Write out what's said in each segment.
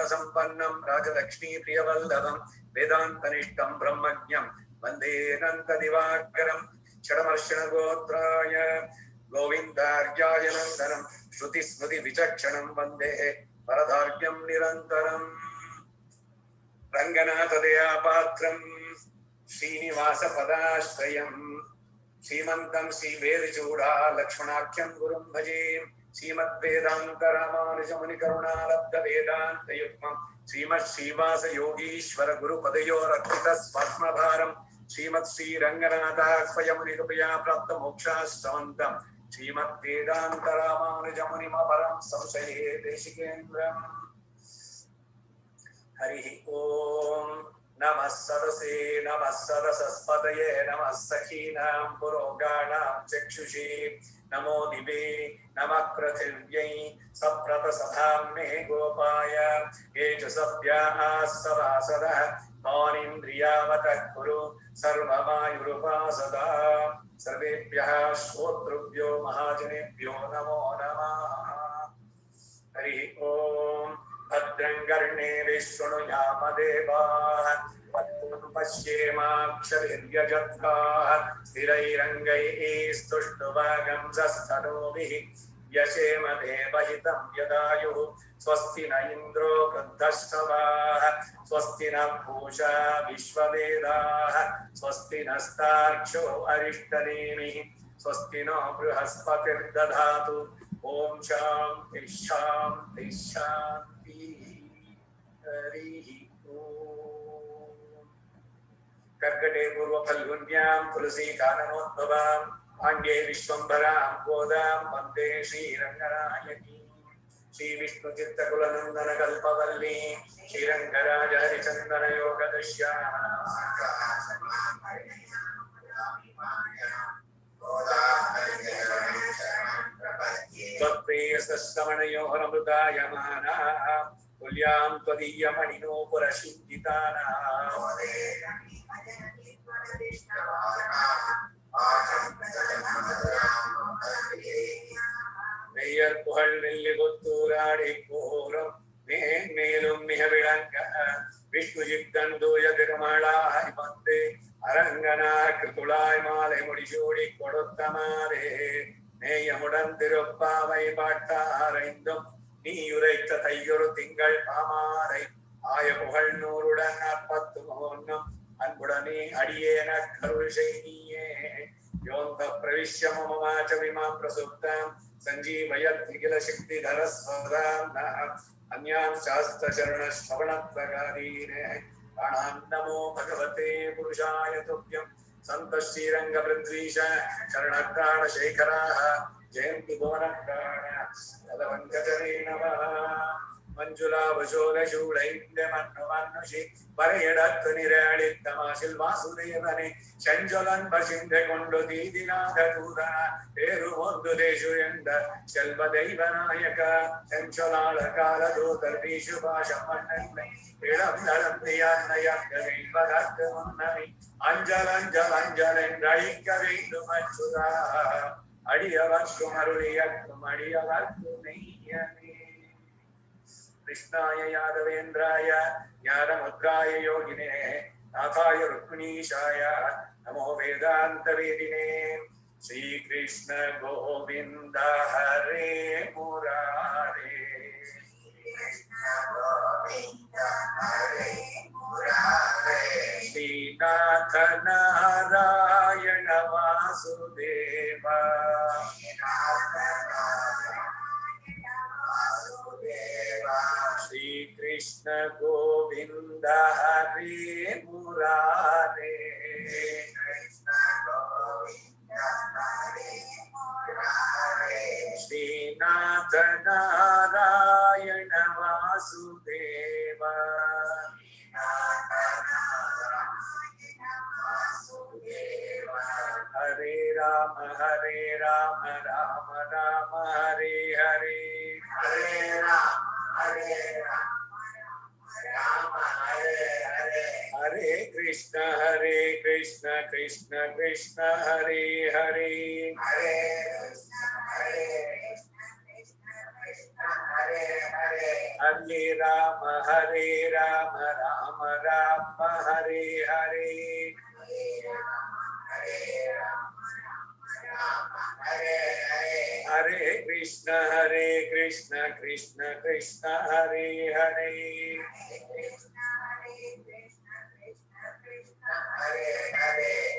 गुणसम्पन्नं राजलक्ष्मी प्रियवल्लभं वेदान्तनिष्ठं ब्रह्मज्ञं वन्दे अनन्तदिवाकरं षडमर्षणगोत्राय गोविन्दार्याय नन्दनं श्रुतिस्मृतिविचक्षणं वन्दे वरदार्यं निरन्तरम् रङ्गनाथदयापात्रं श्रीनिवासपदाश्रयं श्रीमन्तं श्रीवेदचूडा लक्ष्मणाख्यं गुरुं भजे श्रीमद्वेदान्तरामानुजमुनिकरुणालब्धवेदान्तयुग्मं श्रीमच्छ्रीवासयोगीश्वर गुरुपदयोरर्पितस्वर्णभारं श्रीमत्श्रीरङ्गनाथाह्वयमुनिकृपया प्राप्तमोक्षाश्रमन्तं श्रीमद्वेदान्तरामानुजमुनिमपरं संशये देशिकेन्द्रम् हरि ओम नमः सदसे नमः सदसस्पतये नमः सखीनां पुरोगाणां चक्षुषे नमो दिवे नमः पृथिव्यै सप्रतसधाम्ने गोपाय एजसभ्याः सभासदः तानीन्द्रियावतः कुरु सर्वमायुरुपासदा सर्वेभ्यः श्रोतृभ्यो महाजनेभ्यो नमो नमः हरि ओम भद्रं कर्णेभिः शृणुयामदेवाः भद्रं पश्येमाक्षभिर्यजत्राः स्थिरैरङ्गैः स्तुष्टुवागंसस्तनूभिः यशेम देवहितं यदायुः स्वस्ति न इन्द्रो वृद्धश्रवाः स्वस्ति न पूषा विश्ववेदाः स्वस्ति नस्तार्क्ष्यो अरिष्टनेमिः स्वस्ति नो बृहस्पतिर्दधातु ओम शांति शांति शांति हरि ओम कर्कटे पूर्व फल्गुन्यां तुलसी काननोद्भवां पाण्ड्ये विश्वम्भरां गोदां वन्दे श्रीरङ्गनायकी श्री विष्णु चित्तकुलनन्दन कल्पवल्ली श्रीरङ्गराज हरिचन्दन योगदश्याम त्वत्प्रेयसस्तमनयोरमृतायमानाः तुल्यां त्वदीयमणिनो पुरशिञ्जितानाः मेयर् पुहळ் நெல்லி கொத்தூராடி போரும் மேலும் மிக விளங்க விஷ்ணு சித்தன் தூய திருமளாய் வந்து அரங்கனாக்கு துளாய் மாலை முடிசூடி கொடுத்தமாறே நேயமுடன் திருப்பாவை பாட்டாரைந்தும் நீ உரைத்த தையொரு திங்கள் பாமாரை ஆய புகழ் நூறுடன் 43 அன்புடனே அடியேன கருள் செய்யே யோந்த பிரவிஷ்ய மம வாச விமாம் பிரசுப்தாம் சஞ்சீவயத் நிகில சக்திதர ஸ்வதாம் அன்யாம் சாஸ்திர சரண ஸ்ரவணத்வகாரீனே பிராணாம் நமோ பகவதே புருஷாய துப்யம் संत श्रीरंग पृथ्वीश शरणकाण शेखराः जयन्ति भुवनकाण तदवङ्कजने नमः मंजुला वशोगशूलैन्द्यमन्नुमन्नुषि परयडत्तु निराळित्तमाशिल् वासुदेवने शञ्जलन् भजिन्धे कोण्डु दीदिनाथदूतन पेरुमोद्दु देशु एंद शल्वदैवनायक शञ्चलाळ कालदूतर्वीषु भाषमन्नन्ने इळम्दळन्दियान्नयन्दैवदत्तमुन्नमि அஞ்சலஞ்சலஞ்சலென்றழிக்க வேண்டும் அச்சுதா அடியவர்க்கும் அருளியக்கும் அடியவர்க்கும் நெய்யமே कृष्णाय यादवेन्द्राय ज्ञानमुद्राय योगिने नाथाय रुक्मिणीशाय नमो वेदान्तवेदिने श्रीकृष्ण गोविन्द हरे मुरारे श्रीनाथ नारायण वासुदेव श्री कृष्ण गोविंद हरे मुरारे श्रीनाथ नारायण वासुदेव हरे राम राम राम हरे हरे हरे राम हरे Krishna Krishna Krishna Hare Hare Hare Hare Rama Hare Rama Rama Rama Hare Hare Hare Krishna Krishna Krishna Hare Hare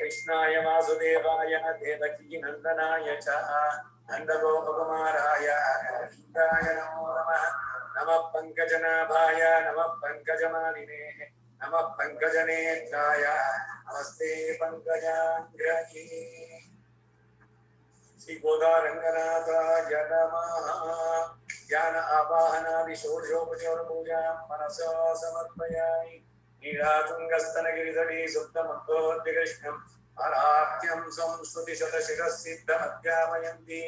Krishnaya Vasudevaya Devaki Nandanaya Cha Nandagopakumaraya Gopindaya Namo Namah Namah Pankajanabhaya Namah Pankajamanine Namah Pankajanetraya Namaste Pankajangrahi Sri Godaranganathaya Namaha Jnana Abahana Vishorjopajara Puja Manasa Samarpayami Niratungastanagiri Suptamantotti Krishnam Aratyam Samstuti Shadashira Siddha Adhyamayanti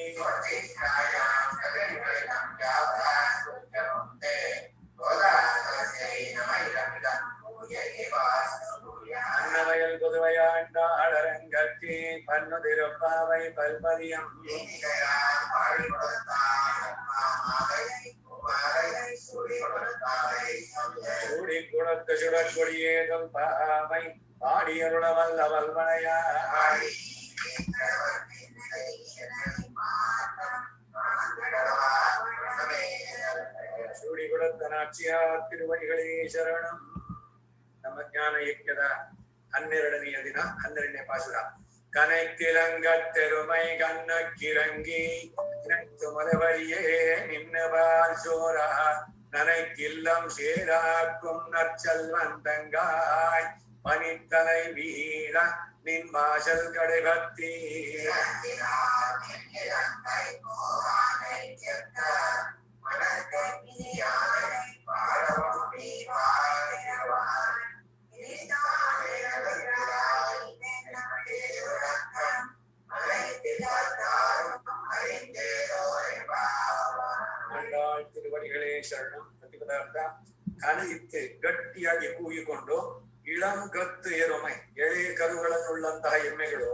Annavayal Gudvayanda Adarangarki Pannudirupavai Palpariyam Sudi Kudatta Sudakudiyedam Pavai Padiyarulavala Valvanaya Sudi Kudatta Nachya Tiruvadigalé Sharanam ನಮ್ಮ ಜ್ಞಾನ ಯಜ್ಞದ 12ನೆಯ ದಿನ 12ನೇ ಪಾಸುರ கனைத்திலங்கத்தெருமை கண்ணக்கிரங்கி நினைத்து மலவழியே நின்னவால் சோரா நனைக்கில்லம் சேராக்கும் நற்செல்வந்தங்காய் பனித்தலை வீர நின் மாசல் கடைபக்தி திருவடிகளே ಶರಣಂ ಪ್ರತಿಪದಾರ್ಥ ಕನೆಯಿತ್ತು ಗಟ್ಟಿಯಾಗಿ ಕೂಗಿಕೊಂಡು ಇಳಂಗತ್ತು ಎರುಮೈ ಎಳೆಯ ಕರುಗಳನ್ನುಳ್ಳಂತಹ ಎಮ್ಮೆಗಳು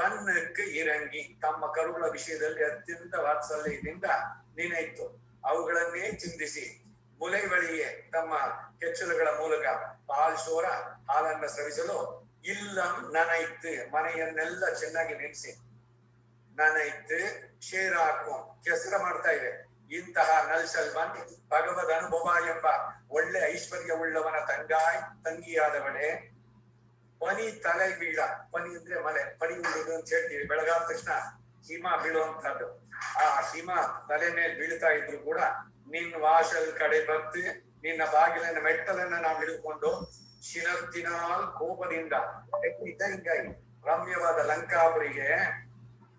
ಕಣ್ಣಕ್ಕೆ ಇರಂಗಿ ತಮ್ಮ ಕರುಗಳ ವಿಷಯದಲ್ಲಿ ಅತ್ಯಂತ ವಾತ್ಸಲ್ಯದಿಂದ ನಿನೈತು ಅವುಗಳನ್ನೇ ಚಿಂತಿಸಿ ಮುಲೆ ಬಳಿಯೇ ತಮ್ಮ ಕೆಚ್ಚಲುಗಳ ಮೂಲಕ ಪಾಲ್ಶೋರ ಹಾಲನ್ನ ಸ್ರವಿಸಲು ಇಲ್ಲಂ ನನೈತ್ತು ಮನೆಯನ್ನೆಲ್ಲ ಚೆನ್ನಾಗಿ ನೆನೆಸಿ ನನೈತ್ತು ಶೇರಾಕು ಕೆಸರ ಮಾಡ್ತಾ ಇದೆ ಇಂತಹ ನಲ್ಸಲ್ವನ್ ಭಗವದ್ ಅನುಭವ ಎಂಬ ಒಳ್ಳೆ ಐಶ್ವರ್ಯವುಳ್ಳವನ ತಂಗಿಯಾದವಳೆ ಪನಿ ತಲೆ ಬೀಳ ಪನಿ ಅಂದ್ರೆ ಮಲೆ ಪನಿ ಉಳಿದು ಅಂತ ಹೇಳ್ತೀವಿ ಬೆಳಗಾದ ತಕ್ಷಣ ಹಿಮ ಬೀಳುವಂತಹದ್ದು ಆ ಹಿಮ ತಲೆ ಮೇಲೆ ಬೀಳ್ತಾ ಇದ್ರು ಕೂಡ ನಿನ್ ವಾಶಲ್ ಕಡೆ ಬರ್ತಿ ನಿನ್ನ ಬಾಗಿಲನ್ನ ಮೆಟ್ಟಲನ್ನ ನಾವು ಹಿಡಿದುಕೊಂಡು ಶಿನತ್ತಿನಾಲ್ ಕೋಪದಿಂದ ಹಿಂಗಾಗಿ ರಮ್ಯವಾದ ಲಂಕಾಪುರಿಗೆ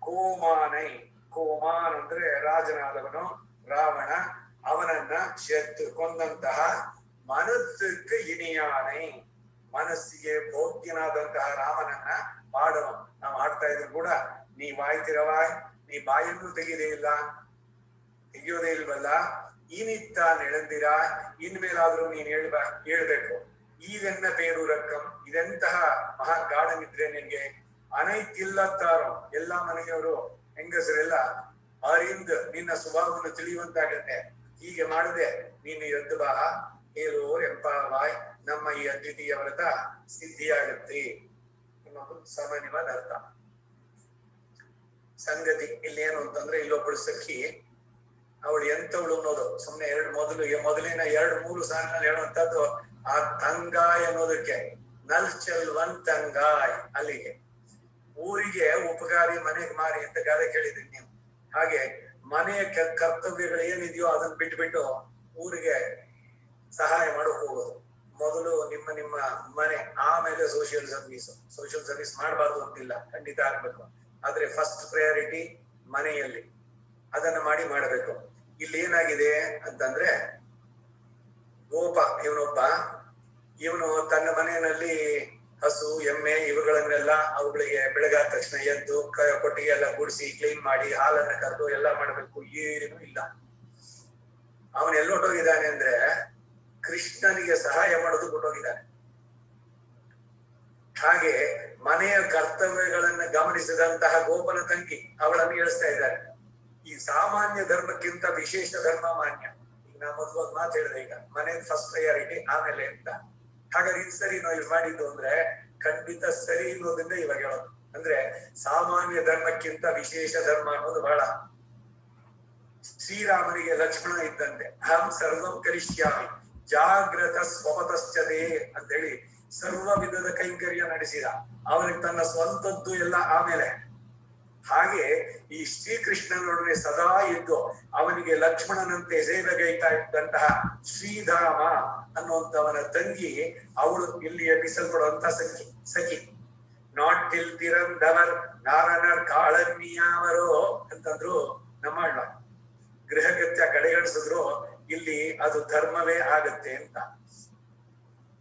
ಕೋಮಾನೈ ಕೋಮಾನ್ ಅಂದ್ರೆ ರಾಜನಾದವನು ರಾವಣ ಅವನನ್ನ ಶತ್ರು ಕೊಂದಂತಹ ಮನಸ್ಸುக்கு ಇನಿಯಾನೈ ಮನಸ್ಸಿಗೆ ಭೋಗ್ಯನಾದಂತಹ ರಾಮನನ್ನ ಮಾಡುವ ನಾವು ಆಡ್ತಾ ಇದ್ರು ಕೂಡ ನೀ ವಾಯ್ತಿರವಾಯ್ ನೀ ಬಾಯನ್ನು ತೆಗಿಯೋದೇ ಇಲ್ವಲ್ಲ ಇನಿತ್ತ ನೆಳೆದಿರ ಇನ್ಮೇಲಾದ್ರೂ ನೀನ್ ಹೇಳ್ಬೇಕು ಈವೆನ್ನ ಪೇರು ರಕ್ಕಂ ಇದೆಂತಹ ಮಹಾ ಗಾಢನಿದ್ರೆ ನಿನ್ಗೆ ಅನೈತಿಲ್ಲತ್ತಾರೋ ಎಲ್ಲಾ ಮನೆಯವರು ಹೆಂಗಸರೆಲ್ಲ ಅರಿಂದ ನಿನ್ನ ಸ್ವಭಾವವನ್ನು ತಿಳಿಯುವಂತಾಗತ್ತೆ ಹೀಗೆ ಮಾಡದೆ ನೀನು ಎದ್ದು ಬಾ ಹೇಳು ಎಂಪಾವಾಯ್ ನಮ್ಮ ಈ ಅತಿಥಿಯ ವ್ರತ ಸಿದ್ಧಿಯಾಗುತ್ತೆ ಸಾಮಾನ್ಯವಾದ ಅರ್ಥ ಸಂಗತಿ ಇಲ್ಲೇನು ಅಂತಂದ್ರೆ ಇಲ್ಲೊಬ್ಬಳು ಸಖಿ ಅವಳು ಎಂತವಳು ಅನ್ನೋದು ಸುಮ್ನೆ ಮೊದಲಿನ 2-3 ಸಾಲಿನಲ್ಲಿ ಹೇಳುವಂತದ್ದು ಆ ತಂಗಾಯ್ ಅನ್ನೋದಕ್ಕೆ ನಲ್ಚಲ್ವನ್ ತಂಗಾಯ್ ಅಲ್ಲಿಗೆ ಊರಿಗೆ ಉಪಕಾರಿ ಮನೆಗೆ ಮಾರಿ ಅಂತ ಗಾದೆ ಕೇಳಿದ್ರಿ ನೀವು ಹಾಗೆ ಮನೆಯ ಕರ್ತವ್ಯಗಳು ಏನಿದೆಯೋ ಅದನ್ನ ಬಿಟ್ಬಿಟ್ಟು ಊರಿಗೆ ಸಹಾಯ ಮಾಡಕ್ ಹೋಗೋದು ಮೊದಲು ನಿಮ್ಮ ಮನೆ ಆಮೇಲೆ ಸೋಷಿಯಲ್ ಸರ್ವಿಸ್ ಮಾಡಬಾರ್ದು ಅಂತಿಲ್ಲ ಖಂಡಿತ ಆಗ್ಬೇಕು ಆದ್ರೆ ಫಸ್ಟ್ ಪ್ರಯಾರಿಟಿ ಮನೆಯಲ್ಲಿ ಅದನ್ನ ಮಾಡಬೇಕು ಇಲ್ಲಿ ಏನಾಗಿದೆ ಅಂತಂದ್ರೆ ಗೋಪ ಇವನು ತನ್ನ ಮನೆಯಲ್ಲಿ ಹಸು ಎಮ್ಮೆ ಇವುಗಳನ್ನೆಲ್ಲ ಅವುಗಳಿಗೆ ಬೆಳಗಾದ ತಕ್ಷಣ ಎದ್ದು ಕೊಟ್ಟಿಗೆ ಎಲ್ಲ ಗುಡಿಸಿ ಕ್ಲೀನ್ ಮಾಡಿ ಹಾಲನ್ನ ಕರೆದು ಎಲ್ಲ ಮಾಡ್ಬೇಕು ಏನು ಇಲ್ಲ ಅವನ್ ಎಲ್ಲೊಟ್ಟೋಗಿದ್ದಾನೆ ಅಂದ್ರೆ ಕೃಷ್ಣನಿಗೆ ಸಹಾಯ ಮಾಡೋದು ಕೊಟ್ಟೋಗಿದ್ದಾನೆ ಹಾಗೆ ಮನೆಯ ಕರ್ತವ್ಯಗಳನ್ನ ಗಮನಿಸಿದಂತಹ ಗೋಪನ ತಂಗಿ ಅವಳನ್ನು ಹೇಳಿಸ್ತಾ ಇದ್ದಾರೆ ಈ ಸಾಮಾನ್ಯ ಧರ್ಮಕ್ಕಿಂತ ವಿಶೇಷ ಧರ್ಮ ಮಾನ್ಯ ನಾ ಮೊದ್ಲು ಒಂದ್ ಮಾತು ಹೇಳಿದೆ, ಈಗ ಮನೆ ಫಸ್ಟ್ ಪ್ರಯಾರಿಟಿ ಆಮೇಲೆ ಅಂತ. ಹಾಗಾದ್ರೆ ಇದು ಸರಿ ನಾವು ಇದು ಮಾಡಿದ್ದು ಅಂದ್ರೆ ಖಂಡಿತ ಸರಿ ಅನ್ನೋದ್ರಿಂದ ಇವಾಗ ಹೇಳೋದು. ಅಂದ್ರೆ ಸಾಮಾನ್ಯ ಧರ್ಮಕ್ಕಿಂತ ವಿಶೇಷ ಧರ್ಮ ಅನ್ನೋದು ಬಹಳ. ಶ್ರೀರಾಮನಿಗೆ ಲಕ್ಷ್ಮಣ ಇದ್ದಂತೆ, ಅಹಂ ಸರ್ವಂ ಕರಿಷ್ಯಾಮಿ ಜಾಗ್ರತ ಸ್ವಪತಶ್ಚದೇ ಅಂತ ಹೇಳಿ ಸರ್ವ ವಿಧದ ಕೈಂಕರ್ಯ ನಡೆಸಿದ. ಅವನಿಗೆ ತನ್ನ ಸ್ವಂತದ್ದು ಎಲ್ಲ ಆಮೇಲೆ. ಹಾಗೆ ಈ ಶ್ರೀಕೃಷ್ಣನೊಡನೆ ಸದಾ ಇದ್ದು ಅವನಿಗೆ ಲಕ್ಷ್ಮಣನಂತೆ ಸೇವೆಗೈತಾ ಇದ್ದಂತಹ ಶ್ರೀಧಾಮ ಅನ್ನುವಂಥವನ ತಂಗಿ ಅವಳು ಇಲ್ಲಿ ಎಬ್ಬಿಸಲ್ಪಡುವಂತ ಸಖಿ. ನಾಟಿಲ್ ತಿರಂದವರ್ ನಾರನರ್ ಕಾಳನ್ನಿಯಾವರೋ ಅಂತಂದ್ರು ನಮ್ಮ ಅಣ್ಣ. ಗೃಹಕೃತ್ಯ ಕಡೆಗಣಿಸಿದ್ರು ಇಲ್ಲಿ ಅದು ಧರ್ಮವೇ ಆಗತ್ತೆ ಅಂತ.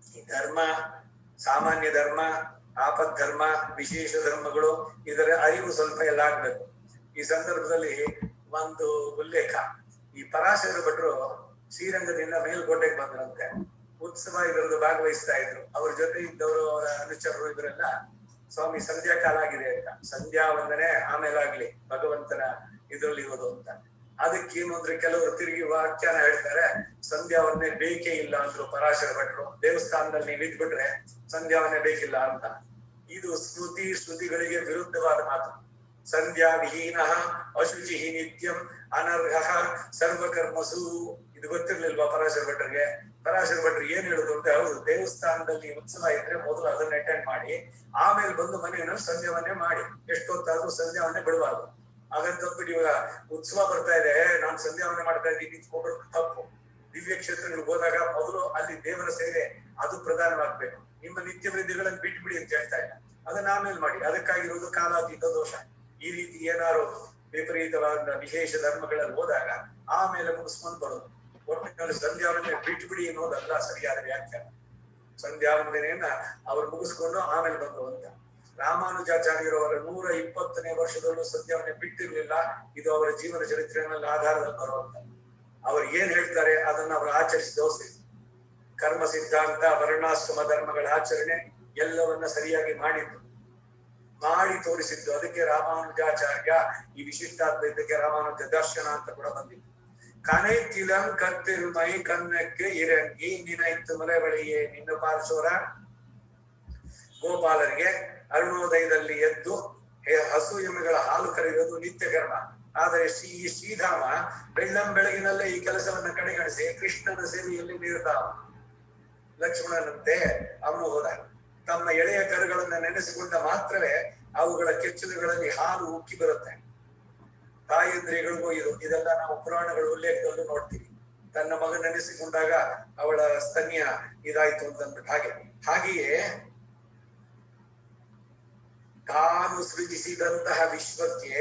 ಈ ಧರ್ಮ, ಸಾಮಾನ್ಯ ಧರ್ಮ, ಆಪತ್ ಧರ್ಮ, ವಿಶೇಷ ಧರ್ಮಗಳು, ಇದರ ಅರಿವು ಸ್ವಲ್ಪ ಎಲ್ಲ ಆಗ್ಬೇಕು. ಈ ಸಂದರ್ಭದಲ್ಲಿ ಒಂದು ಉಲ್ಲೇಖ, ಈ ಪರಾಶರ ಭಟ್ರು ಶ್ರೀರಂಗದಿಂದ ಮೇಲ್ಕೋಟೆಗೆ ಬಂದ್ರಂತೆ. ಉತ್ಸವ ಇದರದ್ದು ಭಾಗವಹಿಸ್ತಾ ಇದ್ರು. ಅವ್ರ ಜೊತೆ ಇದ್ದವರು, ಅವರ ಅನುಚರರು ಇವರೆಲ್ಲ ಸ್ವಾಮಿ ಸಂಧ್ಯಾ ಕಾಲ ಆಗಿದೆ ಅಂತ, ಸಂಧ್ಯಾ ವಂದನೆ ಆಮೇಲೆ ಆಗ್ಲಿ ಭಗವಂತನ ಇದ್ರಲ್ಲಿ ಇರೋದು ಅಂತ. ಅದಕ್ಕೇನು ಅಂದ್ರೆ ಕೆಲವರು ತಿರುಗಿ ವ್ಯಾಖ್ಯಾನ ಹೇಳ್ತಾರೆ, ಸಂಧ್ಯಾವನ್ನೇ ಬೇಕೇ ಇಲ್ಲ ಅಂದ್ರು ಪರಾಶರ ಭಟ್ರು. ದೇವಸ್ಥಾನದಲ್ಲಿ ನೀವು ಇದ್ಬಿಟ್ರೆ ಸಂಧ್ಯಾವನ್ನೇ ಬೇಕಿಲ್ಲ ಅಂತ. ಇದು ಶ್ರುತಿಗಳಿಗೆ ವಿರುದ್ಧವಾದ ಮಾತು. ಸಂಧ್ಯಾ ವಿಹೀನ ಅಶುಚಿ ನಿತ್ಯಂ ಅನರ್ಹ ಸರ್ವಕರ್ಮಸು. ಇದು ಗೊತ್ತಿರ್ಲಿಲ್ವಾ ಪರಾಶರ ಭಟ್ರಿಗೆ? ಪರಾಶರ ಭಟ್ರು ಏನ್ ಹೇಳುದು ಅಂದ್ರೆ, ಹೌದು ದೇವಸ್ಥಾನದಲ್ಲಿ ಉತ್ಸವ ಇದ್ರೆ ಮೊದಲು ಅದನ್ನ ಅಟೆಂಡ್ ಮಾಡಿ ಆಮೇಲೆ ಬಂದು ಮನೆಯಲ್ಲಿ ಸಂಧ್ಯಾವನ್ನೇ ಮಾಡಿ, ಎಷ್ಟೊತ್ತಾದ್ರೂ ಸಂಧ್ಯಾವನ್ನೇ ಬಿಡಬಾರ್ದು. ಹಾಗಂತ ತಪ್ಪಿಟ್ಟು ಇವಾಗ ಉತ್ಸವ ಬರ್ತಾ ಇದೆ, ನಾನು ಸಂಧ್ಯಾವನೆ ಮಾಡ್ತಾ ಇದ್ದೀನಿ ನಿಂತ್ಕೊಂಡ್ರು ತಪ್ಪು. ದಿವ್ಯ ಕ್ಷೇತ್ರಗಳಿಗೆ ಹೋದಾಗ ಮೊದಲು ಅಲ್ಲಿ ದೇವರ ಸೇವೆ ಅದು ಪ್ರಧಾನವಾಗ್ಬೇಕು. ನಿಮ್ಮ ನಿತ್ಯ ವೃದ್ಧಿಗಳನ್ನು ಬಿಟ್ಬಿಡಿ ಅಂತ ಹೇಳ್ತಾ ಇಲ್ಲ, ಅದನ್ನ ಆಮೇಲೆ ಮಾಡಿ. ಅದಕ್ಕಾಗಿರೋದು ಕಾಲಾತೀತ ದೋಷ. ಈ ರೀತಿ ಏನಾರು ವಿಪರೀತವಾದ ವಿಶೇಷ ಧರ್ಮಗಳಲ್ಲಿ ಹೋದಾಗ ಆಮೇಲೆ ಮುಗಿಸ್ಕೊಂಡು ಬರೋದು. ಒಟ್ಟಿನಲ್ಲಿ ಸಂಧ್ಯಾವನೆ ಬಿಟ್ಬಿಡಿ ಅನ್ನೋದಲ್ಲ ಸರಿಯಾದ ವ್ಯಾಖ್ಯಾನ. ಸಂಧ್ಯಾವಂದನೆಯನ್ನ ಅವ್ರು ಮುಗಿಸ್ಕೊಂಡು ಆಮೇಲೆ ಬಂದ್ರು ಅಂತ. ರಾಮಾನುಜಾಚಾರ್ಯರವರ 120ನೇ ವರ್ಷದಲ್ಲೂ ಸಂಧ್ಯಾವನೆ ಬಿಟ್ಟಿರ್ಲಿಲ್ಲ. ಇದು ಅವರ ಜೀವನ ಚರಿತ್ರೆಯಲ್ಲಿ ಆಧಾರದಲ್ಲಿ ಬರುವಂತ. ಅವ್ರು ಏನ್ ಹೇಳ್ತಾರೆ ಅದನ್ನ ಅವರು ಆಚರಿಸಿ ತೋರಿಸಿ, ಕರ್ಮ ಸಿದ್ಧಾಂತ, ವರ್ಣಾಶ್ರಮ ಧರ್ಮಗಳ ಆಚರಣೆ ಎಲ್ಲವನ್ನ ಸರಿಯಾಗಿ ಮಾಡಿ ತೋರಿಸಿದ್ದು. ಅದಕ್ಕೆ ರಾಮಾನುಜಾಚಾರ್ಯ, ಈ ವಿಶಿಷ್ಟಾದ್ವೈತಕ್ಕೆ ರಾಮಾನುಜ ದರ್ಶನ ಅಂತ ಕೂಡ ಬಂದಿತ್ತು. ಕನೈತಿಲಂ ಕತ್ತಿರುಮೈ ಕನ್ನಕ್ಕೆ ಇರಂಗಿ ನಿನೈತು ಮಲೆ ಬಳಿಯೇ ನಿನ್ನ ಪಾರ್ಶ್ವರ. ಗೋಪಾಲರಿಗೆ ಅರುಣೋದಯದಲ್ಲಿ ಎದ್ದು ಹಸು ಎಮ್ಮೆಗಳ ಹಾಲು ಕರೆಯುವುದು ನಿತ್ಯ ಕರ್ಮ. ಆದರೆ ಈ ಶ್ರೀಧಾಮ ಬೆಳಗಿನಲ್ಲೇ ಈ ಕೆಲಸವನ್ನ ಕಡೆಗಣಿಸಿ ಕೃಷ್ಣನ ಸೇವೆಯಲ್ಲಿ ನಿರತಾವ. ಲಕ್ಷ್ಮಣನಂತೆ ಅವನು ಹೋದ. ತಮ್ಮ ಎಳೆಯ ಕರುಗಳನ್ನ ನೆನೆಸಿಕೊಂಡ ಮಾತ್ರವೇ ಅವುಗಳ ಕೆಚ್ಚಲುಗಳಲ್ಲಿ ಹಾಲು ಉಕ್ಕಿ ಬರುತ್ತೆ. ತಾಯಂದ್ರಿಗಳಿಗೂ ಇದೆಲ್ಲ ನಾವು ಪುರಾಣಗಳ ಉಲ್ಲೇಖದಲ್ಲೂ ನೋಡ್ತೀವಿ. ತನ್ನ ಮಗ ನೆನೆಸಿಕೊಂಡಾಗ ಅವಳ ಸ್ತನ್ಯ ಇದಾಯ್ತು ಅಂತಂದ್ಬಿಟ್ಟು. ಹಾಗೆಯೇ ತಾನು ಸೃಜಿಸಿದಂತಹ ವಿಶ್ವಕ್ಕೆ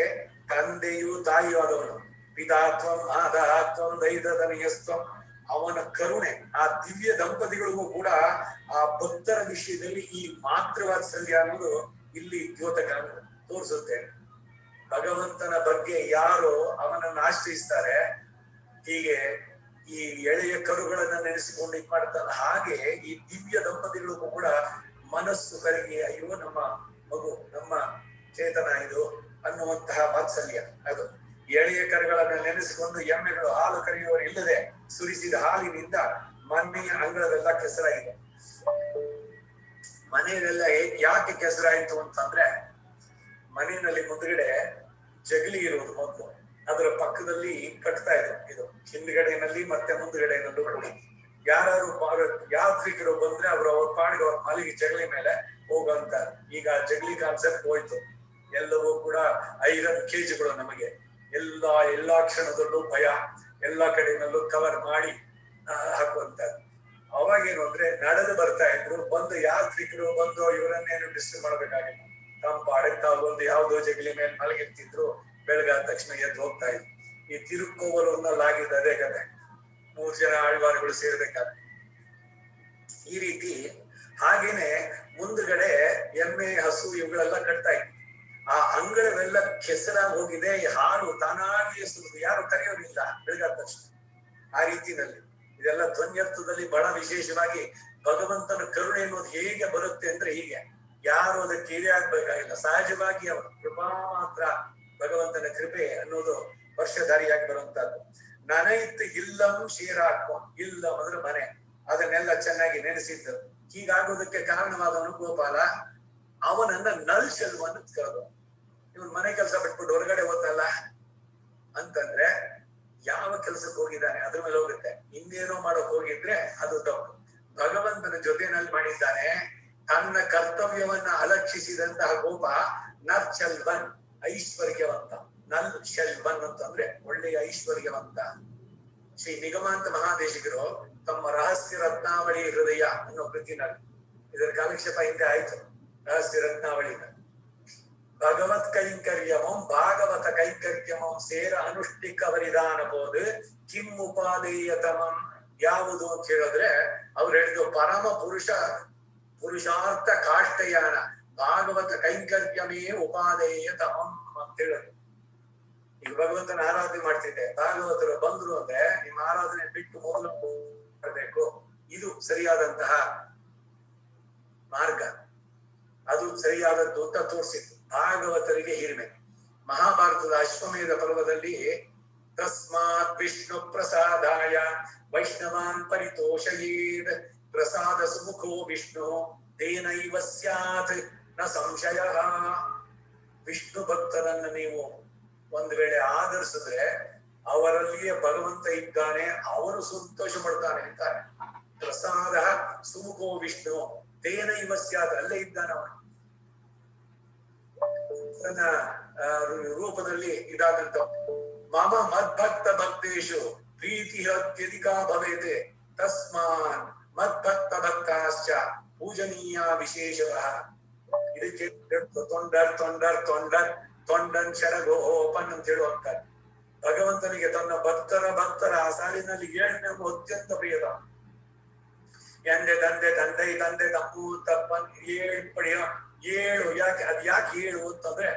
ತಂದೆಯೂ ತಾಯಿಯೂ ಆದವನು. ಪಿತಾತ್ವಂ ಮಾದಾತ್ವಂ ದೈದತನಯಸ್ತ್ವಂ. ಅವನ ಕರುಣೆ ಆ ದಿವ್ಯ ದಂಪತಿಗಳಿಗೂ ಕೂಡ ಆ ಭಕ್ತರ ವಿಷಯದಲ್ಲಿ ಈ ಮಾತೃವಾತ್ಸಲ್ಯ ಅನ್ನೋದು ಇಲ್ಲಿ ದ್ಯೋತಕ ತೋರಿಸುತ್ತೆ. ಭಗವಂತನ ಬಗ್ಗೆ ಯಾರು ಅವನನ್ನು ಆಶ್ರಯಿಸ್ತಾರೆ, ಹೀಗೆ ಈ ಎಳೆಯ ಕರುಗಳನ್ನ ನೆನೆಸಿಕೊಂಡು ಇದ್ ಮಾಡ್ತಾರ. ಹಾಗೆ ಈ ದಿವ್ಯ ದಂಪತಿಗಳಿಗೂ ಕೂಡ ಮನಸ್ಸು ಕರಗಿ, ಅಯ್ಯೋ ನಮ್ಮ ಮಗು, ನಮ್ಮ ಚೇತನ ಇದು ಅನ್ನುವಂತಹ ವಾತ್ಸಲ್ಯ. ಅದು ಎಳೆಯ ಕರುಗಳನ್ನ ನೆನೆಸಿಕೊಂಡು ಎಮ್ಮೆಗಳು ಹಾಲು ಕರೆಯುವವರು ಇಲ್ಲದೆ ಸುರಿಸಿದ ಹಾಲಿನಿಂದ ಮನೆಯ ಅಂಗಳವೆಲ್ಲ ಕೆಸರಾಗಿದೆ. ಮನೆಯಲ್ಲೆಲ್ಲ ಯಾಕೆ ಕೆಸರಾಯಿತು ಅಂತಂದ್ರೆ, ಮನೆಯಲ್ಲಿ ಮುಂದ್ಗಡೆ ಜಗಲಿ ಇರುವುದು ಮೊದಲು, ಅದರ ಪಕ್ಕದಲ್ಲಿ ಕಟ್ತಾ ಇದ್ರು. ಇದು ಹಿಂದ್ಗಡೆನಲ್ಲಿ ಮತ್ತೆ ಮುಂದ್ಗಡೆನಲ್ಲೂ ಕೂಡ ಯಾರು ಯಾತ್ರಿಕರು ಬಂದ್ರೆ ಅವ್ರ ಪಾಡಿಗೆ ಅವ್ರ ಮಲಗಿ ಜಗಲಿ ಮೇಲೆ ಹೋಗುವಂತ. ಈಗ ಜಗಲಿ ಕಾನ್ಸೆಪ್ಟ್ ಹೋಯ್ತು. ಎಲ್ಲವೂ ಕೂಡ ಐರನ್ ಕೇಜ್ಗಳು. ನಮಗೆ ಎಲ್ಲಾ ಕ್ಷಣದಲ್ಲೂ ಭಯ, ಎಲ್ಲಾ ಕಡೆನಲ್ಲೂ ಕವರ್ ಮಾಡಿ ಹಾಕುವಂತದ್ದು. ಅವಾಗೇನು ಅಂದ್ರೆ ನಡೆದು ಬರ್ತಾ ಇದ್ರು. ಬಂದು ಯಾತ್ರಿಕರು ಬಂದು ಇವರನ್ನೇನು ಡಿಸ್ಟರ್ಬ್ ಮಾಡ್ಬೇಕಾಗಿಲ್ಲ. ತಮ್ಮ ಪಾಡಿಗೆ ತಾವು ಬಂದು ಯಾವ್ದೋ ಜಗಲಿ ಮೇಲೆ ಮಲಗಿರ್ತಿದ್ರು. ಬೆಳಗಾದ ತಕ್ಷಣ ಎದ್ದು ಹೋಗ್ತಾ ಇದ್ರು. ಈ ತಿರುಕೋವಲೂರಿನಲ್ಲಿ ಅದೇ ಕತೆ. 3 ಜನ ಆಳ್ವಾರುಗಳು ಸೇರ್ಬೇಕಾದ್ರೆ ಈ ರೀತಿ. ಹಾಗೇನೆ ಮುಂದ್ಗಡೆ ಎಮ್ಮೆ, ಹಸು ಇವುಗಳೆಲ್ಲ ಕಟ್ತಾ ಇತ್ತು. ಆ ಅಂಗಳವೆಲ್ಲ ಕೆಸರಾಗಿ ಹೋಗಿದೆ. ಹಾಲು ತಾನಾಗಿಯೇ ಸುರಿದು, ಯಾರು ಕರೆಯೋರಿಲ್ಲ ಬೆಳಗಾದ ತಕ್ಷಣ. ಆ ರೀತಿನಲ್ಲಿ ಇದೆಲ್ಲ ಧ್ವನ್ಯರ್ಥದಲ್ಲಿ ಬಹಳ ವಿಶೇಷವಾಗಿ ಭಗವಂತನ ಕರುಣೆ ಅನ್ನೋದು ಹೇಗೆ ಬರುತ್ತೆ ಅಂದ್ರೆ, ಹೀಗೆ ಯಾರು ಅದಕ್ಕೆ ಹಿರಿಯ ಆಗ್ಬೇಕಾಗಿಲ್ಲ. ಸಹಜವಾಗಿ ಅವರ ಕೃಪಾ ಮಾತ್ರ, ಭಗವಂತನ ಕೃಪೆ ಅನ್ನೋದು ವರ್ಷಧಾರಿಯಾಗಿ ಬರುವಂತಹದ್ದು. ನನೈತ್ ಇಲ್ಲಂ ಶೀರಾತ್ಮ, ಇಲ್ಲಂ ಅಂದ್ರೆ ಮನೆ, ಅದನ್ನೆಲ್ಲ ಚೆನ್ನಾಗಿ ನೆನೆಸಿದ್ದು. ಹೀಗಾಗೋದಕ್ಕೆ ಕಾರಣವಾದವನು ಗೋಪಾಲ. ಅವನನ್ನ ನಲ್ ಚೆಲ್ವನ್ ಕರೆದು, ಇವನ್ ಮನೆ ಕೆಲಸ ಬಿಟ್ಬಿಟ್ಟು ಹೊರಗಡೆ ಹೋದಲ್ಲ ಅಂತಂದ್ರೆ ಯಾವ ಕೆಲ್ಸಕ್ಕೆ ಹೋಗಿದ್ದಾನೆ ಅದ್ರ ಮೇಲೆ ಹೋಗುತ್ತೆ. ಇನ್ನೇನೋ ಮಾಡೋಕ್ ಹೋಗಿದ್ರೆ ಅದು ತಪ್ಪು. ಭಗವಂತನ ಜೊತೆನಲ್ಲಿ ಮಾಡಿದ್ದಾನೆ. ತನ್ನ ಕರ್ತವ್ಯವನ್ನ ಅಲಕ್ಷಿಸಿದಂತಹ ಗೋಪ ನರ್ ಚೆಲ್ವನ್, ಐಶ್ವರ್ಯವಂತ. ನಲ್ ಚೆಲ್ವನ್ ಅಂತಂದ್ರೆ ಒಳ್ಳೆಯ ಐಶ್ವರ್ಯವಂತ. ಶ್ರೀ ನಿಗಮಾಂತ ಮಹಾದೇಶಿಕರು ತಮ್ಮ ರಹಸ್ಯ ರತ್ನಾವಳಿ ಹೃದಯ ಅನ್ನೋ ಕೃತಿನಲ್ಲಿ ಇದರ ಕಾಲಕ್ಷೇಪ ಹಿಂದೆ ಆಯ್ತು. ರಹಸ್ಯ ರತ್ನಾವಳಿನ ಭಗವತ್ ಕೈಂಕರ್ಯಮಂ ಭಾಗವತ ಕೈಂಕರ್ಯಮಂ ಸೇರ ಅನುಷ್ಠಿಕ ವರಿದಾನ ಬೋಧ್ ಕಿಂ ಉಪಾದೇಯತಮಂ ಯಾವುದು ಅಂತ ಹೇಳಿದ್ರೆ ಅವ್ರು ಹೇಳಿದ್ರು ಪರಮ ಪುರುಷಾರ್ಥ ಕಾಷ್ಟಯಾನ ಭಾಗವತ ಕೈಂಕರ್ಯಮೇ ಉಪಾದೇಯತಮಂ ಅಂತ ಹೇಳಿದ್ರು. ಈಗ ಭಗವಂತನ ಆರಾಧನೆ ಮಾಡ್ತಿದ್ದೆ, ಭಾಗವತರು ಬಂದ್ರು ಅಂದ್ರೆ ನಿಮ್ಮ ಆರಾಧನೆ ಬಿಟ್ಟು ಮೊದಲು ಮಾಡಬೇಕು. ಇದು ಸರಿಯಾದಂತಹ ಮಾರ್ಗ, ಅದು ಸರಿಯಾದದ್ದು ಅಂತ ತೋರಿಸಿತ್ತು. ಭಾಗವತರಿಗೆ ಹಿರಿಮೆ. ಮಹಾಭಾರತದ ಅಶ್ವಮೇಧ ಪರ್ವದಲ್ಲಿ ತಸ್ಮಾತ್ ವಿಷ್ಣು ಪ್ರಸಾದಾಯ ವೈಷ್ಣವಾನ್ ಪರಿತೋಷಯೇದ್ ಪ್ರಸಾದ ಸುಮುಖೋ ವಿಷ್ಣು ತೇನೈವ ಸ್ಯಾತ್ ನ ಸಂಶಯ. ವಿಷ್ಣು ಭಕ್ತರನ್ನ ನೀವು ಒಂದು ವೇಳೆ ಆಧರಿಸಿದ್ರೆ ಅವರಲ್ಲಿಯೇ ಭಗವಂತ ಇದ್ದಾನೆ, ಅವನು ಸಂತೋಷ ಪಡ್ತಾನೆ ಅಂತಾರೆ. ಪ್ರಸಾದ ಸುಮುಖೋ ವಿಷ್ಣು ತೇನೈವ ಸ್ಯಾತ್, ಅಲ್ಲೇ ಇದ್ದಾನೆ ಅವನು. ತನ್ನ ರೂಪದಲ್ಲಿ ಇದಾದಂತ ಮಮ ಮದ್ಭಕ್ತ ಭಕ್ತೇಶು ಪ್ರೀತಿ ಅತ್ಯಧಿಕ ಭವೇತೆ ತಸ್ಮಾನ್ ಮದ್ಭಕ್ತ ಭಕ್ತಾಶ್ಚ ಪೂಜನೀಯ ವಿಶೇಷತಃ. ಇದಕ್ಕೆ ತೊಂಡನ್ ಶರಗೋಪನ್ ಅಂತ ಹೇಳುವಂತಾರೆ. ಭಗವಂತನಿಗೆ ತನ್ನ ಭಕ್ತರ ಆ ಸಾಲಿನಲ್ಲಿ 7ನೇ ಅತ್ಯಂತ ಪ್ರಿಯದ. ಎಂದೆ ತಂದೆ ತಂದೆ ತಂದೆ ತಪ್ಪು ತಪ್ಪನ್ 7 ಪಡೆಯ 7. ಯಾಕೆ ಅದ್ ಯಾಕೆ 7 ಅಂತಂದ್ರೆ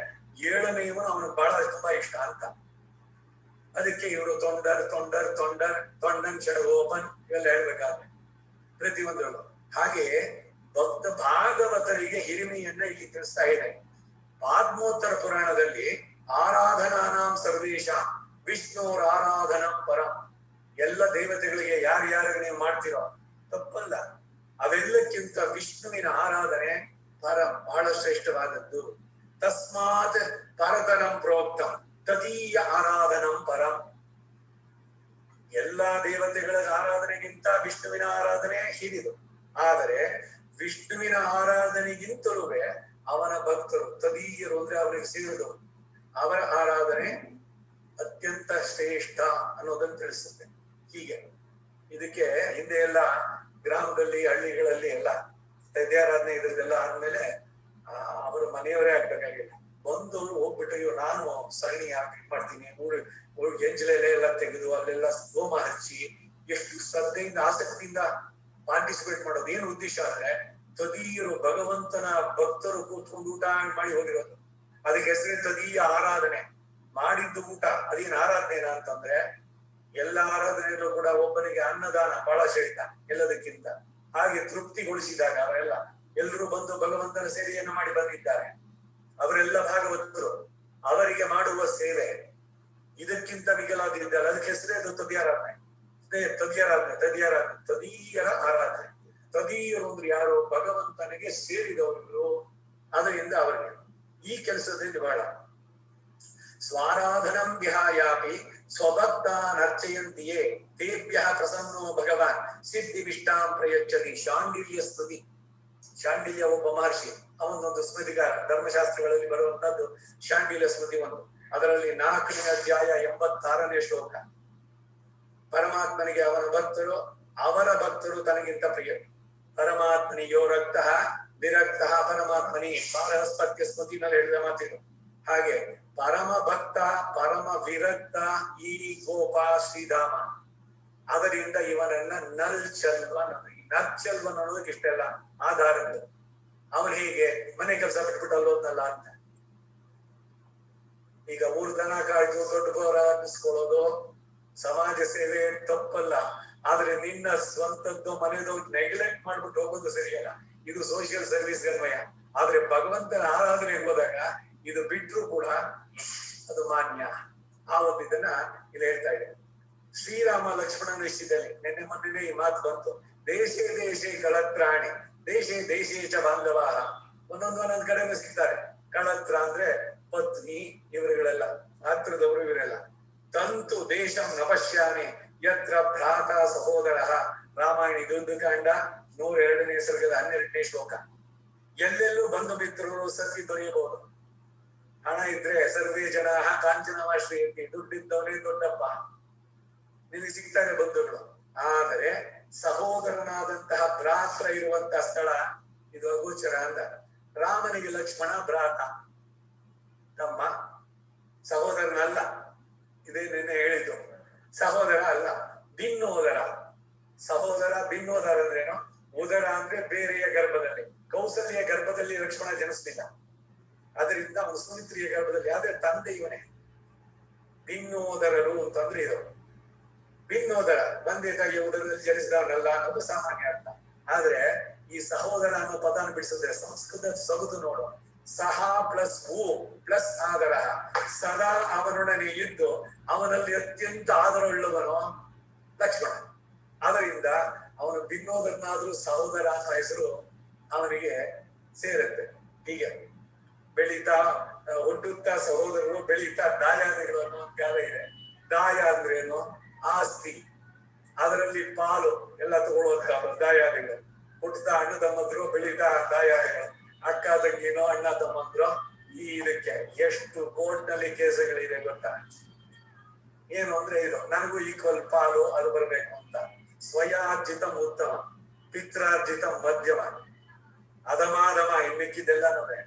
7ನೇವನು ಅವನಿಗೆ ಬಹಳ ತುಂಬಾ ಇಷ್ಟ ಅಂತ. ಅದಕ್ಕೆ ಇವರು ತೊಂಡನ್ ಶರಗೋಪನ್ ಇವೆಲ್ಲ ಹೇಳ್ಬೇಕಾದ್ರೆ ಪ್ರತಿಯೊಂದು. ಹಾಗೆ ಭಕ್ತ ಭಾಗವತರಿಗೆ ಹಿರಿಮೆಯನ್ನ ಇಲ್ಲಿ ತಿಳಿಸ್ತಾ ಇದೆ. ಪಾದ್ಮೋತ್ತರ ಪುರಾಣದಲ್ಲಿ ಆರಾಧನಾನಾಂ ಸರ್ವೇಶ ವಿಷ್ಣುರ ಆರಾಧನಂ ಪರಂ. ಎಲ್ಲ ದೇವತೆಗಳಿಗೆ ಯಾರ್ಯಾರಿಗೆ ನೀವು ಮಾಡ್ತೀರೋ ತಪ್ಪಲ್ಲ, ಅವೆಲ್ಲಕ್ಕಿಂತ ವಿಷ್ಣುವಿನ ಆರಾಧನೆ ಪರಂ, ಬಹಳ ಶ್ರೇಷ್ಠವಾದದ್ದು. ತಸ್ಮಾತ್ ಪರತರಂ ಪ್ರೋಕ್ತಂ ತದೀಯ ಆರಾಧನಂ ಪರಂ. ಎಲ್ಲಾ ದೇವತೆಗಳ ಆರಾಧನೆಗಿಂತ ವಿಷ್ಣುವಿನ ಆರಾಧನೆ ಹಿರಿದು. ಆದರೆ ವಿಷ್ಣುವಿನ ಆರಾಧನೆಗಿಂತಲೂ ಅವನ ಭಕ್ತರು ತದೀಯರು ಅಂದ್ರೆ ಅವರಿಗೆ ಸೇರಿದವರು, ಅವರ ಆರಾಧನೆ ಅತ್ಯಂತ ಶ್ರೇಷ್ಠ ಅನ್ನೋದನ್ನು ತಿಳಿಸುತ್ತೆ. ಹೀಗೆ ಇದಕ್ಕೆ ಹಿಂದೆ ಎಲ್ಲ ಗ್ರಾಮದಲ್ಲಿ ಹಳ್ಳಿಗಳಲ್ಲಿ ಎಲ್ಲ ತದ್ಯಾರಾಧನೆ ಇದ್ರದ್ದೆಲ್ಲ ಆದ್ಮೇಲೆ ಅವರು ಮನೆಯವರೇ ಆಗ್ಬೇಕಾಗಿಲ್ಲ, ಬಂದು ಹೋಗ್ಬಿಟ್ಟು ಇವ್ರು ನಾನು ಸಗಣಿ ಹಾಕಿ ಮಾಡ್ತೀನಿ, ಎಂಜಲೆಲೆ ಎಲ್ಲ ತೆಗೆದು ಅಲ್ಲೆಲ್ಲ ಹೋಮ ಹಚ್ಚಿ ಎಷ್ಟು ಶ್ರದ್ಧೆಯಿಂದ ಆಸಕ್ತಿಯಿಂದ ಪಾರ್ಟಿಸಿಪೇಟ್ ಮಾಡೋದು. ಏನು ಉದ್ದೇಶ ಅಂದ್ರೆ ತದೀಯರು ಭಗವಂತನ ಭಕ್ತರು ಕೂತ್ಕೊಂಡು ಊಟ ಮಾಡಿ ಹೋಗಿರೋದು. ಅದಕ್ಕೆ ಹೆಸರೇ ತದೀಯ ಆರಾಧನೆ. ಮಾಡಿದ್ದು ಊಟ ಅದೇನು ಆರಾಧನೆ ಅಂತಂದ್ರೆ ಎಲ್ಲ ಆರಾಧನೆಯಲ್ಲೂ ಕೂಡ ಒಬ್ಬನಿಗೆ ಅನ್ನದಾನ ಬಹಳ ಶ್ರೇಷ್ಠ ಎಲ್ಲದಕ್ಕಿಂತ. ಹಾಗೆ ತೃಪ್ತಿಗೊಳಿಸಿದಾಗ ಅವರೆಲ್ಲ ಎಲ್ಲರೂ ಬಂದು ಭಗವಂತನ ಸೇವೆಯನ್ನು ಮಾಡಿ ಬಂದಿದ್ದಾರೆ. ಅವರೆಲ್ಲ ಭಾಗವತರು, ಅವರಿಗೆ ಮಾಡುವ ಸೇವೆ ಇದಕ್ಕಿಂತ ಮಿಗಿಲಾಗಿದ್ದಾರೆ. ಅದಕ್ಕೆ ಹೆಸರೇ ಅದು ತದಿಯಾರಾಧನೆ. ತದೀಯರ ಆರಾಧನೆ. ತದೀಯರು ಅಂದ್ರೆ ಯಾರು? ಭಗವಂತನಿಗೆ ಸೇರಿದವರು. ಅದರಿಂದ ಅವರಿಗೆ ಈ ಕೆಲಸದಲ್ಲಿ ಬಹಳ ಸ್ವಾರಾಧನಂ ವಿಹಾಯಾಪಿ ಸ್ವಭಕ್ತಾನ್ ಅರ್ಚಯಂತಿಯೇ ತೇಭ್ಯಃ ಪ್ರಸನ್ನೋ ಭಗವಾನ್ ಸಿದ್ಧಿವಿಷ್ಟಾಂ ಪ್ರಯಚ್ಛತಿ. ಶಾಂಡಿಲ್ಯ ಸ್ತುತಿ. ಶಾಂಡಿಲ್ಯ ಒಬ್ಬ ಮಹರ್ಷಿ, ಅವನೊಂದು ಸ್ಮೃತಿಗಾರ. ಧರ್ಮಶಾಸ್ತ್ರಗಳಲ್ಲಿ ಬರುವಂತದ್ದು ಶಾಂಡಿಲ್ಯ ಸ್ಮೃತಿ ಒಂದು. ಅದರಲ್ಲಿ 4ನೇ ಅಧ್ಯಾಯ 86ನೇ ಶ್ಲೋಕ. ಪರಮಾತ್ಮನಿಗೆ ಅವರ ಭಕ್ತರು ತನಗಿಂತ ಪ್ರಿಯ. ಪರಮಾತ್ಮನಿಯೋ ರಕ್ತಃ ವಿರಕ್ತಃ ಪರಮಾತ್ಮನಿ ಪಾರಸ್ಪತ್ಯ ಸ್ಮೃತಿನಲ್ಲಿ ಹೇಳಿದ ಮಾತಿದು. ಹಾಗೆ ಪರಮ ಭಕ್ತ ಪರಮ ವಿರಕ್ತ ಈ ಗೋಪ ಶ್ರೀಧಾಮ. ಅದರಿಂದ ಇವನನ್ನ ನಲ್ ಚಲ್ವನ್ ಅನ್ನೋದಕ್ಕೆ ಇಷ್ಟೆಲ್ಲ ಆಧಾರಗಳು. ಅವನು ಹೀಗೆ ಮನೆ ಕೆಲಸ ಬಿಟ್ಬಿಟ್ಟು ಅಲ್ಲೋದ್ನಲ್ಲ ಅಂತ. ಈಗ ಊರ್ ದನ ಕಾಯ್ದು ದೊಡ್ಡ ಗೋರ ಅನ್ನಿಸ್ಕೊಳ್ಳೋದು ಸಮಾಜ ಸೇವೆ ತಪ್ಪಲ್ಲ. ಆದ್ರೆ ನಿನ್ನ ಸ್ವಂತದ್ದು ಮನೆದು ನೆಗ್ಲೆಕ್ಟ್ ಮಾಡ್ಬಿಟ್ಟು ಹೋಗೋದು ಸರಿಯಲ್ಲ. ಇದು ಸೋಷಿಯಲ್ ಸರ್ವಿಸ್ ಗನ್ಮಯ. ಆದ್ರೆ ಭಗವಂತನ ಆರಾಧನೆ ಹೋದಾಗ ಇದು ಬಿಟ್ರು ಕೂಡ ಅದು ಮಾನ್ಯ. ಆ ಒಂದು ಇದನ್ನ ಇಲ್ಲಿ ಹೇಳ್ತಾ ಇದೆ. ಶ್ರೀರಾಮ ಲಕ್ಷ್ಮಣನ ವಿಷಯದಲ್ಲಿ ನಿನ್ನೆ ಮೊನ್ನೆ ಈ ಮಾತು ಬಂತು. ದೇಶೇ ದೇಶೇ ಕಳತ್ರಾಣಿ ದೇಶೇ ದೇಶೇ ಚ ಬಾಂಧವ. ಒಂದೊಂದ್ ಕಡೆನೂ ಸಿಗ್ತಾರೆ. ಕಳತ್ರ ಅಂದ್ರೆ ಪತ್ನಿ, ಇವರುಗಳೆಲ್ಲ ಹತ್ರದವರು, ಇವರೆಲ್ಲ. ತಂತು ದೇಶಂ ನಪಶ್ಯಾಮಿ ಯತ್ರ ಭ್ರಾತ ಸಹೋದರ. ರಾಮಾಯಣ ಇದೊಂದು ಕಾಂಡ 102ನೇ ಸರ್ಗದ 12ನೇ ಶ್ಲೋಕ. ಎಲ್ಲೆಲ್ಲೂ ಬಂಧು ಮಿತ್ರರು ಸತಿ ದೊರೆಯಬಹುದು. ಹಣ ಇದ್ರೆ ಸರ್ವೇ ಜನ ಕಾಂಚನವಾಶ್ರಯಂತಿ. ದುಡ್ಡಿದ್ದವನೇ ದೊಡ್ಡಪ್ಪ, ನಿನಗೆ ಸಿಗ್ತಾರೆ ಬಂಧುಗಳು. ಆದರೆ ಸಹೋದರನಾದಂತಹ ಭ್ರಾತ್ರ ಇರುವಂತಹ ಸ್ಥಳ ಇದು ಅಗೋಚರ ಅಂದ. ರಾಮನಿಗೆ ಲಕ್ಷ್ಮಣ ಭ್ರಾತ, ತಮ್ಮ, ಸಹೋದರನಲ್ಲ. ಇದೇ ನಿನ್ನೆ ಹೇಳಿದ್ದು. ಸಹೋದರ ಅಲ್ಲ, ಭಿನ್ನೋದರ. ಸಹೋದರ ಭಿನ್ನೋದರ ಅಂದ್ರೇನು? ಉದರ ಅಂದ್ರೆ ಬೇರೆಯ ಗರ್ಭದಲ್ಲಿ. ಕೌಸಲ್ಯ ಗರ್ಭದಲ್ಲಿ ಲಕ್ಷ್ಮಣ ಜನಿಸ್ತಿಲ್ಲ, ಅದರಿಂದ ಅವನು ಸುಮಿತ್ರಿಯ ಗರ್ಭದಲ್ಲಿ. ಆದ್ರೆ ತಂದೆ ಇವನೇ. ಭಿನ್ನೋದರರು ಅಂತಂದ್ರೆ ಇದು. ಭಿನ್ನೋದರ ತಂದೆ ತಾಯಿಯ ಉದರದಲ್ಲಿ ಜನಿಸಿದವನಲ್ಲ ಅನ್ನೋದು ಸಾಮಾನ್ಯ ಅರ್ಥ. ಆದ್ರೆ ಈ ಸಹೋದರ ಅನ್ನೋ ಪದಾನ ಬಿಡಿಸಿದ್ರೆ ಸಂಸ್ಕೃತ ಸೊಗದು ನೋಡು. ಸಹ ಪ್ಲಸ್ ಹೂ ಪ್ಲಸ್ ಆದರ. ಸದಾ ಅವನೊಡನೆ ಇದ್ದು ಅವನಲ್ಲಿ ಅತ್ಯಂತ ಆದರವುಳ್ಳವನು ಲಕ್ಷ್ಮಣ. ಆದ್ದರಿಂದ ಅವನು ಭಿನ್ನೋದರನಾದ್ರೂ ಸಹೋದರ ಅನ್ನೋ ಹೆಸರು ಅವನಿಗೆ ಸೇರುತ್ತೆ. ಹೀಗೆ ಬೆಳೀತಾ ಹುಟ್ಟುತ್ತಾ ಸಹೋದರರು, ಬೆಳೀತಾ ದಾಯಾದಿಗಳು ಅನ್ನೋ ಕಾಲ ಇದೆ. ದಾಯ ಅಂದ್ರೇನು? ಆಸ್ತಿ, ಅದರಲ್ಲಿ ಪಾಲು ಎಲ್ಲ ತಗೊಳ್ಳುವಂತ ದಾಯಾದಿಗಳು. ಹುಟ್ಟುತ್ತಾ ಅಣ್ಣ ತಮ್ಮಂದ್ರು, ಬೆಳೀತಾ ದಾಯಾದಿಗಳು. ಅಕ್ಕ ತಂಗಿನೋ ಅಣ್ಣ ತಮ್ಮಂದ್ರು. ಈ ಇದಕ್ಕೆ ಎಷ್ಟು ಕೋರ್ಟ್ನಲ್ಲಿ ಕೇಸುಗಳಿದೆ ಗೊತ್ತಾ? ಏನು ಅಂದ್ರೆ ಇದು ನನಗೂ ಈಕ್ವಲ್ ಪಾಲು ಅದು ಬರ್ಬೇಕು ಅಂತ. ಸ್ವಯಾರ್ಜಿತ ಉತ್ತಮ, ಪಿತ್ರಾರ್ಜಿತ ಮಧ್ಯಮ, ಅಧಮಾಧಮ ಇನ್ನಿಕ್ಕಿದ್ದೆಲ್ಲ ನೋಡ್ರೆ.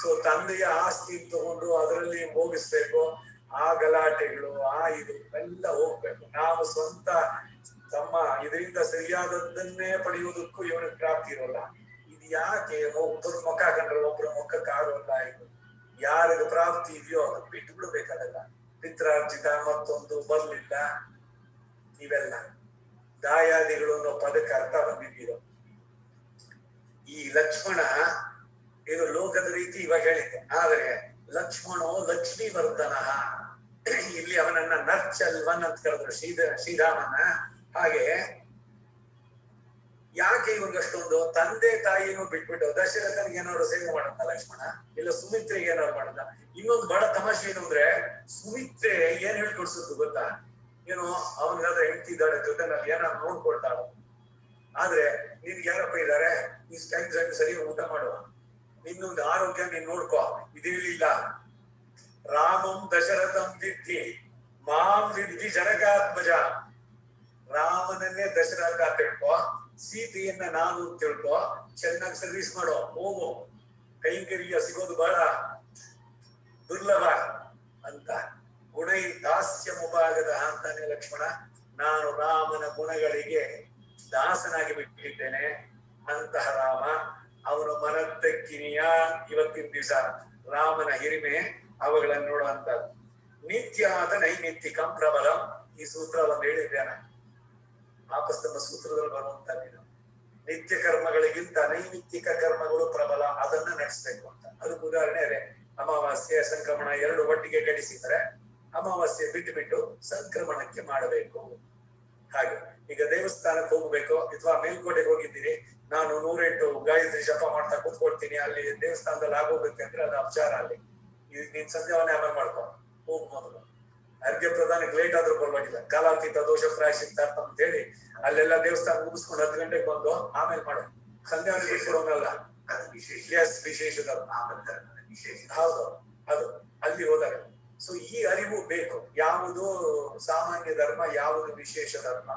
ಸೊ ತಂದೆಯ ಆಸ್ತಿ ತಗೊಂಡು ಅದರಲ್ಲಿ ಹೋಗಿಸ್ಬೇಕು. ಆ ಗಲಾಟೆಗಳು, ಆ ಇದು ಎಲ್ಲ ಹೋಗ್ಬೇಕು. ನಾವು ಸ್ವಂತ ತಮ್ಮ ಇದರಿಂದ ಸರಿಯಾದದ್ದನ್ನೇ ಪಡೆಯುವುದಕ್ಕೂ ಇವನಿಗೆ ಪ್ರಾಪ್ತಿ ಇರೋಲ್ಲ. ಇದು ಯಾಕೆ? ಒಬ್ಬರು ಮುಖ ಕಂಡ್ರೆ ಒಬ್ರು ಮುಖಕ್ಕೆ ಆರೋಲ್ಲ. ಇದು ಯಾರಿಗ ಪ್ರಾಪ್ತಿ ಇದೆಯೋ ಅದಕ್ಕೆ ಬಿಟ್ಟು ಬಿಡ್ಬೇಕಾಗಲ್ಲ. ಪಿತ್ರಾರ್ಜಿತ ಮತ್ತೊಂದು ಬರ್ಲಿಲ್ಲ, ಇವೆಲ್ಲ ದಾಯಾದಿಗಳು ಅನ್ನೋ ಪದಕ್ಕೆ ಅರ್ಥ ಬಂದಿದ್ದೀರೋ. ಈ ಲಕ್ಷ್ಮಣ ಇದು ಲೋಕದ ರೀತಿ ಇವಾಗ ಹೇಳಿದ್ದೆ. ಆದ್ರೆ ಲಕ್ಷ್ಮಣೋ ಲಕ್ಷ್ಮೀ ವರ್ಧನ. ಇಲ್ಲಿ ಅವನನ್ನ ನರ್ಚಲ್ವನ್ ಅಂತ ಕರೆದ್ರು ಶ್ರೀರಾಮನ. ಹಾಗೆ ಯಾಕೆ ಇವ್ರಿಗಷ್ಟೊಂದು? ತಂದೆ ತಾಯಿನೂ ಬಿಟ್ಬಿಟ್ಟು ದಶರಥನಿಗೆ ಏನಾದ್ರು ಸೇವೆ ಮಾಡುತ್ತ ಲಕ್ಷ್ಮಣ, ಇಲ್ಲ ಸುಮಿತ್ರೆಗೆ ಏನಾದ್ರು ಮಾಡುತ್ತ. ಇನ್ನೊಂದು ಬಹಳ ತಮಾಷೆ ಏನು ಅಂದ್ರೆ, ಸುಮಿತ್ರೆ ಏನ್ ಹೇಳ್ಕೊಡ್ಸುದು ಗೊತ್ತಾ? ಏನೋ ಅವನಿಗಾದ್ರೆ ಹೆಂಡತಿ ಇದ್ದಾಳೆ, ಜೊತೆ ನಾನು ಏನಾದ್ರು ನೋಡ್ಕೊಳ್ತಾಳ. ಆದ್ರೆ ನಿನ್ಗೆ ಯಾರಪ್ಪ ಇದ್ದಾರೆ, ಈ ಟೈಮ್ ಸರಿ ಊಟ ಮಾಡುವ, ನಿನ್ನೊಂದು ಆರೋಗ್ಯ ನೀನ್ ನೋಡ್ಕೋ. ಇದಿರ್ಲಿಲ್ಲ. ರಾಮಂ ದಶರಥಂ ವಿದ್ಧಿ ಮಾಂ ವಿದ್ಧಿ ಜನಕಾತ್ಮಜ. ರಾಮನನ್ನೇ ದಶರಥ ತಿಳ್ಕೊ, ಸೀತೆಯನ್ನ ನಾನು ತಿಳ್ಕೊ, ಚೆನ್ನಾಗಿ ಸರ್ವಿಸ್ ಮಾಡೋ, ಹೋಗು. ಕೈಂಕರ್ಯ ಸಿಗೋದು ಬಹಳ ದುರ್ಲಭ ಅಂತ. ಗುಣೈ ದಾಸ್ಯ ಮುಭಾಗದ ಅಂತಾನೆ ಲಕ್ಷ್ಮಣ. ನಾನು ರಾಮನ ಗುಣಗಳಿಗೆ ದಾಸನಾಗಿ ಬಿಟ್ಟಿದ್ದೇನೆ ಅಂತಹ ರಾಮ. ಅವನು ಮನತ್ತಕ್ಕಿನಿಯ. ಇವತ್ತಿನ ದಿವಸ ರಾಮನ ಹಿರಿಮೆ ಅವುಗಳನ್ನು ನೋಡುವಂತದ್ದು. ನಿತ್ಯಾದ ನೈಮಿತ್ತಿಕಂ ಪ್ರಬಲಂ. ಈ ಸೂತ್ರ ಒಂದು ಹೇಳಿದ್ದೇನೆ, ಆಪಸ್ತಂಭ ಸೂತ್ರದಲ್ಲಿ ಬರುವಂತದ್ದು. ನಿತ್ಯ ಕರ್ಮಗಳಿಗಿಂತ ನೈಮಿತ್ತಿಕ ಕರ್ಮಗಳು ಪ್ರಬಲ, ಅದನ್ನ ನಡೆಸ್ಬೇಕು ಅಂತ. ಅದಕ್ಕೆ ಉದಾಹರಣೆ ಅದೇ. ಅಮಾವಾಸ್ಯೆ ಸಂಕ್ರಮಣ ಎರಡು ಒಟ್ಟಿಗೆ ಗಳಿಸಿದರೆ ಅಮಾವಾಸ್ಯೆ ಬಿಟ್ಟು ಬಿಟ್ಟು ಸಂಕ್ರಮಣಕ್ಕೆ ಮಾಡಬೇಕು. ಹಾಗೆ ಈಗ ದೇವಸ್ಥಾನಕ್ಕೆ ಹೋಗ್ಬೇಕು ಅಥವಾ ಮೇಲ್ಕೋಟೆಗೆ ಹೋಗಿದ್ದೀರಿ, ನಾನು 108 ಗಾಯತ್ರಿ ಜಪ ಮಾಡ್ತಾ ಕೂತ್ಕೊಳ್ತೀನಿ, ಅಲ್ಲಿ ದೇವಸ್ಥಾನದಲ್ಲಿ ಆಗೋಗುತ್ತೆ ಅಂದ್ರೆ ಅದು ಅಪಚಾರ. ಅಲ್ಲಿ ಈಗ ನೀನ್ ಸಂಧ್ಯಾವನೆ ಆಮೇಲೆ ಮಾಡ್ಕೊ, ಹೋಗ್ ಮೊದಲು. ಅರ್ಘ್ಯ ಪ್ರದಾನಕ್ಕೆ ಲೇಟ್ ಆದ್ರೂ ಪರವಾಗಿಲ್ಲ, ಕಾಲಾತೀತ ದೋಷ ಪ್ರಾಯಶ್ಚಿತ್ತ ಅಂತ ಹೇಳಿ ಅಲ್ಲೆಲ್ಲ ದೇವಸ್ಥಾನ ಮುಗಿಸ್ಕೊಂಡು 10 ಗಂಟೆಗೆ ಬಂದು ಆಮೇಲೆ ಮಾಡು. ಸಂಧ್ಯಾವನೆ ಬಿಟ್ಕೊಡೋನಲ್ಲ, ವಿಶೇಷ ಧರ್ಮ. ಹೌದು, ಅದು ಅಲ್ಲಿ ಹೋದಾಗ. ಸೊ ಈ ಅರಿವು ಬೇಕು, ಯಾವುದು ಸಾಮಾನ್ಯ ಧರ್ಮ, ಯಾವುದು ವಿಶೇಷ ಧರ್ಮ.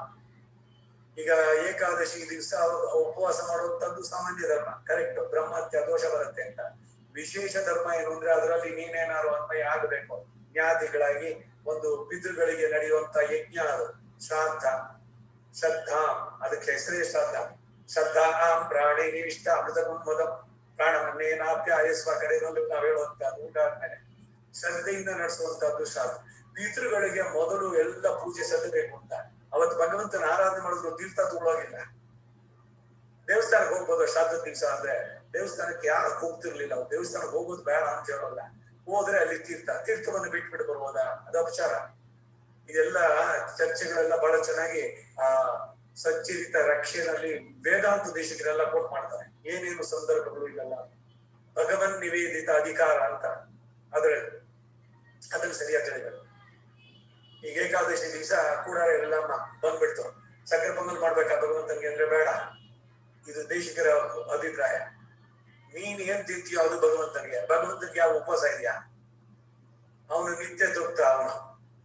ಈಗ ಏಕಾದಶಿ ದಿವಸ ಉಪವಾಸ ಮಾಡುವಂತದ್ದು ಸಾಮಾನ್ಯ ಧರ್ಮ, ಕರೆಕ್ಟ್. ಬ್ರಹ್ಮತ್ಯ ದೋಷ ಬರುತ್ತೆ ಅಂತ. ವಿಶೇಷ ಧರ್ಮ ಏನು ಅಂದ್ರೆ ಅದರಲ್ಲಿ ನೀನೇನಾದ್ರು ಅನ್ವಯ ಆಗಬೇಕು. ಜ್ಞಾತಿಗಳಾಗಿ ಒಂದು ಪಿತೃಗಳಿಗೆ ನಡೆಯುವಂತ ಯಜ್ಞ, ಅದು ಶ್ರಾದ್ದ. ಶ್ರದ್ಧಾ, ಅದಕ್ಕೆ ಹೆಸರೇ ಶ್ರಾದ್ದ. ಶ್ರದ್ಧಾ ಪ್ರಾಣಿ ನಿವಿಷ್ಟ ಅಮೃತ ಗುಣಮದ ಪ್ರಾಣವನ್ನೇನಾಪ್ಯ ಆಯಸ್ವ ಕಡೆಯಲ್ಲಿ ನಾವು ಹೇಳುವಂತದ್ದು. ಊಟ ಆದ್ಮೇಲೆ ಶ್ರದ್ಧೆಯಿಂದ ನಡೆಸುವಂತದ್ದು ಶ್ರಾದ್ದ. ಪಿತೃಗಳಿಗೆ ಮೊದಲು ಎಲ್ಲ ಪೂಜೆ ಸಲ್ಲಬೇಕು ಅಂತ. ಅವತ್ತು ಭಗವಂತನ ಆರಾಧನೆ ಮಾಡಿದ್ರು ತೀರ್ಥ ತಗೊಳ್ಳೋಗಿಲ್ಲ. ದೇವಸ್ಥಾನಕ್ಕೆ ಹೋಗ್ಬೋದು ಶ್ರಾದ್ದ ದಿವಸ ಅಂದ್ರೆ. ದೇವಸ್ಥಾನಕ್ಕೆ ಯಾರು ಹೋಗ್ತಿರ್ಲಿಲ್ಲ, ಅವ್ರು ದೇವಸ್ಥಾನಕ್ಕೆ ಹೋಗೋದು ಬೇಡ ಅಂತ ಹೇಳೋಲ್ಲ. ಹೋದ್ರೆ ಅಲ್ಲಿ ತೀರ್ಥವನ್ನು ಬಿಟ್ಬಿಟ್ಟು ಬರ್ಬೋದಾ? ಅದು ಅಪಚಾರ. ಇದೆಲ್ಲ ಚರ್ಚೆಗಳೆಲ್ಲ ಬಹಳ ಚೆನ್ನಾಗಿ ಆ ಸಚ್ಚರಿತ ರಕ್ಷೆನಲ್ಲಿ ವೇದಾಂತ ದೇಶಗಳೆಲ್ಲ ಕೋಟ್ ಮಾಡ್ತಾರೆ. ಏನೇನು ಸಂದರ್ಭಗಳು ಇದೆಲ್ಲ ಭಗವನ್ ನಿವೇದಿತ ಅಧಿಕಾರ ಅಂತ ಅದ್ರಲ್ಲಿ ಅದನ್ನು ಸರಿಯಾಗಿ ಹೇಳಿದ್ದಾರೆ. ಈಗ ಏಕಾದಶಿ ದಿವಸ ಕೂಡ ಎಲ್ಲ ಬಂದ್ಬಿಡ್ತು, ಸಕ್ಕರೆ ಪೊಂಗಲ್ ಮಾಡ್ಬೇಕಾ ಭಗವಂತನಿಗೆ ಅಂದ್ರೆ ಬೇಡ, ಇದು ದೇಶಿಕರ ಅಭಿಪ್ರಾಯ. ನೀನ್ ಏನ್ ತಿಂತೀಯೋ ಅದು ಭಗವಂತನಿಗೆ. ಭಗವಂತನಿಗೆ ಯಾವ ಉಪವಾಸ ಇದೆಯಾ? ಅವನು ನಿತ್ಯ ತೃಪ್ತ.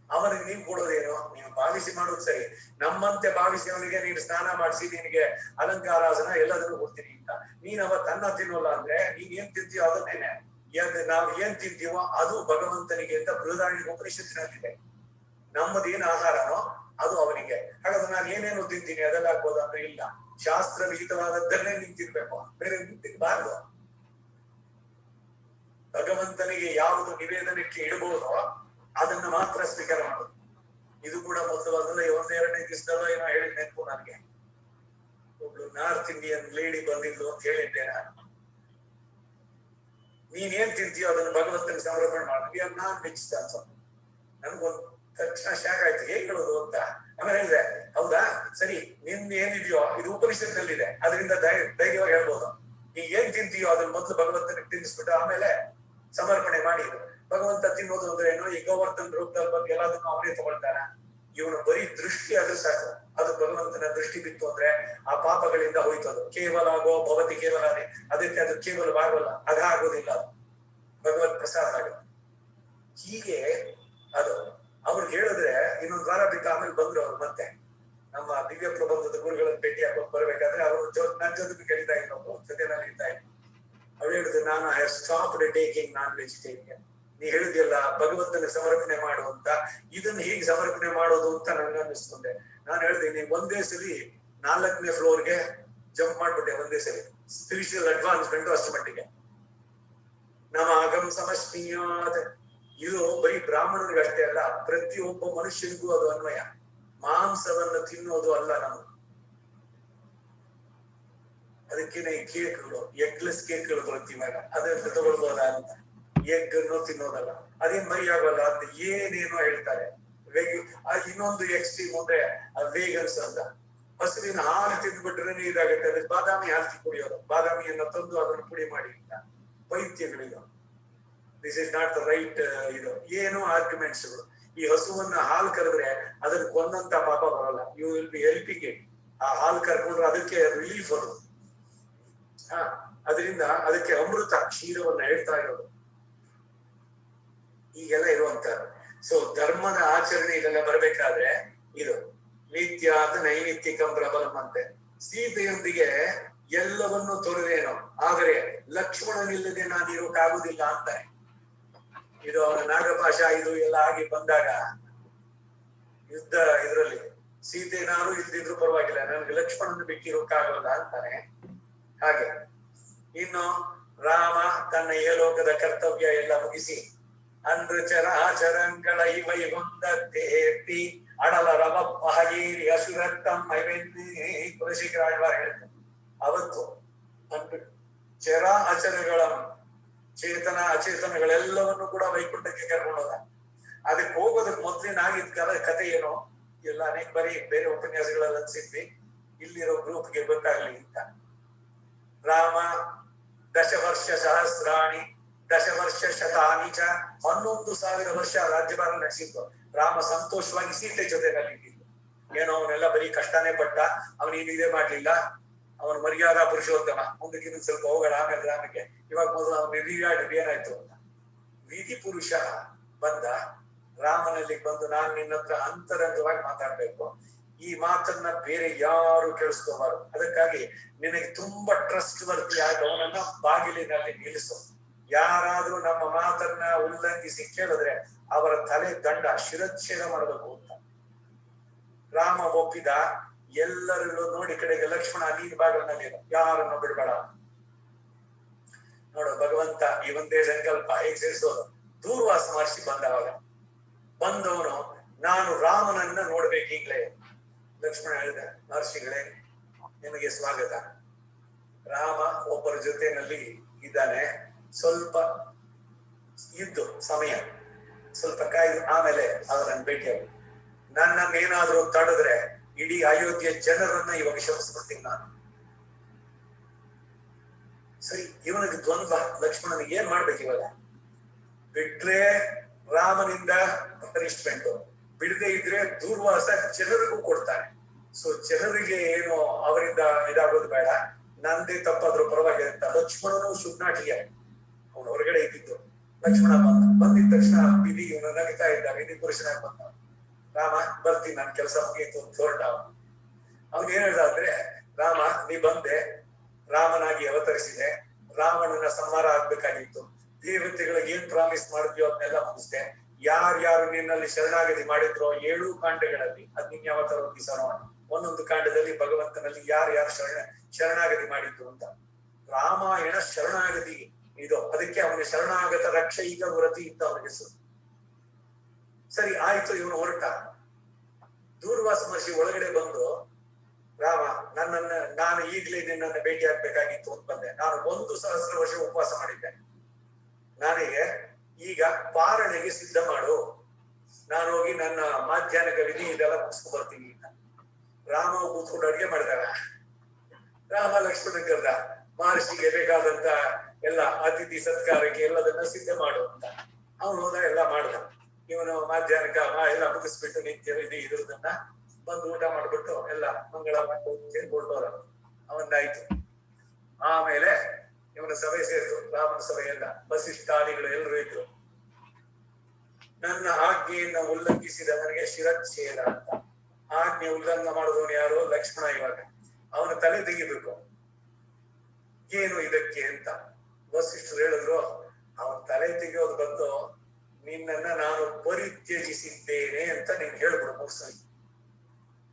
ಅವನಿಗೆ ನೀನ್ ಕೊಡೋದೇನು? ನೀನು ಭಾವಿಸಿ ಮಾಡೋದು ಸರಿ. ನಮ್ಮಂತೆ ಭಾವಿಸಿ ಅವನಿಗೆ ನೀನು ಸ್ನಾನ ಮಾಡಿಸಿ ನಿನಗೆ ಅಲಂಕಾರಾಸನ ಎಲ್ಲದನ್ನು ಕೊಡ್ತೀನಿ ಅಂತ. ನೀನ್ ಅನ್ನ ತಿನ್ನೋಲ್ಲ ಅಂದ್ರೆ ನೀನ್ ಏನ್ ತಿಂತೀಯೋ ಅದನ್ನೇನೆ. ನಾವು ಏನ್ ತಿಂತೀವೋ ಅದು ಭಗವಂತನಿಗೆ ಅಂತ ಬೃಹದಾರಣ್ಯಕ ಉಪನಿಷತ್ತಿನಲ್ಲಿದೆ. ನಮ್ಮದೇನು ಆಹಾರನೋ ಅದು ಅವನಿಗೆ. ಹಾಗಾದ್ರೆ ನಾನು ಏನೇನು ತಿಂತೀನಿ ಅದೆಲ್ಲ ಹಾಕ್ಬೋದು ಅಂದ್ರೆ ಇಲ್ಲ, ಶಾಸ್ತ್ರ ವಿಹಿತವಾದದ್ದನ್ನೇ ನಿಂತಿರ್ಬೇಕು, ಬೇರೆ ನಿಂತಿರ್ಬಾರ್ದು. ಭಗವಂತನಿಗೆ ಯಾವುದು ನಿವೇದನಕ್ಕೆ ಇಡಬಹುದೋ ಅದನ್ನ ಮಾತ್ರ ಸ್ವೀಕಾರ ಮಾಡೋದು. ಇದು ಕೂಡ ಮೊದಲು ಒಂದೆರಡನೇ ದಿವಸದಲ್ಲ ಏನೋ ಹೇಳಿದ್ ನೆನಪು ನನಗೆ. ಒಬ್ಳು ನಾರ್ತ್ ಇಂಡಿಯನ್ ಲೇಡಿ ಬಂದಿದ್ಲು ಅಂತ ಹೇಳಿದ್ದೆ ನಾನು. ನೀನ್ ಏನ್ ತಿಂತೀಯೋ ಅದನ್ನ ಭಗವಂತನಿಗೆ ಸಮರ್ಪಣೆ ಮಾಡಿದ್ವಿ. ಅದು ನಾನ್ ಮೆಚ್ಚಿದ ಅನ್ಸ ನನ್ಗೊಂದು ತಕ್ಷಣ ಶಾಕ್ ಆಯ್ತು, ಹೇಗ್ ಹೇಳೋದು ಅಂತ. ಆಮೇಲೆ ಹೇಳಿದೆ, ಹೌದಾ ಸರಿ, ನಿನ್ ಏನಿದೆಯೋ ಇದು ಉಪನಿಷತ್ತಲ್ಲಿದೆ, ಅದರಿಂದ ಧೈರ್ಯವಾಗಿ ಹೇಳ್ಬೋದು. ನೀ ಏನ್ ತಿಂತೀಯೋ ಅದನ್ನ ಮೊದಲು ಭಗವಂತನಿಗೆ ತಿನ್ನಿಸ್ಬಿಟ್ಟು ಆಮೇಲೆ ಸಮರ್ಪಣೆ ಮಾಡಿ. ಭಗವಂತ ತಿನ್ನೋದು ಅಂದ್ರೆ ಏನೋ ಈ ಗೋವರ್ಧನ್ ರೂಪದಲ್ಲಿ ಬಗ್ಗೆ ಎಲ್ಲದನ್ನು ಅವನೇ ತಗೊಳ್ತಾನ. ಇವನು ಬರೀ ದೃಷ್ಟಿ ಆದ್ರೆ ಸಾಕು, ಅದು ಭಗವಂತನ ದೃಷ್ಟಿ ಬಿತ್ತು ಅಂದ್ರೆ ಆ ಪಾಪಗಳಿಂದ ಹೋಯ್ತದು. ಕೇವಲ ಆಗೋ ಭವತಿ ಕೇವಲ ಅದಕ್ಕೆ ಅದು ಕೇವಲವಾಗಲ್ಲ, ಅದಾಗೋದಿಲ್ಲ, ಅದು ಭಗವತ್ ಪ್ರಸಾದ ಆಗುತ್ತೆ. ಹೀಗೆ ಅದು ಅವ್ರು ಹೇಳಿದ್ರೆ ಇನ್ನೊಂದು ವಾರ ಬಿಟ್ಟು ಆಮೇಲೆ ಬಂದ್ರು ಅವ್ರು. ಮತ್ತೆ ನಮ್ಮ ದಿವ್ಯ ಪ್ರಬಂಧದ ಗುರುಗಳನ್ನು ಭೇಟಿ ಹಾಕೋಕ್ ಬರ್ಬೇಕಾದ್ರೆ ಅವರು ನನ್ನ ಜೊತೆಗೆ ಕರೀತಾ ಇದ್ರು, ಜೊತೆನಲ್ಲಿ ಇರ್ತಾ ಇದ್ರು. ಅವ್ರು ಹೇಳಿದ್ರು, ನಾನು I have stopped taking non vegetarian. ನೀ ಹೇಳಿದ್ಯಲ್ಲ ಭಗವಂತನ ಸಮರ್ಪಣೆ ಮಾಡುವಂತ, ಇದನ್ನ ಹೀಗೆ ಸಮರ್ಪಣೆ ಮಾಡೋದು ಅಂತ ನನ್ಗೆ ಅನ್ನಿಸ್ಕೊಂಡೆ. ನಾನು ಹೇಳಿದೆ, ನೀನ್ ಒಂದೇ ಸಲಿ 4ನೇ ಫ್ಲೋರ್ಗೆ ಜಂಪ್ ಮಾಡ್ಬಿಟ್ಟೆ, ಒಂದೇ ಸಲಿ ಸ್ಪಿರಿಚುವಲ್ ಅಡ್ವಾನ್ಸ್ಮೆಂಟ್ ಅಷ್ಟು ಮಟ್ಟಿಗೆ. ನಮ್ಮ ಆಗಮ್ ಸಮಷ್ಟಿಯಾದ ಇದು ಬರೀ ಬ್ರಾಹ್ಮಣರಿಗೆ ಅಷ್ಟೇ ಅಲ್ಲ, ಪ್ರತಿಯೊಬ್ಬ ಮನುಷ್ಯನಿಗೂ ಅದು ಅನ್ವಯ. ಮಾಂಸವನ್ನು ತಿನ್ನೋದು ಅಲ್ಲ ನಾವು. ಅದಕ್ಕೇನೆ ಈ ಕೇಕ್ಗಳು, ಎಗ್ಲೆಸ್ ಕೇಕ್ಗಳು ಬರುತ್ತಿವಾಗ, ಅದನ್ನ ತಗೊಳ್ಬೋದಾ ಅಂತ. ಎಗ್ ಅನ್ನು ತಿನ್ನೋದಲ್ಲ, ಅದೇನ್ ಮರಿ ಆಗೋಲ್ಲ ಅಂತ ಏನೇನೋ ಹೇಳ್ತಾರೆ. ಇನ್ನೊಂದು ಎಕ್ಸ್ಟ್ರೀಮ್ ಅಂದ್ರೆ ವೇಗನ್ಸ್ ಅಂತ. ಹಸುವಿನ ಹಾಲು ತಿಂದ್ಬಿಟ್ರೆ ಇದಾಗುತ್ತೆ, ಅದಕ್ಕೆ ಬಾದಾಮಿ ಹಾಕಿ ಕುಡಿಯೋದು. ಬಾದಾಮಿಯನ್ನ ತಂದು ಅದನ್ನು ಪುಡಿ ಮಾಡಿ ಅಂತ ಪೈತ್ಯಗಳಿದು. This is not the right. ಇದು ಏನು ಆರ್ಗ್ಯುಮೆಂಟ್ಸ್ಗಳು. ಈ ಹಸುವನ್ನ ಹಾಲು ಕರೆದ್ರೆ ಅದನ್ನ ಕೊಂದಂತ ಪಾಪ ಬರಲ್ಲ. You will be helping it. ಆ ಹಾಲು ಕರ್ಕೊಂಡ್ರೆ ಅದಕ್ಕೆ ರಿಲೀಫ್ ಅದು. ಅದರಿಂದ ಅದಕ್ಕೆ ಅಮೃತ ಕ್ಷೀರವನ್ನ ಹೇಳ್ತಾ ಇರೋದು. ಈಗೆಲ್ಲ ಇರುವಂತ ಸೊ ಧರ್ಮದ ಆಚರಣೆ ಇದೆಲ್ಲ ಬರ್ಬೇಕಾದ್ರೆ ಇದು ನಿತ್ಯಾತ ನೈಮಿತ್ತಿಕಂ ಪ್ರಬಲಂ ಅಂತೆ. ಸೀತೆಯೊಂದಿಗೆ ಎಲ್ಲವನ್ನೂ ತೊರೆದೇನೋ, ಆದರೆ ಲಕ್ಷ್ಮಣನಿಲ್ಲದೆ ನಾನು ಇರೋಕ್ಕಾಗುದಿಲ್ಲ ಅಂತಾರೆ. ಇದು ಅವನ ನಾಗಪಾಶ ಇದು ಎಲ್ಲ ಆಗಿ ಬಂದಾಗ ಯುದ್ಧ ಇದರಲ್ಲಿ ಸೀತೆ ನಾನು ಇಲ್ದಿದ್ರು ಪರವಾಗಿಲ್ಲ, ನನಗೆ ಲಕ್ಷ್ಮಣನ ಬಿಟ್ಟಿರೋಕ್ಕಾಗಲ್ಲ ಅಂತಾನೆ. ಹಾಗೆ ಇನ್ನು ರಾಮ ತನ್ನ ಏಲೋಕದ ಕರ್ತವ್ಯ ಎಲ್ಲ ಮುಗಿಸಿ ಅಂದ್ರ ಚರಾಚರಂಗಳ ಇವೈ ಹೊಂದತ್ತೇರ್ತಿ ಅಡಲ ರವಪ್ಪ ಹಗೀರಿ ಅಸುರಕ್ತಂ ಕುಲಶೇಖರಾಳ್ವಾರ್ ಹೇಳ್ತಾರೆ. ಅವತ್ತು ಅಂದ್ಬಿಟ್ಟು ಚರ ಅಚರಗಳ ಚೇತನ ಅಚೇತನಗಳೆಲ್ಲವನ್ನು ಕೂಡ ವೈಕುಂಠಕ್ಕೆ ಕರ್ಕೊಂಡೋದ. ಅದಕ್ಕೆ ಹೋಗೋದಕ್ಕೆ ಮೊದ್ಲಿನಾಗಿದ್ದ ಕಥೆ ಏನೋ ಎಲ್ಲ ಅನೇಕ ಬಾರಿ ಬೇರೆ ಉಪನ್ಯಾಸಗಳಲ್ಲಿ ಅನ್ಸಿದ್ವಿ, ಇಲ್ಲಿರೋ ಗ್ರೂಪ್ಗೆ ಗೊತ್ತಾಗ್ಲಿ ಅಂತ. ರಾಮ ದಶವರ್ಷ ಸಹಸ್ರಾಣಿ ದಶವರ್ಷ ಶತಾನಿ ಚ 11,000 ವರ್ಷ ರಾಜ್ಯಭಾರ ನಡೆಸಿದ್ದು. ರಾಮ ಸಂತೋಷವಾಗಿ ಸೀತೆ ಜೊತೆನಲ್ಲಿ ಇದ್ದಿದ್ದು. ಏನೋ ಅವನೆಲ್ಲ ಬರೀ ಕಷ್ಟನೇ ಪಟ್ಟ, ಅವನೇನು ಇದೇ ಮಾಡ್ಲಿಲ್ಲ. ಅವನ ಮರ್ಯಾದಾ ಪುರುಷೋತ್ತಮ, ಮುಂದಕ್ಕಿಂತ ಸ್ವಲ್ಪ ಹೋಗೋಣ ಆಮೇಲೆ ರಾಮಕ್ಕೆ. ಇವಾಗ ಮೊದಲು ಅವನ ನಿರ್ಯಾಡ್ ಏನಾಯ್ತು ಅಂತ. ವಿಧಿ ಪುರುಷ ಬಂದ ರಾಮನಲ್ಲಿ ಬಂದು, ನಾನು ನಿನ್ನ ಹತ್ರ ಅಂತರಂಗವಾಗಿ ಮಾತಾಡ್ಬೇಕು, ಈ ಮಾತನ್ನ ಬೇರೆ ಯಾರು ಕೇಳಿಸ್ಕೋಬಾರ್ದು. ಅದಕ್ಕಾಗಿ ನಿನಗೆ ತುಂಬಾ ಟ್ರಸ್ಟ್ ವರ್ತಿ ಆಗ ಅವನನ್ನ ಬಾಗಿಲಿನಲ್ಲಿ ನಿಲ್ಲಿಸು. ಯಾರಾದ್ರೂ ನಮ್ಮ ಮಾತನ್ನ ಉಲ್ಲಂಘಿಸಿ ಕೇಳಿದ್ರೆ ಅವರ ತಲೆ ದಂಡ ಶಿರಚ್ಛೇದ ಮಾಡಬೇಕು ಅಂತ. ರಾಮ ಒಪ್ಪಿದ. ಎಲ್ಲರೂ ನೋಡಿ ಕಡೆಗೆ ಲಕ್ಷ್ಮಣ ನೀನ್ ಬಾಗಿಲಿನಲ್ಲಿ ಯಾರನ್ನು ಬಿಡ್ಬೇಡ. ನೋಡು ಭಗವಂತ ಈ ಒಂದೇ ಸಂಕಲ್ಪ ಹೇಗೆ ಸೇರಿಸೋದು. ದೂರ್ವಾಸ ಮಹರ್ಷಿ ಬಂದವಾಗ ಬಂದವನು, ನಾನು ರಾಮನನ್ನ ನೋಡ್ಬೇಕು ಈಗ್ಲೇ. ಲಕ್ಷ್ಮಣ ಹೇಳಿದ, ಮಹರ್ಷಿಗಳೇ ನಿಮಗೆ ಸ್ವಾಗತ. ರಾಮ ಒಬ್ಬರ ಜೊತೆನಲ್ಲಿ ಇದ್ದಾನೆ, ಸ್ವಲ್ಪ ಇದ್ದು ಸಮಯ ಸ್ವಲ್ಪ ಕಾಯ್ದು ಆಮೇಲೆ ಅವರನ್ನು ಭೇಟಿಯಾಗ. ನನ್ನನ್ನೇನಾದ್ರೂ ತಡೆದ್ರೆ ಇಡೀ ಅಯೋಧ್ಯೆ ಜನರನ್ನ ಇವಾಗ ಶಪಿಸ್ಬಿಡ್ತೀನಿ ನಾನು. ಸರಿ, ಇವನಿಗೆ ದ್ವಂದ್ವ. ಲಕ್ಷ್ಮಣನಿಗೆ ಏನ್ ಮಾಡ್ಬೇಕು ಇವಾಗ? ಬಿಟ್ರೆ ರಾಮನಿಂದ ಪನಿಷ್ಮೆಂಟ್, ಬಿಡದೆ ಇದ್ರೆ ದೂರ್ವಾಸ ಜನರಿಗೂ ಕೊಡ್ತಾನೆ. ಸೊ ಜನರಿಗೆ ಏನು ಅವರಿಂದ ಇದಾಗೋದು ಬೇಡ, ನಂದೇ ತಪ್ಪಾದ್ರೂ ಪರವಾಗಿಲ್ಲ ಅಂತ ಲಕ್ಷ್ಮಣನು ಶುಭ್ನಾಟಿಗೆ ಅವನು ಹೊರಗಡೆ ಇದ್ದಿದ್ದು. ಲಕ್ಷ್ಮಣ ಬಂದಿದ ತಕ್ಷಣ ವಿಧಿ ಇವನು ನಗಿತಾ ಇದ್ದ. ವಿಧಿ ಪುರುಷನಾಗಿ ಬಂದ. ರಾಮ ಬರ್ತೀನಿ, ನನ್ ಕೆಲಸ ಮುಗಿಯಿತು ಅಂತ ಹೊರಟ. ಅವ್ನು ಏನ್ ಹೇಳ್ದ ಅಂದ್ರೆ, ರಾಮ ನೀ ಬಂದೆ, ರಾಮನಾಗಿ ಅವತರಿಸಿದೆ, ರಾವಣನ ಸಂಹಾರ ಆಗ್ಬೇಕಾಗಿತ್ತು, ದೇವತೆಗಳಿಗೆ ಏನ್ ಪ್ರಾಮಿಸ್ ಮಾಡಿದ್ಯೋ ಅದನ್ನೆಲ್ಲ ಮುಗಿಸ್ದೆ, ಯಾರ್ಯಾರು ನಿನ್ನಲ್ಲಿ ಶರಣಾಗತಿ ಮಾಡಿದ್ರೋ 7 ಕಾಂಡಗಳಲ್ಲಿ, ಅದ್ ನಿನ್ ಯಾವತ್ತಾರ ದಿವಸ ನೋಡ, ಒಂದೊಂದು ಕಾಂಡದಲ್ಲಿ ಭಗವಂತನಲ್ಲಿ ಯಾರ್ಯಾರು ಶರಣಾಗತಿ ಮಾಡಿದ್ರು ಅಂತ. ರಾಮಾಯಣ ಶರಣಾಗತಿ ಇದು, ಅದಕ್ಕೆ ಅವನ ಶರಣಾಗತ ರಕ್ಷೈಕ ವ್ರತಿ ಇದ್ದ ಅವನ ಹೆಸರು. ಸರಿ ಆಯ್ತು, ಇವನು ಹೊರಟ. ದೂರ್ವಾಸ ಮಹರ್ಷಿ ಒಳಗಡೆ ಬಂದು, ರಾಮ ನಾನು ಈಗಲೇ ನಿನ್ನನ್ನು ಭೇಟಿ ಆಗ್ಬೇಕಾಗಿತ್ತು ಅಂತ ಬಂದೆ. ನಾನು 1,000 ವರ್ಷ ಉಪವಾಸ ಮಾಡಿದ್ದೆ, ನನಗೆ ಈಗ ಪಾರಣೆಗೆ ಸಿದ್ಧ ಮಾಡು, ನಾನು ಹೋಗಿ ನನ್ನ ಮಾಧ್ಯಾಹ್ನಕ ವಿಧಿ ಇದೆಲ್ಲ ಮುಗಿಸ್ಕೊ ಬರ್ತೀನಿ ಅಂತ. ರಾಮ ಕೂತ್ಕೊಂಡು ಅಡ್ಗೆ ಮಾಡಿದಾರ. ರಾಮ ಲಕ್ಷ್ಮಣ ಕರ್ದ, ಮಹರ್ಷಿಗೆ ಬೇಕಾದಂತ ಎಲ್ಲ ಅತಿಥಿ ಸತ್ಕಾರಕ್ಕೆ ಎಲ್ಲದನ್ನ ಸಿದ್ಧ ಮಾಡು ಅಂತ. ಅವನು ಹೋದ, ಎಲ್ಲ ಮಾಡ್ದ. ಇವನು ಮಾಧ್ಯಾಹ್ನಕ ಎಲ್ಲ ಮುಗಿಸ್ಬಿಟ್ಟು ನಿತ್ಯ ವಿಧಿ ಇರೋದನ್ನ ಬಂದು ಊಟ ಮಾಡ್ಬಿಟ್ಟು ಎಲ್ಲ ಮಂಗಳ ಮಾಡ್ಕೊಳ್ತೋರ ಅವಂದಾಯ್ತು. ಆಮೇಲೆ ಇವನ ಸಭೆ ಸೇರಿದ್ರು, ರಾಮನ ಸಭೆ ಎಲ್ಲ, ವಸಿಷ್ಠಾದಿಗಳು ಎಲ್ಲರೂ ಇದ್ರು. ನನ್ನ ಆಜ್ಞೆಯನ್ನ ಉಲ್ಲಂಘಿಸಿದವನಿಗೆ ಶಿರಚ್ಛೇದ ಅಂತ. ಆಜ್ಞೆ ಉಲ್ಲಂಘನ ಮಾಡಿದವನು ಯಾರು? ಲಕ್ಷ್ಮಣ. ಇವಾಗ ಅವನ ತಲೆ ತೆಗಿಬೇಕು. ಏನು ಇದಕ್ಕೆ ಅಂತ ವಸಿಷ್ಠರು ಹೇಳಿದ್ರು, ಅವನ ತಲೆ ತೆಗೆಯೋದು ಬಂದು, ನಿನ್ನನ್ನ ನಾನು ಪರಿತ್ಯಜಿಸಿದ್ದೇನೆ ಅಂತ ನೀನ್ ಹೇಳ್ಬಿಡು ಮುಗಿಸಿ,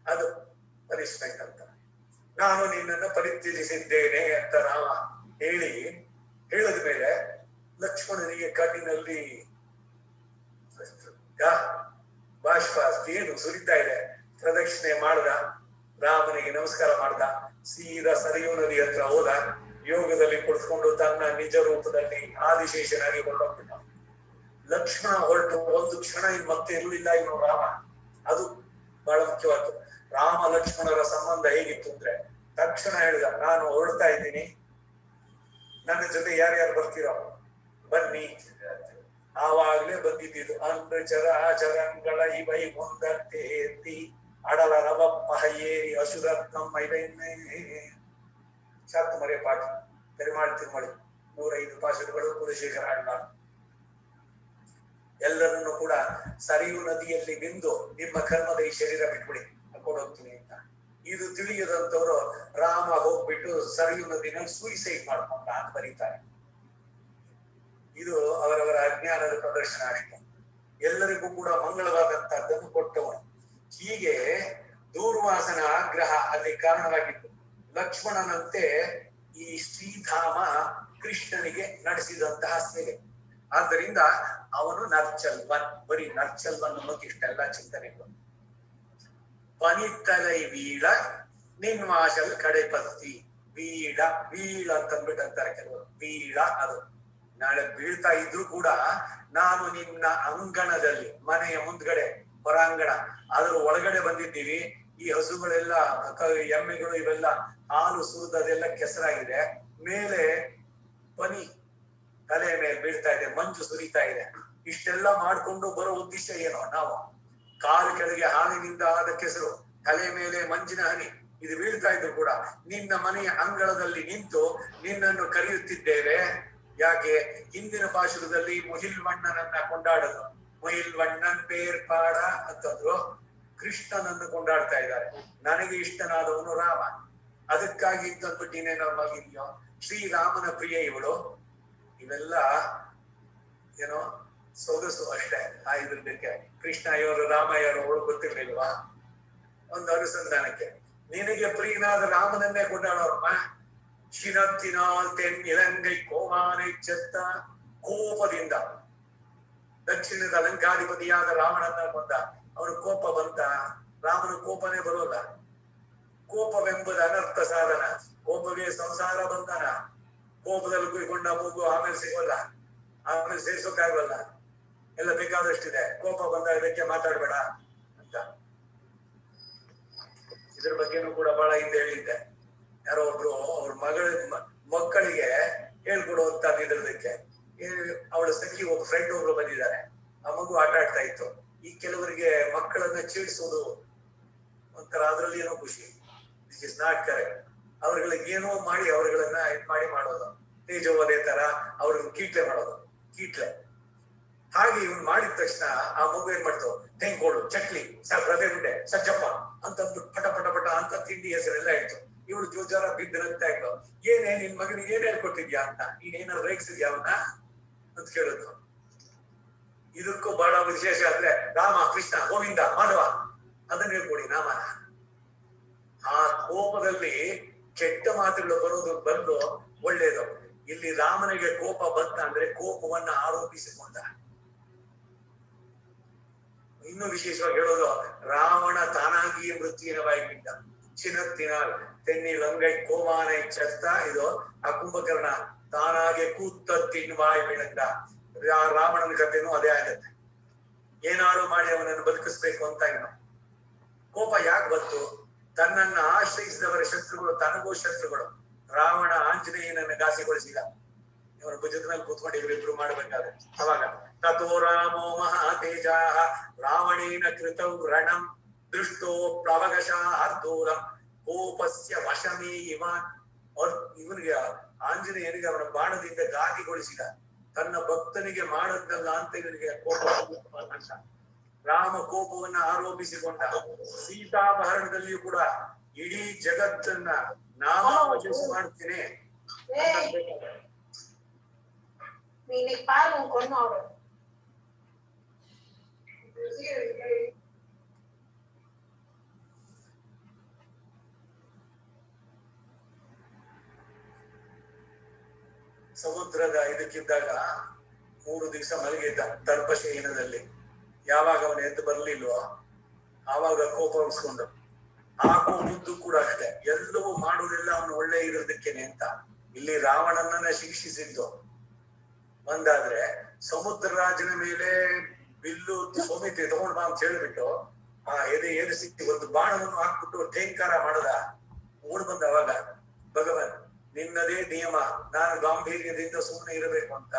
ಅದು ಪನಿಷ್ಮೆಂಟ್ ಅಂತ. ನಾನು ನಿನ್ನನ್ನು ಪರಿತ್ಯಜಿಸಿದ್ದೇನೆ ಅಂತ ರಾಮ ಹೇಳಿದ ಮೇಲೆ ಲಕ್ಷ್ಮಣನಿಗೆ ಕಣ್ಣಿನಲ್ಲಿ ಬಾಷ್ಪ ಏನು ಸುರಿತಾ ಇದೆ. ಪ್ರದಕ್ಷಿಣೆ ಮಾಡ್ದ, ರಾಮನಿಗೆ ನಮಸ್ಕಾರ ಮಾಡ್ದ, ಸೀದಾ ಸರಿಯೂ ನದಿ ಹತ್ರ ಹೋದ. ಯೋಗದಲ್ಲಿ ಕುಳಿತುಕೊಂಡು ತನ್ನ ನಿಜ ರೂಪದಲ್ಲಿ ಆದಿಶೇಷನಾಗಿ ಹೊರಟೋಗ್ಬಿಟ್ಟ. ಲಕ್ಷ್ಮಣ ಹೊರಟು ಒಂದು ಕ್ಷಣ ಮತ್ತೆ ಇರಲಿಲ್ಲ ಇವನು ರಾಮ. ಅದು ಬಹಳ ಮುಖ್ಯವಾದ್ದು. ರಾಮ ಲಕ್ಷ್ಮಣರ ಸಂಬಂಧ ಹೇಗಿತ್ತು ಅಂದ್ರೆ, ತಕ್ಷಣ ಹೇಳಿದ, ನಾನು ಹೊರಡ್ತಾ ಇದ್ದೀನಿ, ನನ್ನ ಜೊತೆ ಯಾರ್ಯಾರು ಬರ್ತೀರೋ ಬನ್ನಿ. ಆವಾಗ್ಲೇ ಬಂದಿದ್ದು, ಅಂದ್ರಚರ ಆಚರಂಗಳ ಇವೈ ಮುಂದಂತೆ ಎತ್ತಿ ಅಡಲ ರವಪ್ಪ ಏರಿ ಅಶುರತ್ನಂ ಮೈಲೈನ್ನೇ. ಶಾಕ್ತಮರೆ ಪಾಠ ಪೆರುಮಾಳ್ ತಿರುಮಳಿ 105 ಪಾಶಗಳು ಕುಲಶೇಖರ ಹಾಡ್ಮಾರ್. ಎಲ್ಲರನ್ನು ಕೂಡ ಸರಿಯು ನದಿಯಲ್ಲಿ ಬಿಂದು ನಿಮ್ಮ ಕರ್ಮದ ಈ ಶರೀರ ಬಿಟ್ಬಿಡಿ, ಹಾಕೊಂಡೋಗ್ತೀನಿ ಅಂತ. ಇದು ತಿಳಿಯದಂತವ್ರು ರಾಮ ಹೋಗ್ಬಿಟ್ಟು ಸರಿಯು ನದಿನಲ್ಲಿ ಸೂಯಿಸೈಡ್ ಮಾಡ್ಕೊಂಡ ಅಂತ ಬರೀತಾರೆ. ಇದು ಅವರವರ ಅಜ್ಞಾನದ ಪ್ರದರ್ಶನ ಅಷ್ಟೇ. ಎಲ್ಲರಿಗೂ ಕೂಡ ಮಂಗಳವಾದಂತಹದ್ದನ್ನು ಕೊಟ್ಟವನು. ಹೀಗೆ ದೂರ್ವಾಸನ ಆಗ್ರಹ ಅಲ್ಲಿ ಕಾರಣವಾಗಿತ್ತು. ಲಕ್ಷ್ಮಣನಂತೆ ಈ ಶ್ರೀಧಾಮ ಕೃಷ್ಣನಿಗೆ ನಡೆಸಿದಂತಹ ಸೇವೆ. ಆದ್ದರಿಂದ ಅವನು ನರ್ಚಲ್ವನ್, ಬರೀ ನರ್ಚಲ್ವನ್ ಅನ್ನೋಕೆ ಇಷ್ಟೆಲ್ಲ ಚಿಂತನೆಗಳು. ಪನಿತಲೈ ವೀಳ ನಿನ್ವಾಸಲ್ ಕಡೆಪತ್ತಿ. ವೀಳ ವೀಳ ಅಂತಂದ್ಬಿಟ್ಟು ಅಂತಾರೆ ಕೆಲವರು. ವೀಳ ಅದು ನಾಳೆ ಬೀಳ್ತಾ ಇದ್ರು ಕೂಡ ನಾನು ನಿನ್ನ ಅಂಗಣದಲ್ಲಿ, ಮನೆಯ ಮುಂದ್ಗಡೆ ಹೊರಾಂಗಣ, ಅದ್ರ ಒಳಗಡೆ ಬಂದಿದ್ದೀವಿ. ಈ ಹಸುಗಳೆಲ್ಲ ಎಮ್ಮೆಗಳು ಇವೆಲ್ಲ ಹಾಲು ಸುರಿದದೆಲ್ಲ ಕೆಸರಾಗಿದೆ. ಮೇಲೆ ಪನಿ ತಲೆ ಮೇಲೆ ಬೀಳ್ತಾ ಇದೆ, ಮಂಜು ಸುರಿತಾ ಇದೆ. ಇಷ್ಟೆಲ್ಲ ಮಾಡ್ಕೊಂಡು ಬರೋ ಉದ್ದೇಶ ಏನೋ, ನಾವು ಕಾಲು ಕೆಳಗೆ ಹಾಲಿನಿಂದ ಆದ ಕೆಸರು, ತಲೆ ಮೇಲೆ ಮಂಜಿನ ಹನಿ, ಇದು ಬೀಳ್ತಾ ಇದ್ರು ಕೂಡ ನಿನ್ನ ಮನೆಯ ಅಂಗಳದಲ್ಲಿ ನಿಂತು ನಿನ್ನನ್ನು ಕರೆಯುತ್ತಿದ್ದೇವೆ. ಯಾಕೆ? ಹಿಂದಿನ ಪಾಶುರದಲ್ಲಿ ಮುಹಿಲ್ವಣ್ಣನನ್ನ ಕೊಂಡಾಡೋದು. ಮುಹಿಲ್ವಣ್ಣನ್ ಪೇರ್ಪಾಡ ಅಂತಂದ್ರು, ಕೃಷ್ಣನನ್ನು ಕೊಂಡಾಡ್ತಾ ಇದ್ದಾರೆ. ನನಗೆ ಇಷ್ಟನಾದವನು ರಾಮ, ಅದಕ್ಕಾಗಿ ತಂದ್ಬಿಟ್ಟು ಇನ್ನೇನಾಗಿದೆಯೋ ಶ್ರೀರಾಮನ ಪ್ರಿಯ ಇವಳು. ಇವೆಲ್ಲ ಏನೋ ಸೊಗಸು ಅಷ್ಟೇ. ಆ ಇದ್ರದಕ್ಕೆ ಕೃಷ್ಣ ಇವರು ರಾಮ ಇವರು ಅವಳು ಗೊತ್ತಿರ್ಲಿಲ್ವಾ? ಒಂದು ಅನುಸಂಧಾನಕ್ಕೆ ನಿನಗೆ ಪ್ರಿಯನಾದ ರಾಮನನ್ನೇ ಕೊಂಡಾಡೋರಮ್ಮ. ಶಿನತ್ತಿನಾಲ್ ತೆನ್ ಇಲಂಗೈ ಕೋಮಾನೆ ಚೆತ್ತ. ಕೋಪದಿಂದ ದಕ್ಷಿಣದ ಲಂಕಾಧಿಪತಿಯಾದ ರಾವಣನ ಕೊಂದ. ಅವನು ಕೋಪ ಬಂತ? ರಾಮನ ಕೋಪನೇ ಬರೋಲ್ಲ. ಕೋಪವೆಂಬುದು ಅನರ್ಥ ಸಾಧನ. ಕೋಪವೇ ಸಂಸಾರ ಬಂಧನ. ಕೋಪದಲ್ಲಿ ಕುಯ್ಕೊಂಡ ಮೂಗು ಆಮೇಲೆ ಸಿಗೋಲ್ಲ, ಆಮೇಲೆ ಸೇರ್ಸೋಕ್ಕಾಗಲ್ಲ. ಎಲ್ಲ ಬೇಕಾದಷ್ಟಿದೆ. ಕೋಪ ಬಂದ ಇದಕ್ಕೆ ಮಾತಾಡ್ಬೇಡ ಅಂತ ಇದ್ರ ಬಗ್ಗೆನೂ ಕೂಡ ಬಹಳ ಹಿಂದೆ ಹೇಳಿದ್ದೆ. ಯಾರೋ ಒಬ್ರು ಅವ್ರ ಮಕ್ಕಳಿಗೆ ಹೇಳ್ಕೊಡುವಂತ ಇದ್ರದಕ್ಕೆ ಅವಳ ಸಖಿ ಒಬ್ಬ ಫ್ರೆಂಡ್ ಒಬ್ರು ಬಂದಿದ್ದಾರೆ. ಆ ಮಗು ಆಟ ಆಡ್ತಾ ಇತ್ತು. ಈ ಕೆಲವರಿಗೆ ಮಕ್ಕಳನ್ನ ಚೀಡಿಸೋದು ಒಂಥರ ಅದ್ರಲ್ಲಿ ಏನೋ ಖುಷಿ. This is not correct. ಅವ್ರಗಳಿಗೆ ಏನೋ ಮಾಡಿ ಅವ್ರಗಳನ್ನ ಮಾಡಿ ಮಾಡೋದು. ತೇಜೋವಧೆ ತರ ಅವ್ರಿಗೆ ಕೀಟ್ಲೆ ಮಾಡೋದು, ಕೀಟ್ಲೆ. ಹಾಗೆ ಇವ್ನು ಮಾಡಿದ ತಕ್ಷಣ ಆ ಮಗು ಏನ್ ಮಾಡ್ತು, ತೆಂಗೋಳು, ಚಕ್ಲಿ, ರವೆ ಉಂಡೆ, ಸಜ್ಜಪ್ಪ ಅಂತಂದು ಪಟ ಪಟ ಪಟ ಅಂತ ತಿಂಡಿ ಹೆಸರೆಲ್ಲ ಇತ್ತು. ಇವಳು ಜೋಜಾರ ಬಿದ್ದಿರಂತಾ ಇತ್ತು. ಏನೇ ನಿನ್ ಮಗನಿಗೆ ಏನ್ ಹೇಳ್ಕೊಟ್ಟಿದ್ಯಾ ಅಂತ, ನೀನೇನಾದ್ರು ರೇಗಿಸಿದ್ಯಾ ಅವನ್ನ ಅಂತ ಕೇಳುದು. ಇದಕ್ಕೂ ಬಹಳ ವಿಶೇಷ ಅಂದ್ರೆ ರಾಮ, ಕೃಷ್ಣ, ಗೋವಿಂದ, ಮಾಧವ ಅದನ್ನ ಹೇಳ್ಕೊಡಿ ನಾಮನ. ಆ ಕೋಪದಲ್ಲಿ ಕೆಟ್ಟ ಮಾತುಗಳು ಬರೋದು ಬಂದು ಒಳ್ಳೇದು. ಇಲ್ಲಿ ರಾಮನಿಗೆ ಕೋಪ ಬಂತ ಅಂದ್ರೆ ಕೋಪವನ್ನ ಆರೋಪಿಸಿಕೊಂಡ. ಇನ್ನು ವಿಶೇಷವಾಗಿ ಹೇಳೋದು, ರಾವಣ ತಾನಾಗಿಯೇ ಮೃತ್ಯುವಿನ ಬಾಯಿಗಿಟ್ಟ. ಚಿನ್ನತ್ತಿನಾಲ್ ತೆನ್ನಿ ಲಂಗೈ ಕೋಮಾನೈ ಚತ್ತ. ಇದು ಆ ಕುಂಭಕರ್ಣ ತಾನಾಗೆ ಕೂತ ತಿನ್ವಾಯ್ ಬಿಡಂಗ. ರಾವಣನ ಕಥೆನೂ ಅದೇ ಆಗತ್ತೆ. ಏನಾದ್ರು ಮಾಡಿ ಅವನನ್ನು ಬದುಕಿಸ್ಬೇಕು ಅಂತ ಇನ್ನು ಕೋಪ ಯಾಕೆ ಬಂತು? ತನ್ನನ್ನ ಆಶ್ರಯಿಸಿದವರ ಶತ್ರುಗಳು ತನಗೂ ಶತ್ರುಗಳು. ರಾವಣ ಆಂಜನೇಯನನ್ನ ಘಾಸಿಗೊಳಿಸಿದ. ಇವರ ಭುಜದ ಮೇಲೆ ಕೂತ್ಕೊಂಡು ಇವರಿಬ್ರು ಮಾಡ್ಬೇಕಾದ್ರೆ ಅವಾಗ ತಥೋ ರಾಮೋ ಮಹಾತೇಜ ರಾವಣೇನ ಕೃತೌ ರಣಂ ದೃಷ್ಟೋ ಪ್ಲವಗಶಾರ್ಧೂರಂ ಕೋಪಸ್ಯ ವಶಮೇ ಇವಾನ್. ಇವನಿಗೆ ಆಂಜನೇಯನಿಗೆ ಅವನ ಬಾಣದಿಂದ ಘಾತಿಗೊಳಿಸಿದ. ತನ್ನ ಭಕ್ತನಿಗೆ ಮಾಡದ್ದಲ್ಲ ಅಂತ ಇವನಿಗೆ ಕೋಪ. ರಾಮ ಕೋಪವನ್ನ ಆರೋಪಿಸಿಕೊಂಡ. ಸೀತಾಪಹರಣದಲ್ಲಿಯೂ ಕೂಡ ಇಡೀ ಜಗತ್ತನ್ನ ನಾಮಾವಚನ ಮಾಡ್ತೇನೆ. ಸಮುದ್ರದ ಇದಕ್ಕಿದ್ದಾಗ 3 ದಿವಸ ಮಲಗಿದ್ದ ದರ್ಭಶಯನದಲ್ಲಿ. ಯಾವಾಗ ಅವನ ಎದ್ದು ಬರ್ಲಿಲ್ವೋ ಆವಾಗ ಕೋಪ ಉಳಿಸ್ಕೊಂಡು. ಆ ಕೋಪದ್ದು ಕೂಡ ಅಷ್ಟೇ, ಎಲ್ಲವೂ ಮಾಡುವುದಿಲ್ಲ ಅವನು ಒಳ್ಳೆ ಇರೋದಕ್ಕೇನೆ ಅಂತ. ಇಲ್ಲಿ ರಾವಣನನ್ನ ಶಿಕ್ಷಿಸಿದ್ದು ಒಂದಾದ್ರೆ, ಸಮುದ್ರ ರಾಜನ ಮೇಲೆ ಬಿಲ್ಲು ಸೋಮಿತಿ ತಗೊಂಡ್ ಬಾ ಅಂತ ಹೇಳ್ಬಿಟ್ಟು ಆ ಎದುರಿಸಿ ಒಂದು ಬಾಣವನ್ನು ಹಾಕ್ಬಿಟ್ಟು ಠೇಂಕಾರ ಮಾಡದ. ಓಡ್ ಬಂದ ಅವಾಗ ಭಗವನ್ ನಿನ್ನದೇ ನಿಯಮ, ನಾನು ಗಾಂಭೀರ್ಯದಿಂದ ಸುಮ್ಮನೆ ಇರಬೇಕು ಅಂತ.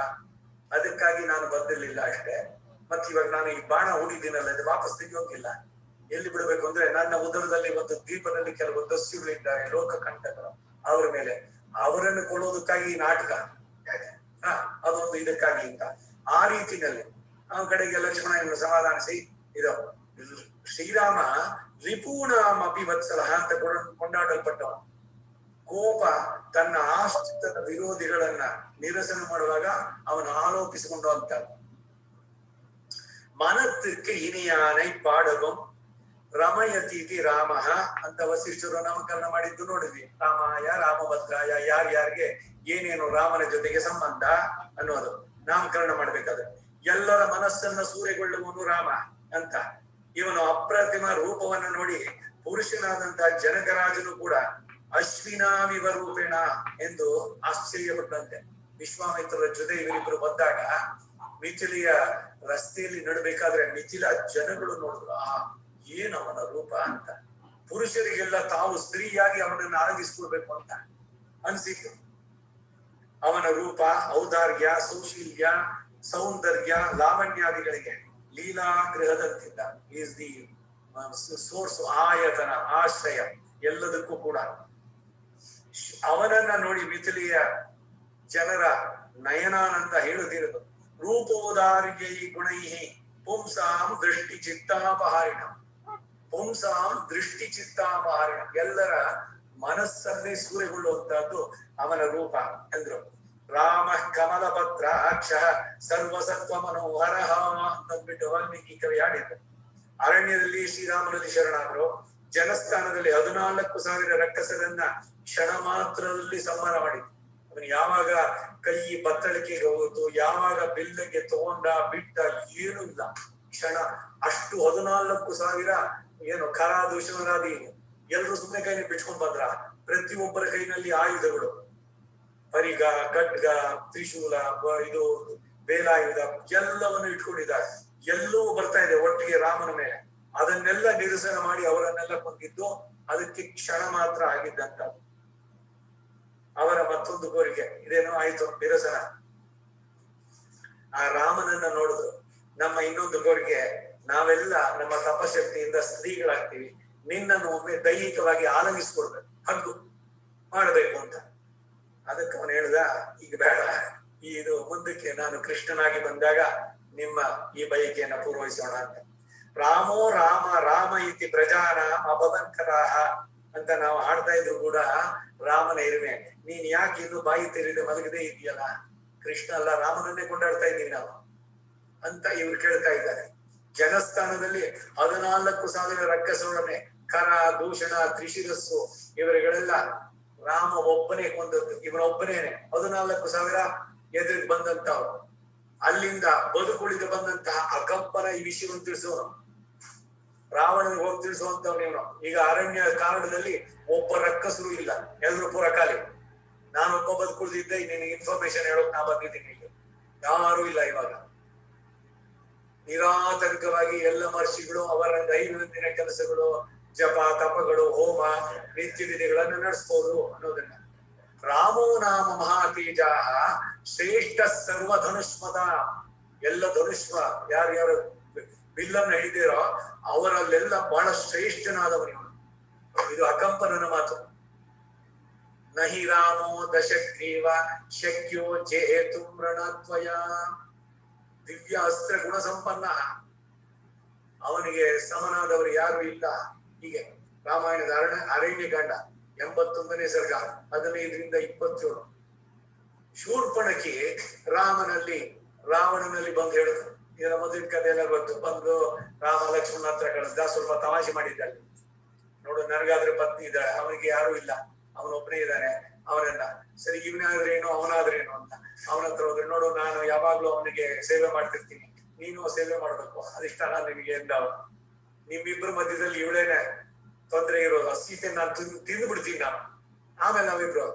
ಅದಕ್ಕಾಗಿ ನಾನು ಬಂದಿರ್ಲಿಲ್ಲ ಅಷ್ಟೇ. ಮತ್ ಇವಾಗ ನಾನು ಈ ಬಾಣ ಹೂಡಿದ್ದೀನಲ್ಲ, ಇದು ವಾಪಸ್ ತೆಗಿಯೋಕಿಲ್ಲ. ಎಲ್ಲಿ ಬಿಡ್ಬೇಕು ಅಂದ್ರೆ ನನ್ನ ಉದರದಲ್ಲಿ ಒಂದು ದ್ವೀಪದಲ್ಲಿ ಕೆಲವು ದಸ್ಯುಗಳಿದ್ದಾರೆ, ಲೋಕ ಕಂಟಕರು. ಅವ್ರ ಮೇಲೆ ಅವರನ್ನು ಕೊಡೋದಕ್ಕಾಗಿ ಈ ನಾಟಕ, ಅದೊಂದು ಇದಕ್ಕಾಗಿ ಅಂತ. ಆ ರೀತಿನಲ್ಲಿ ಆ ಕಡೆಗೆ ಲಕ್ಷ್ಮಣ ಇನ್ನು ಸಮಾಧಾನಿಸಿ ಇದು ಶ್ರೀರಾಮ ರಿಪೂಣಾಂ ಅಪಿವತ್ಸಲ ಅಂತ ಕೊಂಡಾಡಲ್ಪಟ್ಟವ. ಕೋಪ ತನ್ನ ಆಶ್ರಿತದ ವಿರೋಧಿಗಳನ್ನ ನಿರಸನ ಮಾಡುವಾಗ ಅವನು ಆರೋಪಿಸಿಕೊಂಡು ಅಂತ. ಮನತ್ತಿற்கு ಇನಿಯಾನೈ ಪಾಡಗಂ ರಮಯತೀತಿ ರಾಮ ಅಂತ ವಸಿಷ್ಠರು ನಾಮಕರಣ ಮಾಡಿದ್ದು ನೋಡಿದ್ವಿ. ರಾಮಾಯ ರಾಮಭದ್ರಾಯ, ಯಾರ್ಯಾರಿಗೆ ಏನೇನು ರಾಮನ ಜೊತೆಗೆ ಸಂಬಂಧ ಅನ್ನೋದು ನಾಮಕರಣ ಮಾಡ್ಬೇಕಾದ್ರೆ. ಎಲ್ಲರ ಮನಸ್ಸನ್ನ ಸೂರೆಗೊಳ್ಳುವನು ರಾಮ ಅಂತ. ಇವನು ಅಪ್ರತಿಮ ರೂಪವನ್ನು ನೋಡಿ ಪುರುಷನಾದಂತಹ ಜನಕರಾಜನು ಕೂಡ ಅಶ್ವಿನಾವಿವ ರೂಪೇಣ ಎಂದು ಆಶ್ಚರ್ಯಪಟ್ಟಂತೆ. ವಿಶ್ವಾಮಿತ್ರರ ಜೊತೆ ಇವರಿಬ್ಬರು ಬಂದಾಗ ಮಿಥಿಲಿಯ ರಸ್ತೆಯಲ್ಲಿ ನಡಬೇಕಾದ್ರೆ ಮಿಥಿಲ ಜನಗಳು ನೋಡಿದ್ರು, ಏನವನ ರೂಪ ಅಂತ. ಪುರುಷರಿಗೆಲ್ಲ ತಾವು ಸ್ತ್ರೀಯಾಗಿ ಅವನನ್ನು ಆರಾಧಿಸ್ಕೊಳ್ಬೇಕು ಅಂತ ಅನ್ಸಿತ್ತು. ಅವನ ರೂಪ, ಔದಾರ್ಯ, ಸೌಶೀಲ್ಯ, ಸೌಂದರ್ಯ, ಲಾವಣ್ಯಾದಿಗಳಿಗೆ ಲೀಲಾಗ್ರಹದಂತಿದ್ದ. ಈಸ್ ದಿ ಸೋರ್ಸ್, ಆಯತನ, ಆಶ್ರಯ ಎಲ್ಲದಕ್ಕೂ ಕೂಡ. ಅವನನ್ನ ನೋಡಿ ಮಿಥಿಲಿಯ ಜನರ ನಯನಾನಂದ ಹೇಳುತ್ತಿರುವುದು. ರೂಪೋದಾರ್ಯೈ ಗುಣೈಹಿ ಪುಂಸಾಂ ದೃಷ್ಟಿ ಚಿತ್ತಾಪಹಾರಿಣ. ಪುಂಸಾಂ ದೃಷ್ಟಿ ಚಿತ್ತಾಪಹಾರಿಣ, ಎಲ್ಲರ ಮನಸ್ಸನ್ನೇ ಸೂರೆಗೊಳ್ಳುವಂತಹದ್ದು ಅವನ ರೂಪ ಎಂದ್ರು. ರಾಮ ಕಮಲಪತ್ರ ಅಕ್ಷ ಸರ್ವಸತ್ವ ಮನೋಹರ ಅಂತಂದ್ಬಿಟ್ಟು ವಾಲ್ಮೀಕಿ ಕವಿ ಆಡಿದ್ರು. ಅರಣ್ಯದಲ್ಲಿ ಶ್ರೀರಾಮನಲ್ಲಿ ಶರಣಾದ್ರು. ಜನಸ್ಥಾನದಲ್ಲಿ 14,000 ರಕ್ಕಸರನ್ನ ಕ್ಷಣ ಮಾತ್ರದಲ್ಲಿ ಸಂಹಾರ ಮಾಡಿದ್ರು. ಅವನು ಯಾವಾಗ ಕೈ ಬತ್ತಳಿಕೆಗೆ ಹೋಗುತ್ತು, ಯಾವಾಗ ಬಿಲ್ಲಿಗೆ ತಗೊಂಡ ಬಿಟ್ಟ, ಏನೂ ಇಲ್ಲ. ಕ್ಷಣ ಅಷ್ಟು 14,000 ಏನು ಖರ ದುಶ್ಮನಾದಿ ಎಲ್ರು ಸುಮ್ಮನೆ ಕೈನ ಬಿಟ್ಕೊಂಡ್ ಬಂದ್ರ. ಪ್ರತಿಯೊಬ್ಬರ ಕೈನಲ್ಲಿ ಆಯುಧಗಳು, ಪರಿಗ, ಖಡ್ಗ, ತ್ರಿಶೂಲ, ಇದು ಬೇಲಾಯುಧ ಎಲ್ಲವನ್ನು ಇಟ್ಕೊಂಡಿದ್ದಾರೆ. ಎಲ್ಲವೂ ಬರ್ತಾ ಇದೆ ಒಟ್ಟಿಗೆ ರಾಮನ ಮೇಲೆ. ಅದನ್ನೆಲ್ಲ ನಿರಸನ ಮಾಡಿ ಅವರನ್ನೆಲ್ಲ ಕೊಂದಿದ್ದು ಅದಕ್ಕೆ ಕ್ಷಣ ಮಾತ್ರ ಆಗಿದ್ದಂತ ಅವರ ಮತ್ತೊಂದು ಕೋರಿಕೆ ಇದೇನೋ ಆಯ್ತು ನಿರಸನ. ಆ ರಾಮನನ್ನ ನೋಡುದು. ನಮ್ಮ ಇನ್ನೊಂದು ಕೋರಿಕೆ, ನಾವೆಲ್ಲ ನಮ್ಮ ತಪಶಕ್ತಿಯಿಂದ ಸ್ತ್ರೀಗಳಾಗ್ತೀವಿ, ನಿನ್ನನ್ನು ಒಮ್ಮೆ ದೈಹಿಕವಾಗಿ ಆಲಂಗಿಸ್ಕೊಡ್ಬೇಕು, ಹಗ್ಗು ಮಾಡಬೇಕು ಅಂತ. ಅದಕ್ಕೆ ಅವನು ಹೇಳ್ದ, ಈಗ ಬೇಡ, ಇದು ಮುಂದಕ್ಕೆ ನಾನು ಕೃಷ್ಣನಾಗಿ ಬಂದಾಗ ನಿಮ್ಮ ಈ ಬಯಕೆಯನ್ನ ಪೂರೈಸೋಣ ಅಂತ. ರಾಮೋ ರಾಮ ರಾಮ ಇತಿ ಪ್ರಜಾನ ಅಭವಂಕರಾಹ ಅಂತ ನಾವು ಹಾಡ್ತಾ ಇದ್ರು ಕೂಡ ರಾಮನ ಇರುವೆ. ನೀನ್ ಯಾಕೆ ಇನ್ನು ಬಾಯಿ ತೆರೆದು ಮಲಗದೆ ಇದೆಯಲ್ಲ, ಕೃಷ್ಣ ಅಲ್ಲ ರಾಮನನ್ನೇ ಕೊಂಡಾಡ್ತಾ ಇದ್ದೀವಿ ನಾವು ಅಂತ ಇವ್ರು ಕೇಳ್ತಾ ಇದ್ದಾರೆ. ಜನಸ್ಥಾನದಲ್ಲಿ 14,000 ರಕ್ಕಸೊಡನೆ ಕರ ದೂಷಣ ತ್ರಿಶಿರಸ್ಸು ಇವರುಗಳೆಲ್ಲ ರಾಮ ಒಬ್ಬನೇ ಕೊಂದದ್ದು, ಇವನೊಬ್ಬನೇನೆ 14,000 ಎದುರಿಗೆ ಬಂದಂತವ್ರು. ಅಲ್ಲಿಂದ ಬದುಕುಳಿದು ಬಂದಂತಹ ಅಕಂಪನ ಈ ವಿಷಯವನ್ನು ತಿಳಿಸೋನು, ರಾವಣನಿಗೆ ಹೋಗಿ ತಿಳಿಸುವಂತವ್ನು ಇವನು. ಈಗ ಅರಣ್ಯ ಕಾರಣದಲ್ಲಿ ಒಬ್ಬ ರಕ್ಕಸರು ಇಲ್ಲ, ಎಲ್ರು ಪುರಕಾಲಿ. ನಾನೊಬ್ಬ ಬದುಕುಳಿದಿದ್ದೆ, ನಿನಗೆ ಇನ್ಫಾರ್ಮೇಶನ್ ಹೇಳೋಕ್ ನಾ ಬಂದಿದ್ದೀನಿ. ಇಲ್ಲಿ ಯಾರು ಇಲ್ಲ. ಇವಾಗ ನಿರಾತಂಕವಾಗಿ ಎಲ್ಲ ಮಹರ್ಷಿಗಳು ಅವರ ದೈನಂದಿನ ಕೆಲಸಗಳು, ಜಪ ತಪಗಳು, ಹೋಮ ನಿತ್ಯ ವಿಧಿಗಳನ್ನು ನಡೆಸ್ಬೋದು ಅನ್ನೋದನ್ನ. ರಾಮೋ ನಾಮ ಮಹಾತೇಜಾಹ ಶ್ರೇಷ್ಠ ಸರ್ವ ಧನುಷ್ಮದ. ಎಲ್ಲ ಧನುಷ್ಮ ಯಾರ್ಯಾರು ಬಿಲ್ಲನ್ನ ಹಿಡಿದಿರೋ ಅವರಲ್ಲೆಲ್ಲ ಬಹಳ ಶ್ರೇಷ್ಠನಾದವನಿವನು. ಇದು ಅಕಂಪನನ ಮಾತು. ನಹಿ ರಾಮೋ ದಶಗ್ರೀವ ಶಕ್ಯೋ ಜೇತು ಮೃಣತ್ವಯ. ದಿವ್ಯ ಅಸ್ತ್ರ ಗುಣ ಸಂಪನ್ನ, ಅವನಿಗೆ ಸಮನಾದವರು ಯಾರು ಇಲ್ಲ. ಹೀಗೆ ರಾಮಾಯಣದ ಅರಣ್ಯಕಾಂಡ 81ನೇ ಸರ್ಗ 15ರಿಂದ 27. ಶೂರ್ಪಣಖಿ ರಾವಣನಲ್ಲಿ ಬಂದು ಹೇಳಿದ್ರು. ಇದರ ಮೊದಲಿನ ಕಥೆ ಎಲ್ಲ ಗೊತ್ತು. ಬಂದು ರಾಮ ಲಕ್ಷ್ಮಣ ಹತ್ರ ಕಳಿಸ್ದ, ಸ್ವಲ್ಪ ತಮಾಷೆ ಮಾಡಿದ್ದ. ನೋಡು, ನನಗಾದ್ರೆ ಪತ್ನಿ ಇದ್ದಾಳೆ, ಅವನಿಗೆ ಯಾರು ಇಲ್ಲ, ಅವನೊಬ್ಬನೇ ಇದ್ದಾನೆ, ಅವನನ್ನ ಸರಿ ಇವನಾದ್ರೇನು ಅವನಾದ್ರೇನು ಅಂತ ಅವನ ಹತ್ರ ಹೋದ್ರೆ, ನೋಡು ನಾನು ಯಾವಾಗ್ಲೂ ಅವನಿಗೆ ಸೇವೆ ಮಾಡ್ತಿರ್ತೀನಿ, ನೀನು ಸೇವೆ ಮಾಡ್ಬೇಕು, ಅದಿಷ್ಟಲ್ಲ ನಿಮಗೆ ಎಂದ. ನಿಮ್ಮಿಬ್ರು ಮಧ್ಯದಲ್ಲಿ ಇವಳೇನೆ ತೊಂದರೆ ಇರೋದು, ಸೀತೆ ನಾನು ತಿಂದು ಬಿಡ್ತೀನಿ ನಾನು. ಆಮೇಲೆ ನಾವಿಬ್ರು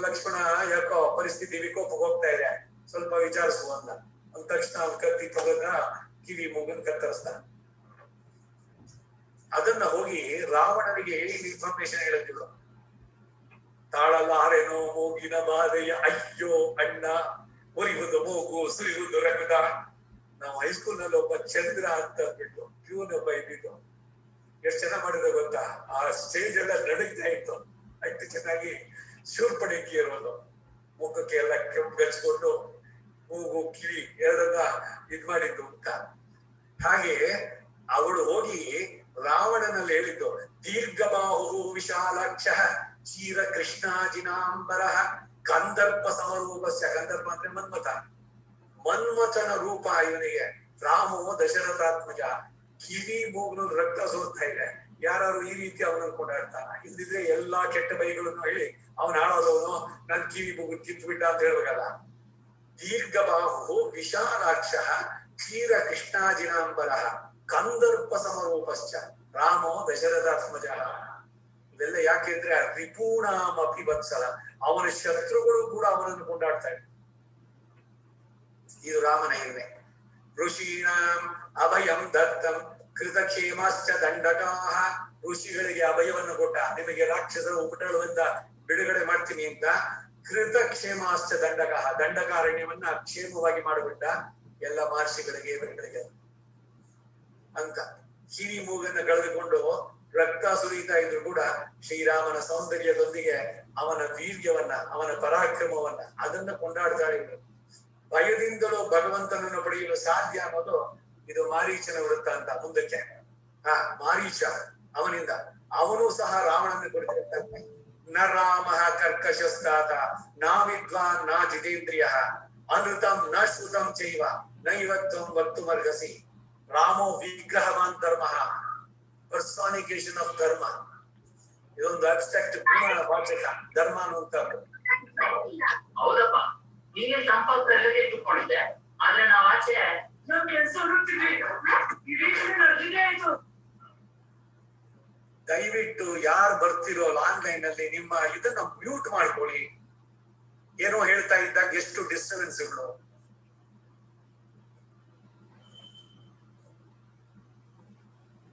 ಲಕ್ಷ್ಮಣ ಯಾಕೋ ಪರಿಸ್ಥಿತಿ ವಿಕೋಪಕ್ಕೆ ಹೋಗ್ತಾ ಇದೆ, ಸ್ವಲ್ಪ ವಿಚಾರಿಸುವ ಅಂದ ತಕ್ಷಣ ಅವ್ನ ಕತ್ತಿ ತಗೊಂಡ ಕಿವಿ ಮೂಗನ್ ಕತ್ತರಿಸ್ದ. ಅದನ್ನ ಹೋಗಿ ರಾವಣನಿಗೆ ಇನ್ಫಾರ್ಮೇಶನ್ ಹೇಳುತ್ತಿದ್ರು. ತಾಳಲಾರೆನೋ ಮೂಗಿನ ಬಾಧೆಯ ಅಯ್ಯೋ ಅಣ್ಣ, ಒರಿಯುವುದು ಮೂಗು ಸುರಿಯುವುದು ರಕ್ತ. ನಾವು ಹೈಸ್ಕೂಲ್ ನಲ್ಲಿ ಒಬ್ಬ ಚಂದ್ರ ಅಂತ ಬಿಟ್ಟು ಪ್ಯೂನ್ ಒಬ್ಬ ಇದ್ದಿದ್ದು, ಎಷ್ಟು ಚೆನ್ನಾಗ್ ಮಾಡಿದ ಗೊತ್ತಾ. ಆ ಸ್ಟೇಜ್ ಎಲ್ಲ ನಡೀತಾ ಇತ್ತು, ಅಷ್ಟು ಚೆನ್ನಾಗಿ ಶೂರ್ಪಣಖಿ ಇರೋದು. ಮುಖಕ್ಕೆ ಎಲ್ಲ ಕೆಂಪು ಗಚ್ಕೊಂಡು ಮೂಗು ಕಿವಿ ಎರಡನ್ನ ಇದ್ ಮಾಡಿದ್ದು ಅಂತ. ಹಾಗೆ ಅವಳು ಹೋಗಿ ರಾವಣನಲ್ಲಿ ಹೇಳಿದ್ದು, ದೀರ್ಘಬಾಹು ವಿಶಾಲಾಕ್ಷ ಚೀರ ಕೃಷ್ಣಾಜಿನಾಂಬರ ಗಂಧರ್ಪ ಸಮರೂಪಸ್ಯ. ಗಂಧರ್ಪ ಅಂದ್ರೆ ಮನ್ಮಥ, ಮನ್ಮಥನ ರೂಪ ಇವನಿಗೆ. ರಾಮೋ ದಶರಥಾತ್ಮಜ. ಕಿವಿ ಮೂಗ್ನು ರಕ್ತ ಸೋರ್ತಾ ಇದೆ. ಯಾರು ಈ ರೀತಿ ಅವನನ್ನು ಕೊಂಡಾಡ್ತಾನ? ಇಲ್ದಿದ್ರೆ ಎಲ್ಲಾ ಕೆಟ್ಟ ಬೈಗಳನ್ನು ಹೇಳಿ ಅವನ ಹಾಳೋದವನು, ನನ್ ಕಿವಿ ಮೂಗು ಕಿತ್ಬಿಟ್ಟ ಅಂತ ಹೇಳ್ಬೇಕಲ್ಲ. ದೀರ್ಘಬಾಹು ವಿಶಾಲಾಕ್ಷ ಕ್ಷೀರ ಕೃಷ್ಣಾಜಿನಾಂಬರ ಕಂದರ್ಪ ಸಮರೂಪಶ್ಚ ರಾಮೋ ದಶರಥಾತ್ಮಜ. ಇವೆಲ್ಲ ಯಾಕೆಂದ್ರೆ ರಿಪೂಣಾಮಪಿ ವತ್ಸಲ, ಅವನ ಶತ್ರುಗಳು ಕೂಡ ಅವನನ್ನು ಕೊಂಡಾಡ್ತಾ ಇದ್ರು. ಇದು ರಾಮನ ಹಿರಿಮೆ. ಋಷೀಣಾಂ ಅಭಯಂ ದತ್ತಂ ಕೃತಕ್ಷೇಮಾಶ್ಚ ದಂಡಕಾಹ. ಋಷಿಗಳಿಗೆ ಅಭಯವನ್ನು ಕೊಟ್ಟ, ನಿಮಗೆ ರಾಕ್ಷಸರು ಉಪಟಳುವಂತ ಬಿಡುಗಡೆ ಮಾಡ್ತೀನಿ ಅಂತ. ಕೃತಕ್ಷೇಮಾಶ್ಚ ದಂಡಕಾಹ, ದಂಡಕಾರಣ್ಯವನ್ನ ಕ್ಷೇಮವಾಗಿ ಮಾಡಿಬಿಟ್ಟ ಎಲ್ಲ ಮಹರ್ಷಿಗಳಿಗೆ ಇವರುಗಳಿಗೆ ಅಂತ. ಕಿವಿ ಮೂಗನ್ನ ಕಳೆದುಕೊಂಡು ರಕ್ತ ಸುರಿತಾ ಇದ್ರು ಕೂಡ ಶ್ರೀರಾಮನ ಸೌಂದರ್ಯದೊಂದಿಗೆ ಅವನ ವೀರ್ಯವನ್ನ, ಅವನ ಪರಾಕ್ರಮವನ್ನ ಅದನ್ನ ಕೊಂಡಾಡ್ತಾಳೆ. ಭಯದಿಂದಲೂ ಭಗವಂತನನ್ನು ಪಡೆಯಲು ಸಾಧ್ಯ ಅನ್ನೋದು ಇದು ಮಾರೀಚನ ವೃತ್ತ ಅಂತ. ಮುಂದಕ್ಕೆ ಮಾರೀಚ ಅವನಿಂದ ಅವನು ಸಹ ರಾವಣನ ಕುರಿತಿರ್ತಾನೆ. ನ ರಾಮ ಕರ್ಕಶಸ್ತಾತ ನಾ ವಿದ್ವಾನ್ ನಾ ಜಿತೇಂದ್ರಿಯ ಅನೃತಂ ನ ಶ್ರುತಂ ಚೈವ ನೈವತ್ವಂ ವಕ್ತುಮರ್ಹಸಿ. ರಾಮೋ ವಿಗ್ರಹವಾನ್ ಧರ್ಮ, ಪರ್ಸಾನಿಕೇಶನ್ ಆಫ್ ಧರ್ಮ. ಇದೊಂದು ಅಬ್ಸ್ಟ್ರಾಕ್ಟ್ ವಾಚಕ ಧರ್ಮ ಅನ್ನುವಂಥದ್ದು. ಹೌದಪ್ಪ, ನೀನೇ ಸಂಪರ್ಕದಲ್ಲಿ ಇಟ್ಟುಕೊಂಡಿದ್ದೆ, ಆದ್ರೆ ನಾವು ಆಚೆ ಕೆಲಸ ದಯವಿಟ್ಟು ಯಾರು ಬರ್ತಿರೋ ಆನ್ಲೈನ್ ಅಲ್ಲಿ ನಿಮ್ಮ ಇದನ್ನ ಮ್ಯೂಟ್ ಮಾಡ್ಕೊಳ್ಳಿ. ಏನೋ ಹೇಳ್ತಾ ಇದ್ದಾಗ ಎಷ್ಟು ಡಿಸ್ಟರ್ಬೆನ್ಸ್ಗಳು.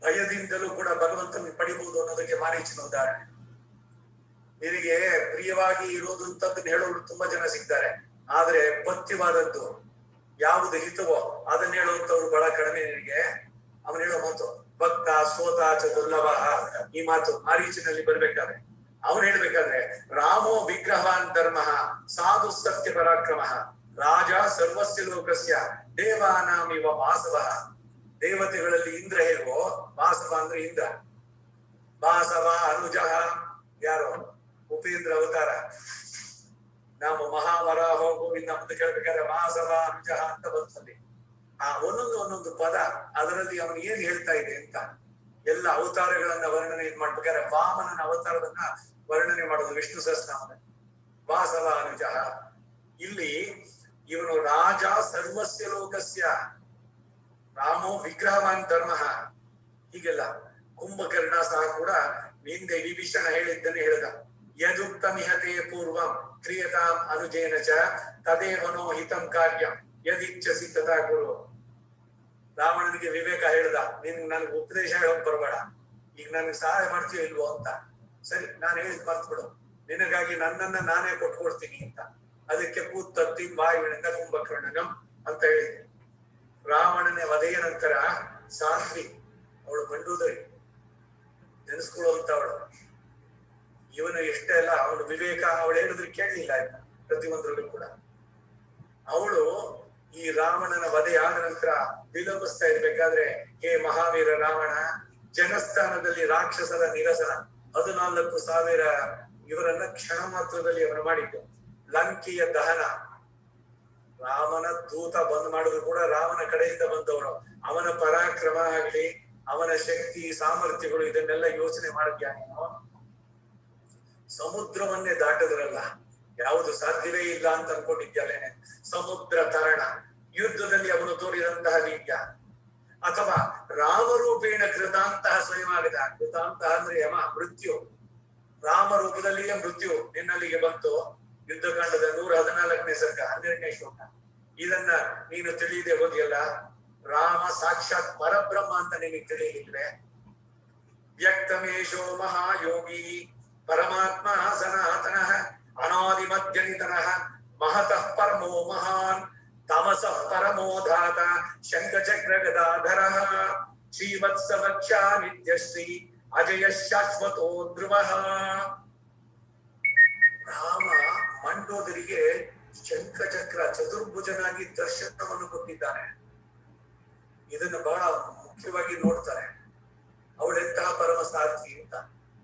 ಭಯದಿಂದಲೂ ಕೂಡ ಭಗವಂತನ ಪಡಿಬಹುದು ಅನ್ನೋದಕ್ಕೆ ಮಾರೀಚನ ಉದಾಹರಣೆ. ನಿನಗೆ ಪ್ರಿಯವಾಗಿ ಇರೋದಂತದ್ದನ್ನ ಹೇಳೋರು ತುಂಬಾ ಜನ ಸಿಗ್ತಾರೆ, ಆದ್ರೆ ಪಥ್ಯವಾದದ್ದು ಯಾವುದು ಹಿತವೋ ಅದನ್ನ ಹೇಳುವಂತವ್ರು ಬಹಳ ಕಡಿಮೆ. ನಿನಗೆ ಅವನು ಹೇಳೋ ಮಾತು ಭಕ್ತ ಸೋತ ಚ ದುರ್ಲಭ, ಈ ಮಾತು ಮಾರೀಚನಲ್ಲಿ ಬರ್ಬೇಕಾದ್ರೆ ಅವನು ಹೇಳ್ಬೇಕಾದ್ರೆ ರಾಮೋ ವಿಗ್ರಹವಾನ್ ಧರ್ಮ ಸಾಧು ಸತ್ಯ ಪರಾಕ್ರಮ ರಾಜ ಸರ್ವಸ್ಯ ಲೋಕಸ್ಯ ದೇವಾನಾಮಿವ ವಾಸವ. ದೇವತೆಗಳಲ್ಲಿ ಇಂದ್ರ ಹೇಗೋ, ವಾಸವ ಅಂದ್ರೆ ಇಂದ್ರ, ವಾಸವ ಅನುಜ ಯಾರು ಉಪೇಂದ್ರ ಅವತಾರ. ನಾವು ಮಹಾವರಾಹೋ ಗೋವಿಂದ ಅಂತ ಕೇಳ್ಬೇಕಾದ್ರೆ ವಾಸವ ಅನುಜ ಅಂತ ಬರ್ತದೆ. ಆ ಒಂದೊಂದು ಪದ ಅದರಲ್ಲಿ ಅವನು ಏನ್ ಹೇಳ್ತಾ ಇದೆ ಅಂತ ಎಲ್ಲ ಅವತಾರಗಳನ್ನ ವರ್ಣನೆ ಮಾಡ್ಬೇಕಾದ್ರೆ ವಾಮನನ ಅವತಾರವನ್ನ ವರ್ಣನೆ ಮಾಡೋದು ವಿಷ್ಣು ಸಹಸ್ರನಾಮದಲ್ಲಿ. ವಾಸವ ಅನುಜ, ಇಲ್ಲಿ ಇವನು ರಾಜ ಸರ್ವಸ್ಯ ಲೋಕಸ್ಯ, ರಾಮೋ ವಿಗ್ರಹವಾನ್ ಧರ್ಮ, ಹೀಗೆಲ್ಲ. ಕುಂಭಕರ್ಣ ಸಹ ಕೂಡ ಹಿಂದೆ ವಿಭೀಷಣ ಹೇಳಿದ್ದನ್ನೇ ಹೇಳಿದ. ಯದುಕ್ತ ಮಿಹತೆ ಪೂರ್ವಂ ಕ್ರಿಯತಾಂ ಅನುಜೇನ ಚ ತದೇವನೋ ಹಿತಂ ಕಾರ್ಯ ಯದಿಚ್ಛಸಿ ತಥಾ ಗುರು. ರಾವಣನಿಗೆ ವಿವೇಕ ಹೇಳ್ದ, ನೀನ್ ನನ್ಗೆ ಉಪದೇಶ ಹೇಳೋಕ್ ಬರ್ಬೇಡ, ಈಗ ನನ್ಗೆ ಸಹಾಯ ಮಾಡ್ತೀಯೋ ಇಲ್ವೋ ಅಂತ. ಸರಿ, ನಾನು ಹೇಳಿದ್ ಮರ್ತು ಬಿಡು, ನಿನಗಾಗಿ ನನ್ನನ್ನ ನಾನೇ ಕೊಟ್ಕೊಡ್ತೀನಿ ಅಂತ. ಅದಕ್ಕೆ ಕೂತ್ತತ್ತಿ ವಾಯುವಿನಿಂದ ಕುಂಭಕರ್ಣನಂ ಅಂತ ಹೇಳಿದ್ದೆ. ರಾವಣನ ವಧೆಯ ನಂತರ ಸಾಧ್ವಿ, ಅವಳು ಮಂಡೂದರಿ, ನೆನೆಸ್ಕೊಳ್ಳುವಂತ ಅವಳು. ಇವನು ಎಷ್ಟೇ ಅಲ್ಲ, ಅವನು ವಿವೇಕ ಅವಳು ಹೇಳಿದ್ರೆ ಕೇಳಲಿಲ್ಲ ಆಯ್ತಾ ಪ್ರತಿಯೊಂದರಲ್ಲೂ ಕೂಡ. ಅವಳು ಈ ರಾವಣನ ವಧೆ ಆದ ನಂತರ ವಿಲಂಬಿಸ್ತಾ ಇರ್ಬೇಕಾದ್ರೆ, ಹೇ ಮಹಾವೀರ ರಾವಣ, ಜನಸ್ಥಾನದಲ್ಲಿ ರಾಕ್ಷಸರ ನಿರಸನ 14,000 ಇವರನ್ನ ಕ್ಷಣ ಮಾತ್ರದಲ್ಲಿ ಅವನು ಮಾಡಿದ್ದು. ಲಂಕೆಯ ದಹನ, ರಾಮನ ದೂತ ಬಂದ್ ಮಾಡಿದ್ರು ಕೂಡ ರಾಮನ ಕಡೆಯಿಂದ ಬಂದವರು. ಅವನ ಪರಾಕ್ರಮ ಆಗ್ಲಿ, ಅವನ ಶಕ್ತಿ ಸಾಮರ್ಥ್ಯಗಳು, ಇದನ್ನೆಲ್ಲ ಯೋಚನೆ ಮಾಡಿದ್ಯಾ ನೀನು? ಸಮುದ್ರವನ್ನೇ ದಾಟದ್ರಲ್ಲ, ಯಾವುದು ಸಾಧ್ಯವೇ ಇಲ್ಲ ಅಂತ ಅನ್ಕೊಂಡಿದ್ಯಾಲೇನೆ. ಸಮುದ್ರ ತರಣ, ಯುದ್ಧದಲ್ಲಿ ಅವನು ತೋರಿದಂತಹ ವೀರ್ಯ, ಅಥವಾ ರಾಮರೂಪೇಣ ಕೃತಾಂತಹ ಸ್ವಯಮಾಗದ. ಕೃತಾಂತಹ ಅಂದ್ರೆ ಯಮ, ಮೃತ್ಯು. ರಾಮರೂಪದಲ್ಲಿಯೇ ಮೃತ್ಯು ನಿನ್ನಲ್ಲಿಗೆ ಬಂತು. ಯುದ್ಧಕಾಂಡದ 114ನೇ ಸರ್ಗ 12ನೇ ಶ್ಲೋಕ. ಇದನ್ನ ನೀನು ತಿಳಿಯದೆ ಹೋದಿಯಲ್ಲ. ರಾಮ ಸಾಕ್ಷಾತ್ ಪರಬ್ರಹ್ಮ ಅಂತ ನಿನಗೆ ತಿಳಿಯಲಿಲ್ವೇ? ವ್ಯಕ್ತಮೇಶೋ ಮಹಾಯೋಗಿ ಪರಮಾತ್ಮ ಸನಾತನಃ ಅನಾದಿಮಧ್ಯನಿತನಃ ಮಹತಃ ಪರಮೋ ಮಹಾನ್ ತಮಸಃ ಪರಮೋ ಧಾತ ಶಂಖಚಕ್ರ ಗದಾಧರಃ ಶ್ರೀವತ್ಸವಕ್ಷಾ ನಿತ್ಯಶ್ರೀ ಅಜಯ ಶಾಶ್ವತೋ ಧ್ರುವಃ. ರಾಮ ಮಂಡೋದರಿಗೆ ಶಂಖಚಕ್ರ ಚತುರ್ಭುಜನಾಗಿ ದರ್ಶನವನ್ನು ಕೊಟ್ಟಿದ್ದಾನೆ. ಇದನ್ನು ಬಹಳ ಮುಖ್ಯವಾಗಿ ನೋಡ್ತಾರೆ. ಅವಳೆಂತಹ ಪರಮ ಸಾಧ್ವಿ ಅಂತ.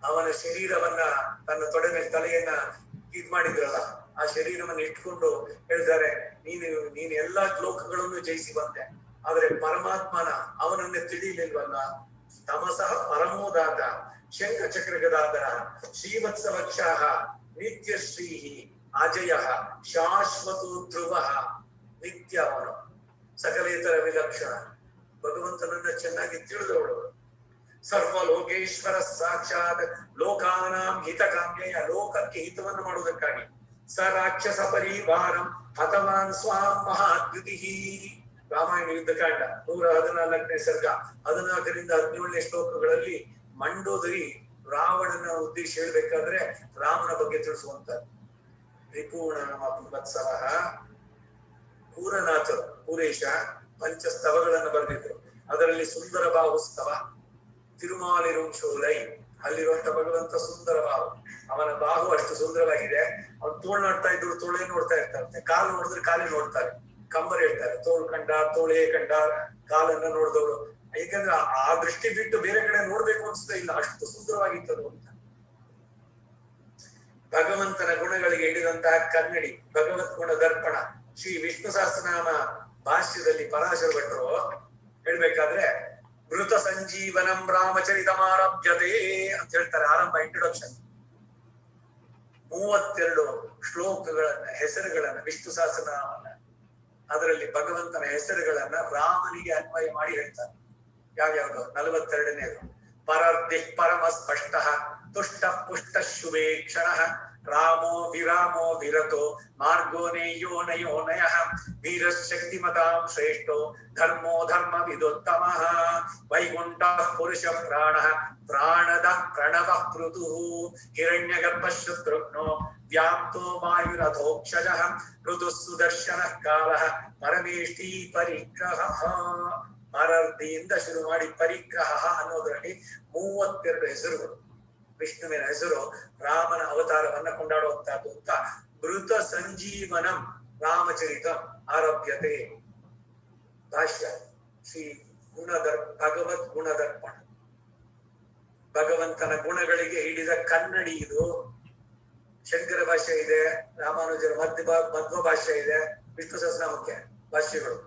ಅವನ ಶರೀರವನ್ನ ತನ್ನ ತೊಡೆ ಮೇಲೆ ತಲೆಯನ್ನ ಇದ್ ಮಾಡಿದ್ರಲ್ಲ, ಆ ಶರೀರವನ್ನ ಇಟ್ಕೊಂಡು ಹೇಳ್ತಾರೆ, ನೀನು ಎಲ್ಲಾ ಲೋಕಗಳನ್ನು ಜಯಿಸಿ ಬಂದೆ, ಆದ್ರೆ ಪರಮಾತ್ಮನ ಅವನನ್ನೇ ತಿಳಿಲಿಲ್ವಲ್ಲ. ತಮಸಃ ಪರಮೋದಾತ ಶಂಖಚಕ್ರ ಗದಾಧರ ಶ್ರೀವತ್ಸವಕ್ಷಾಹ ನಿತ್ಯಶ್ರೀ ಅಜಯ ಶಾಶ್ವತೋ ಧ್ರುವ. ನಿತ್ಯ ಅವನು ಸಕಲೇತರ ವಿಲಕ್ಷಣ, ಭಗವಂತನನ್ನ ಚೆನ್ನಾಗಿ ತಿಳಿದವಳು. ಸರ್ವಲೋಕೇಶ್ವರ ಸಾಕ್ಷಾತ್ ಲೋಕಾನಾಂ ಹಿತಕಾಮ್ಯಯ, ಲೋಕಕ್ಕೆ ಹಿತವನ್ನು ಮಾಡುವುದಕ್ಕಾಗಿ ಸ ರಾಕ್ಷಸ ಪರಿವಾರಂ ಹತವಾನ್ ಸ್ವಾಂ ಮಹಾದ್ಯುತಿ. ರಾಮಾಯಣ ಯುದ್ಧಕಾಂಡ 114ನೇ ಸರ್ಗ 14ರಿಂದ 17ನೇ ಶ್ಲೋಕಗಳಲ್ಲಿ ಮಂಡೋದರಿ ರಾವಣನ ಉದ್ದೇಶ ಹೇಳ್ಬೇಕಾದ್ರೆ ರಾಮನ ಬಗ್ಗೆ ತಿಳಿಸುವಂತ. ರಿಪೂರ್ಣನಾಮ ಪುಂವತ್ಸವ, ಪೂರನಾಥರು ಪೂರೇಶ ಪಂಚಸ್ತವಗಳನ್ನು ಬರೆದಿದ್ರು. ಅದರಲ್ಲಿ ಸುಂದರ ಬಾಹುಸ್ತವ, ತಿರುಮಾಲಿರುಂಶೋಲೈ, ಅಲ್ಲಿರುವಂತ ಭಗವಂತ ಸುಂದರ ಬಾಹು. ಅವನ ಬಾಹು ಅಷ್ಟು ಸುಂದರವಾಗಿದೆ. ಅವ್ನು ತೋಳ್ ನೋಡ್ತಾ ಇದ್ರು, ತೋಳೇ ನೋಡ್ತಾ ಇರ್ತಾರೆ. ಕಾಲು ನೋಡಿದ್ರೆ ಕಾಲೇ ನೋಡ್ತಾರೆ. ಕಂಬರ್ ಹೇಳ್ತಾರೆ, ತೋಳು ಕಂಡ ತೋಳೇ ಕಂಡ ಕಾಲನ್ನ ನೋಡಿದವರು. ಯಾಕಂದ್ರೆ ಆ ದೃಷ್ಟಿ ಬಿಟ್ಟು ಬೇರೆ ಕಡೆ ನೋಡ್ಬೇಕು ಅನ್ಸುತ್ತೆ ಇಲ್ಲ, ಅಷ್ಟು ಸುಂದರವಾಗಿತ್ತದು ಅಂತ. ಭಗವಂತನ ಗುಣಗಳಿಗೆ ಹಿಡಿದಂತಹ ಕನ್ನಡಿ ಭಗವತ್ ಗುಣ ದರ್ಪಣ. ಶ್ರೀ ವಿಷ್ಣು ಸಹಸ್ರನಾಮ ಭಾಷ್ಯದಲ್ಲಿ ಪರಾಶರ ಭಟ್ರು ಹೇಳ್ಬೇಕಾದ್ರೆ ಮೃತ ಸಂಜೀವನಂ ರಾಮಚರಿತಮಾರಭ್ಯತೆ ಅಂತ ಹೇಳ್ತಾರೆ. ಆರಂಭ, ಇಂಟ್ರೊಡಕ್ಷನ್. 32 ಶ್ಲೋಕಗಳನ್ನ, ಹೆಸರುಗಳನ್ನ, ವಿಷ್ಣು ಸಹಸ್ರನಾಮನ್ನ, ಅದರಲ್ಲಿ ಭಗವಂತನ ಹೆಸರುಗಳನ್ನ ರಾಮನಿಗೆ ಅನ್ವಯ ಮಾಡಿ ಹೇಳ್ತಾರೆ. ಯಾವ್ಯಾವ್ದು? 42ನೇದು ಪರರ್ಧಿ ಪರಮ ಸ್ಪಷ್ಟ ತುಷ್ಟ ಪುಷ್ಟ ಶುಭೇಕ್ಷಣ ರಾಮೋ ವಿರಾಮೋ ವಿರತೋ ಮಾರ್ಗೋ ನೇಯೋ ನಯೋ ನಯಃ ವೀರಶಕ್ತಿಮತಾಂ ಶ್ರೇಷ್ಠೋ ಧರ್ಮೋ ಧರ್ಮ ವಿದೋತ್ತಮಃ ವೈಕುಂಠಃ ಪುರುಷ ಪ್ರಾಣಃ ಪ್ರಾಣದ ಪ್ರಣವ ಪೃಥು ಹಿರಣ್ಯಗರ್ಭ ಶತ್ರುಘ್ನೋ ವ್ಯಾಪ್ತೋ ವಾಯುರಥೋಕ್ಷಜಃ ಋತು ಸುದರ್ಶನ ಕಾಲಃ ಪರಮೇಷ್ಠಿ ಪರಿಗ್ರಹ. ಪರರ್ಧಿಯಿಂದ ಶುರು ಮಾಡಿ ಪರಿಗ್ರಹ ಅನ್ನೋದ್ರಲ್ಲಿ 32 ಹೆಸರುಗಳು. ವಿಷ್ಣುವಿನ ಹೆಸರು ರಾಮನ ಅವತಾರವನ್ನ ಕೊಂಡಾಡುವಂತಹದ್ದು ಅಂತ ಮೃತ ಸಂಜೀವನಂ ರಾಮಚರಿತಂ ಆರಭ್ಯತೆ. ಭಾಷ್ಯ ಶ್ರೀ ಭಗವದ್ ಗುಣದರ್ಪಣ. ಭಗವಂತನ ಗುಣಗಳಿಗೆ ಹಿಡಿದ ಕನ್ನಡಿ ಇದು. ಶಂಕರ ಭಾಷ್ಯ ಇದೆ, ರಾಮಾನುಜರ ಮಧ್ವ ಭಾಷ್ಯ ಇದೆ, ವಿಷ್ಣು ಸಹಸ್ರನಾಮಕ್ಕೆ ಭಾಷ್ಯಗಳು.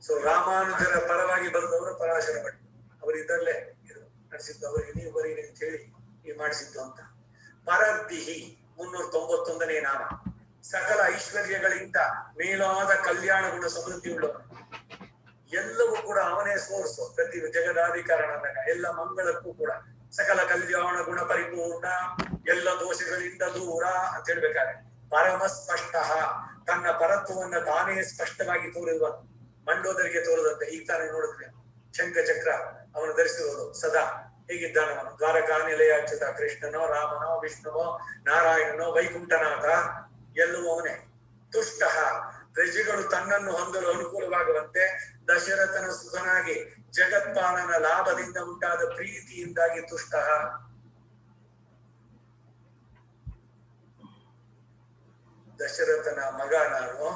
ಸೊ ರಾಮಾನುಜರ ಪರವಾಗಿ ಬಂದವರು ಪರಾಶರ ಭಟ್, ಅವರಿದ್ದಲ್ಲೇ ಇದು ನಡೆಸಿದ್ದು, ಅವರಿಗೆ ನೀವು ಬರೀರಿ ಅಂತ ಹೇಳಿ ನೀವು ಮಾಡಿಸಿದ್ದು ಅಂತ. ಪರರ್ದಿಹಿ 391ನೇ ನಾಮ. ಸಕಲ ಐಶ್ವರ್ಯಗಳಿಂದ ಮೇಲಾದ ಕಲ್ಯಾಣ ಗುಣ ಸಮೃದ್ಧಿಯುಳ್ಳವನು. ಎಲ್ಲವೂ ಕೂಡ ಅವನೇ ಸೋರ್ಸು. ಪ್ರತಿ ಜಗದಾಧಿಕಾರನಾದಾಗ ಎಲ್ಲ ಮಂಗಳಕ್ಕೂ ಕೂಡ ಸಕಲ ಕಲ್ಯಾಣ ಗುಣ ಪರಿಪೂರ್ಣ, ಎಲ್ಲ ದೋಷಗಳಿಂದ ದೂರ ಅಂತ ಹೇಳ್ಬೇಕಾದ್ರೆ ಪರಮ ಸ್ಪಷ್ಟ, ತನ್ನ ಪರತ್ವವನ್ನ ತಾನೇ ಸ್ಪಷ್ಟವಾಗಿ ತೋರಿರುವ, ಮಂಡೋದರಿಗೆ ತೋರದಂತೆ. ಈಗ ತಾನೇ ನೋಡಿದ್ವಿ ಶಂಖ ಚಕ್ರ ಅವನು ಧರಿಸಿರುವುದು ಸದಾ. ಹೇಗಿದ್ದಾನವನು? ದ್ವಾರಕಾ ನಿಲಯಾಚ್ಯುತ ಕೃಷ್ಣನೋ, ರಾಮನೋ, ವಿಷ್ಣುವೋ, ನಾರಾಯಣನೋ, ವೈಕುಂಠನಾಥ, ಎಲ್ಲವೂ ಅವನೇ. ತುಷ್ಟ, ಪ್ರಜೆಗಳು ತನ್ನನ್ನು ಹೊಂದಲು ಅನುಕೂಲವಾಗುವಂತೆ ದಶರಥನ ಸುಖನಾಗಿ ಜಗತ್ಪಾಲನ ಲಾಭದಿಂದ ಉಂಟಾದ ಪ್ರೀತಿಯಿಂದಾಗಿ ತುಷ್ಟ. ದಶರಥನ ಮಗ ನಾನು,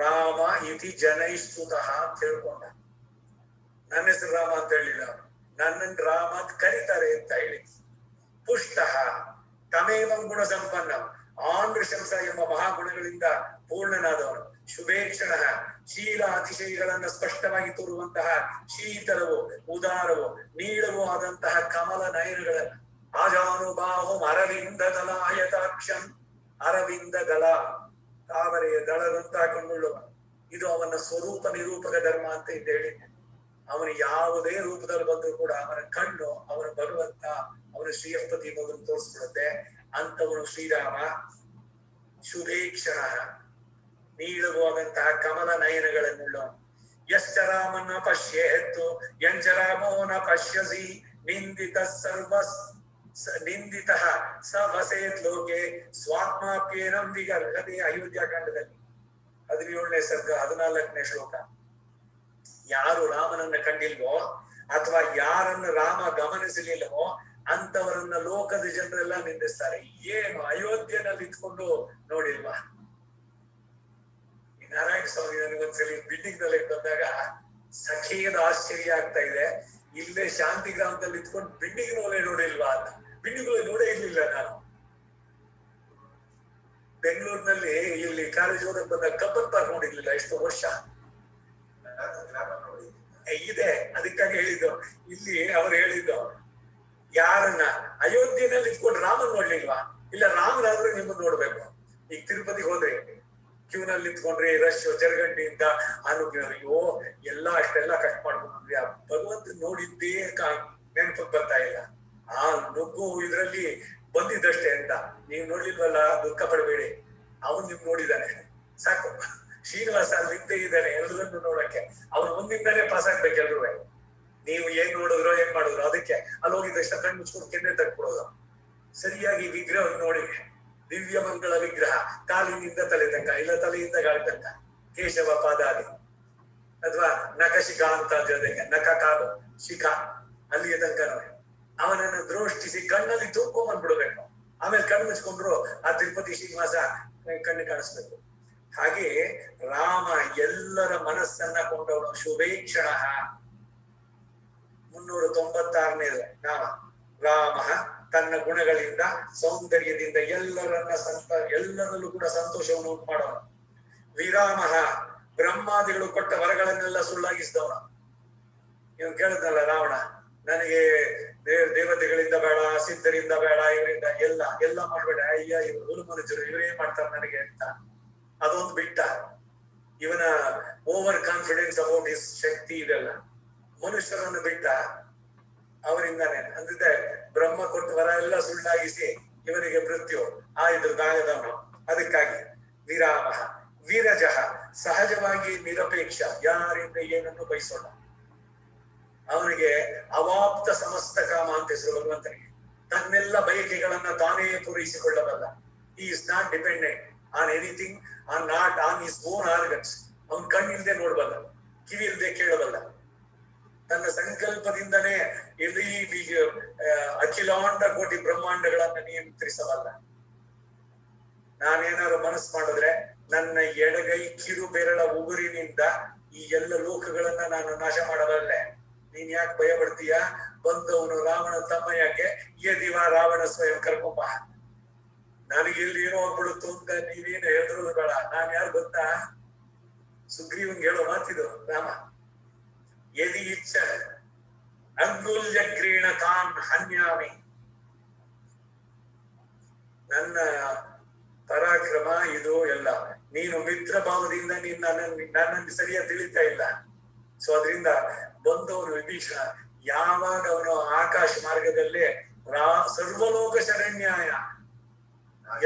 ರಾಮ ಇತಿ ಜನೈಸ್ತುತಃ ಅಂತ ಹೇಳ್ಕೊಂಡ. ನನ್ನ ಹೆಸರು ರಾಮ ಅಂತ ಹೇಳಿಲ್ಲ, ನನ್ನನ್ನು ರಾಮ ಅಂತ ಕರೀತಾರೆ ಅಂತ ಹೇಳಿ. ಪುಷ್ಟ ತಮೇವಂ ಗುಣ ಸಂಪನ್ನ, ಆನೃಶಂಸ ಎಂಬ ಮಹಾಗುಣಗಳಿಂದ ಪೂರ್ಣನಾದವನು. ಶುಭೇಕ್ಷಣ, ಶೀಲ ಅತಿಶಯಗಳನ್ನ ಸ್ಪಷ್ಟವಾಗಿ ತೋರುವಂತಹ ಶೀತಲವು, ಉದಾರವು, ನೀಳವೂ ಆದಂತಹ ಕಮಲ ನಯನಗಳನ್ನ. ಆಜಾನುಬಾಹು ಅರವಿಂದ ದಲಾಯತಾಕ್ಷಂ, ಅರವಿಂದ ದಳ, ತಾವರೆಯ ದಳದಂತಹ ಕಣ್ಣುಳ್ಳವನು. ಇದು ಅವನ ಸ್ವರೂಪ ನಿರೂಪಕ ಧರ್ಮ ಅಂತ ಇದ್ದ ಹೇಳಿದ್ದೆ. ಅವನು ಯಾವುದೇ ರೂಪದಲ್ಲಿ ಬಂದರೂ ಕೂಡ ಅವನ ಕಣ್ಣು ಅವನ ಭಗವಂತ, ಅವನ ಶ್ರೀಯಪತಿ ಮೊದಲು ತೋರಿಸ್ಬಿಡುತ್ತೆ. ಅಂತವನು ಶ್ರೀರಾಮ. ಶುಭೇಕ್ಷಣ, ನೀಳವಾದಂತಹ ಕಮಲ ನಯನಗಳನ್ನುಳ್ಳವನು. ಯಶ್ಚ ರಾಮನ ಪಶ್ಯೇತ್ತು ಯಂಚ ರಾಮೋ ನ ಪಶ್ಯಸಿ ನಿಂದಿತ ನಿಂದಿತ ಸ ವಸೇತ್ ಲೋಕೆ ಸ್ವಾತ್ಮಾಪ್ಯೇನಂ ವಿಗರ್ಹತೆ. ಅಯೋಧ್ಯಾಕಾಂಡದಲ್ಲಿ 17ನೇ ಸರ್ಗ 14ನೇ ಶ್ಲೋಕ. ಯಾರು ರಾಮನನ್ನ ಕಂಡಿಲ್ವೋ ಅಥವಾ ಯಾರನ್ನ ರಾಮ ಗಮನಿಸಲಿಲ್ಲವೋ ಅಂತವರನ್ನ ಲೋಕದ ಜನರೆಲ್ಲ ನಿಂದಿಸ್ತಾರೆ. ಏನು ಅಯೋಧ್ಯೆನಲ್ಲಿ ಇಟ್ಕೊಂಡು ನೋಡಿಲ್ವಾ? ನಾರಾಯಣ ಸ್ವಾಮಿ ನನಗೊಂದ್ಸಲಿ ಬಿಲ್ಡಿಂಗ್ ನಲ್ಲಿ ಬಂದಾಗ ಸಖೇದ ಆಶ್ಚರ್ಯ ಆಗ್ತಾ ಇದೆ. ಇಲ್ಲೇ ಶಾಂತಿ ಗ್ರಾಮದಲ್ಲಿ ಇಟ್ಕೊಂಡು ಬಿಲ್ಡಿಂಗ್ ನೋಡೇ ನೋಡಿಲ್ವಾ ಅಂತ. ಬಿಲ್ಡಿಂಗ್ ನೋಡೇ ಇರ್ಲಿಲ್ಲ ನಾನು. ಬೆಂಗಳೂರಿನಲ್ಲಿ ಇಲ್ಲಿ ಕಾಲೇಜ್ ಓದಕ್ ಬಂದಾಗ ಕಬ್ಬನ್ ಪಾರ್ಕ್ ನೋಡಿರ್ಲಿಲ್ಲ ಎಷ್ಟು ವರ್ಷ ಇದೆ. ಅದಕ್ಕಾಗಿ ಹೇಳಿದ್ದು, ಇಲ್ಲಿ ಅವ್ರು ಹೇಳಿದ್ದು, ಯಾರನ್ನ ಅಯೋಧ್ಯೆನಲ್ಲಿ ಇಟ್ಕೊಂಡು ರಾಮನ್ ನೋಡ್ಲಿಲ್ವಾ? ಇಲ್ಲ, ರಾಮನಾದ್ರೂ ನಿಮ್ಮನ್ನ ನೋಡ್ಬೇಕು. ಈಗ ತಿರುಪತಿಗೆ ಹೋದ್ರೆ ಕ್ಯೂನಲ್ಲಿ ನಿಂತ್ಕೊಂಡ್ರಿ, ರಶ್ ಜರಗಂಡಿಯಿಂದ ಅನುಗ್ರಹೋ ಎಲ್ಲಾ ಅಷ್ಟೆಲ್ಲ ಕಟ್ ಮಾಡ್ಕೊಂಡ್ರಿ. ಆ ಭಗವಂತ ನೋಡಿದ್ದೇ ನೆನಪಕ್ಕೆ ಬರ್ತಾ ಇಲ್ಲ. ಆ ನುಗ್ಗು ಇದ್ರಲ್ಲಿ ಬಂದಿದ್ದಷ್ಟೇ ಅಂತ. ನೀವು ನೋಡ್ಲಿಲ್ವಲ್ಲ, ದುಃಖ ಪಡಬೇಡಿ, ಅವನ್ ನಿಮ್ ನೋಡಿದಾನೆ ಸಾಕು. ಶ್ರೀನಿವಾಸ ಅಲ್ಲಿ ನಿಂತೇ ಇದ್ದಾನೆ ಎಲ್ಲರನ್ನು ನೋಡಕ್ಕೆ. ಅವನು ಮುಂದಿಂದಾನೇ ಪಾಸ್ ಆಗ್ಬೇಕು ಎಲ್ರೂ. ನೀವು ಏನ್ ನೋಡಿದ್ರೋ ಏನ್ ಮಾಡಿದ್ರು ಅದಕ್ಕೆ ಅಲ್ಲಿ ಹೋಗಿದ್ದಷ್ಟ ಕಣ್ಣು ಮುಚ್ಕೊಂಡು ಕೆನ್ನೆ ತಕ್ಬಿಡೋದು. ಸರಿಯಾಗಿ ವಿಗ್ರಹ ನೋಡಿ, ದಿವ್ಯ ಮಂಗಳ ವಿಗ್ರಹ, ಕಾಲಿನಿಂದ ತಲೆ ತನಕ, ಇಲ್ಲ ತಲೆಯಿಂದ ಗಾಳಿ ತನಕ, ಕೇಶವ ಪಾದಾದಿ ಅಥವಾ ನಖಶಿಖಾ ಅಂತ ಜೊತೆಗೆ ನಖ ಕಾಲು ಶಿಖಾ ಅಲ್ಲಿಗೆ ತನಕ ಅವನನ್ನು ದೃಷ್ಟಿಸಿ ಕಣ್ಣಲ್ಲಿ ತೂಕೊಂಡ್ಬಿಡ್ಬೇಕು. ಆಮೇಲೆ ಕಣ್ಣು ಮುಚ್ಕೊಂಡ್ರು ಆ ತಿರುಪತಿ ಶ್ರೀನಿವಾಸ ಕಣ್ಣು ಕಾಣಿಸ್ಬೇಕು. ಹಾಗೆ ರಾಮ ಎಲ್ಲರ ಮನಸ್ಸನ್ನ ಕೊಂಡವನು. ಶುಭೇಕ್ಷಣ 396ನೇ ನಾಮ. ರಾಮ ತನ್ನ ಗುಣಗಳಿಂದ ಸೌಂದರ್ಯದಿಂದ ಎಲ್ಲರಲ್ಲೂ ಕೂಡ ಸಂತೋಷವನ್ನು ಉಂಟು ಮಾಡೋನು. ವಿರಾಮ ಬ್ರಹ್ಮಾದಿಗಳು ಕೊಟ್ಟ ವರಗಳನ್ನೆಲ್ಲ ಸುಳ್ಳಾಗಿಸಿದವನು. ಇವನು ಕೇಳಿದ್ನಲ್ಲ ರಾವಣ, ನನಗೆ ದೇವತೆಗಳಿಂದ ಬೇಡ, ಸಿದ್ಧರಿಂದ ಬೇಡ, ಇವರಿಂದ ಎಲ್ಲ ಮಾಡ್ಬೇಡ, ಅಯ್ಯ ಇವರು ಹುಲು ಮನುಷ್ಯರು, ಇವರೇನ್ ಮಾಡ್ತಾರೆ ನನಗೆ ಅಂತ ಅದೊಂದು ಬಿಟ್ಟ. ಇವನ ಓವರ್ ಕಾನ್ಫಿಡೆನ್ಸ್ ಅಬೌಟ್ ಹಿಸ್ ಶಕ್ತಿ ಇದೆಲ್ಲ ಮನುಷ್ಯರನ್ನು ಬಿಟ್ಟ. ಅವರಿಂದಾನೆ ಅಂದಿದ್ದೆ ಬ್ರಹ್ಮ ಕೊಟ್ಟ ವರ ಎಲ್ಲ ಸುಳ್ಳಾಗಿಸಿ ಇವನಿಗೆ ಮೃತ್ಯು ಇದ್ರದ್ದಾಗದವನು. ಅದಕ್ಕಾಗಿ ವಿರಾಮ ವೀರಜ ಸಹಜವಾಗಿ ನಿರಪೇಕ್ಷ, ಯಾರಿಂದ ಏನನ್ನು ಬಯಸೋಣ. ಅವನಿಗೆ ಅವಾಪ್ತ ಸಮಸ್ತ ಕಾಮ ಅಂತ ಹೆಸರು ಭಗವಂತನಿಗೆ. ತನ್ನೆಲ್ಲ ಬಯಕೆಗಳನ್ನ ತಾನೇ ಪೂರೈಸಿಕೊಳ್ಳಬಲ್ಲ. He is not dependent on anything, not on his own organs. ಅವನ್ ಕಣ್ಣಿಲ್ದೆ ನೋಡಬಲ್ಲ, ಕಿವಿ ಇಲ್ದೆ ಕೇಳಬಲ್ಲ. ತನ್ನ ಸಂಕಲ್ಪದಿಂದನೇ ಇಡೀ ಅಖಿಲಾಂಡ ಕೋಟಿ ಬ್ರಹ್ಮಾಂಡಗಳನ್ನ ನಿಯಂತ್ರಿಸಬಲ್ಲ. ನಾನೇನಾದ್ರು ಮನಸ್ಸು ಮಾಡಿದ್ರೆ ನನ್ನ ಎಡಗೈ ಕಿರು ಬೆರಳ ಉಗುರಿನಿಂದ ಈ ಎಲ್ಲ ಲೋಕಗಳನ್ನ ನಾನು ನಾಶ ಮಾಡಬಲ್ಲೆ. ನೀನ್ ಯಾಕೆ ಭಯ ಪಡ್ತೀಯ? ಬಂದವನು ರಾವಣ ತಮ್ಮ ಯಾಕೆ ದಿವ ರಾವಣ ಸ್ವಯಂ ಕರ್ಕೊಂಬ. ನನಗೆ ಇಲ್ಲಿ ಏನೋ ಆಗ್ಬಿಡುತ್ತು ಅಂತ ನೀವೇನು ಹೇಳಿದ್ರು ಬೇಡ. ನಾನ್ ಯಾರು ಗೊತ್ತಾ? ಸುಗ್ರೀವಂಗೆ ಹೇಳೋ ಮಾತಿದು ರಾಮ. ಯದಿ ಇಚ್ಛ ಅಂಗುಲ್ಯ ಗ್ರೀಣ ತಾನ್ ಹನ್ಯಾಮಿ. ನನ್ನ ಪರಾಕ್ರಮ ಇದು ಎಲ್ಲ. ನೀನು ಮಿತ್ರ ಭಾವದಿಂದ ನನ್ನನ್ನು ಸರಿಯಾಗಿ ತಿಳಿತಾ ಇಲ್ಲ. ಸೊ ಅದರಿಂದ ಬಂದವನು ವಿಭೀಷಣ ಯಾವಾಗ ಅವನು ಆಕಾಶ ಮಾರ್ಗದಲ್ಲೇ ಸರ್ವಲೋಕ ಶರಣ್ಯಾಯ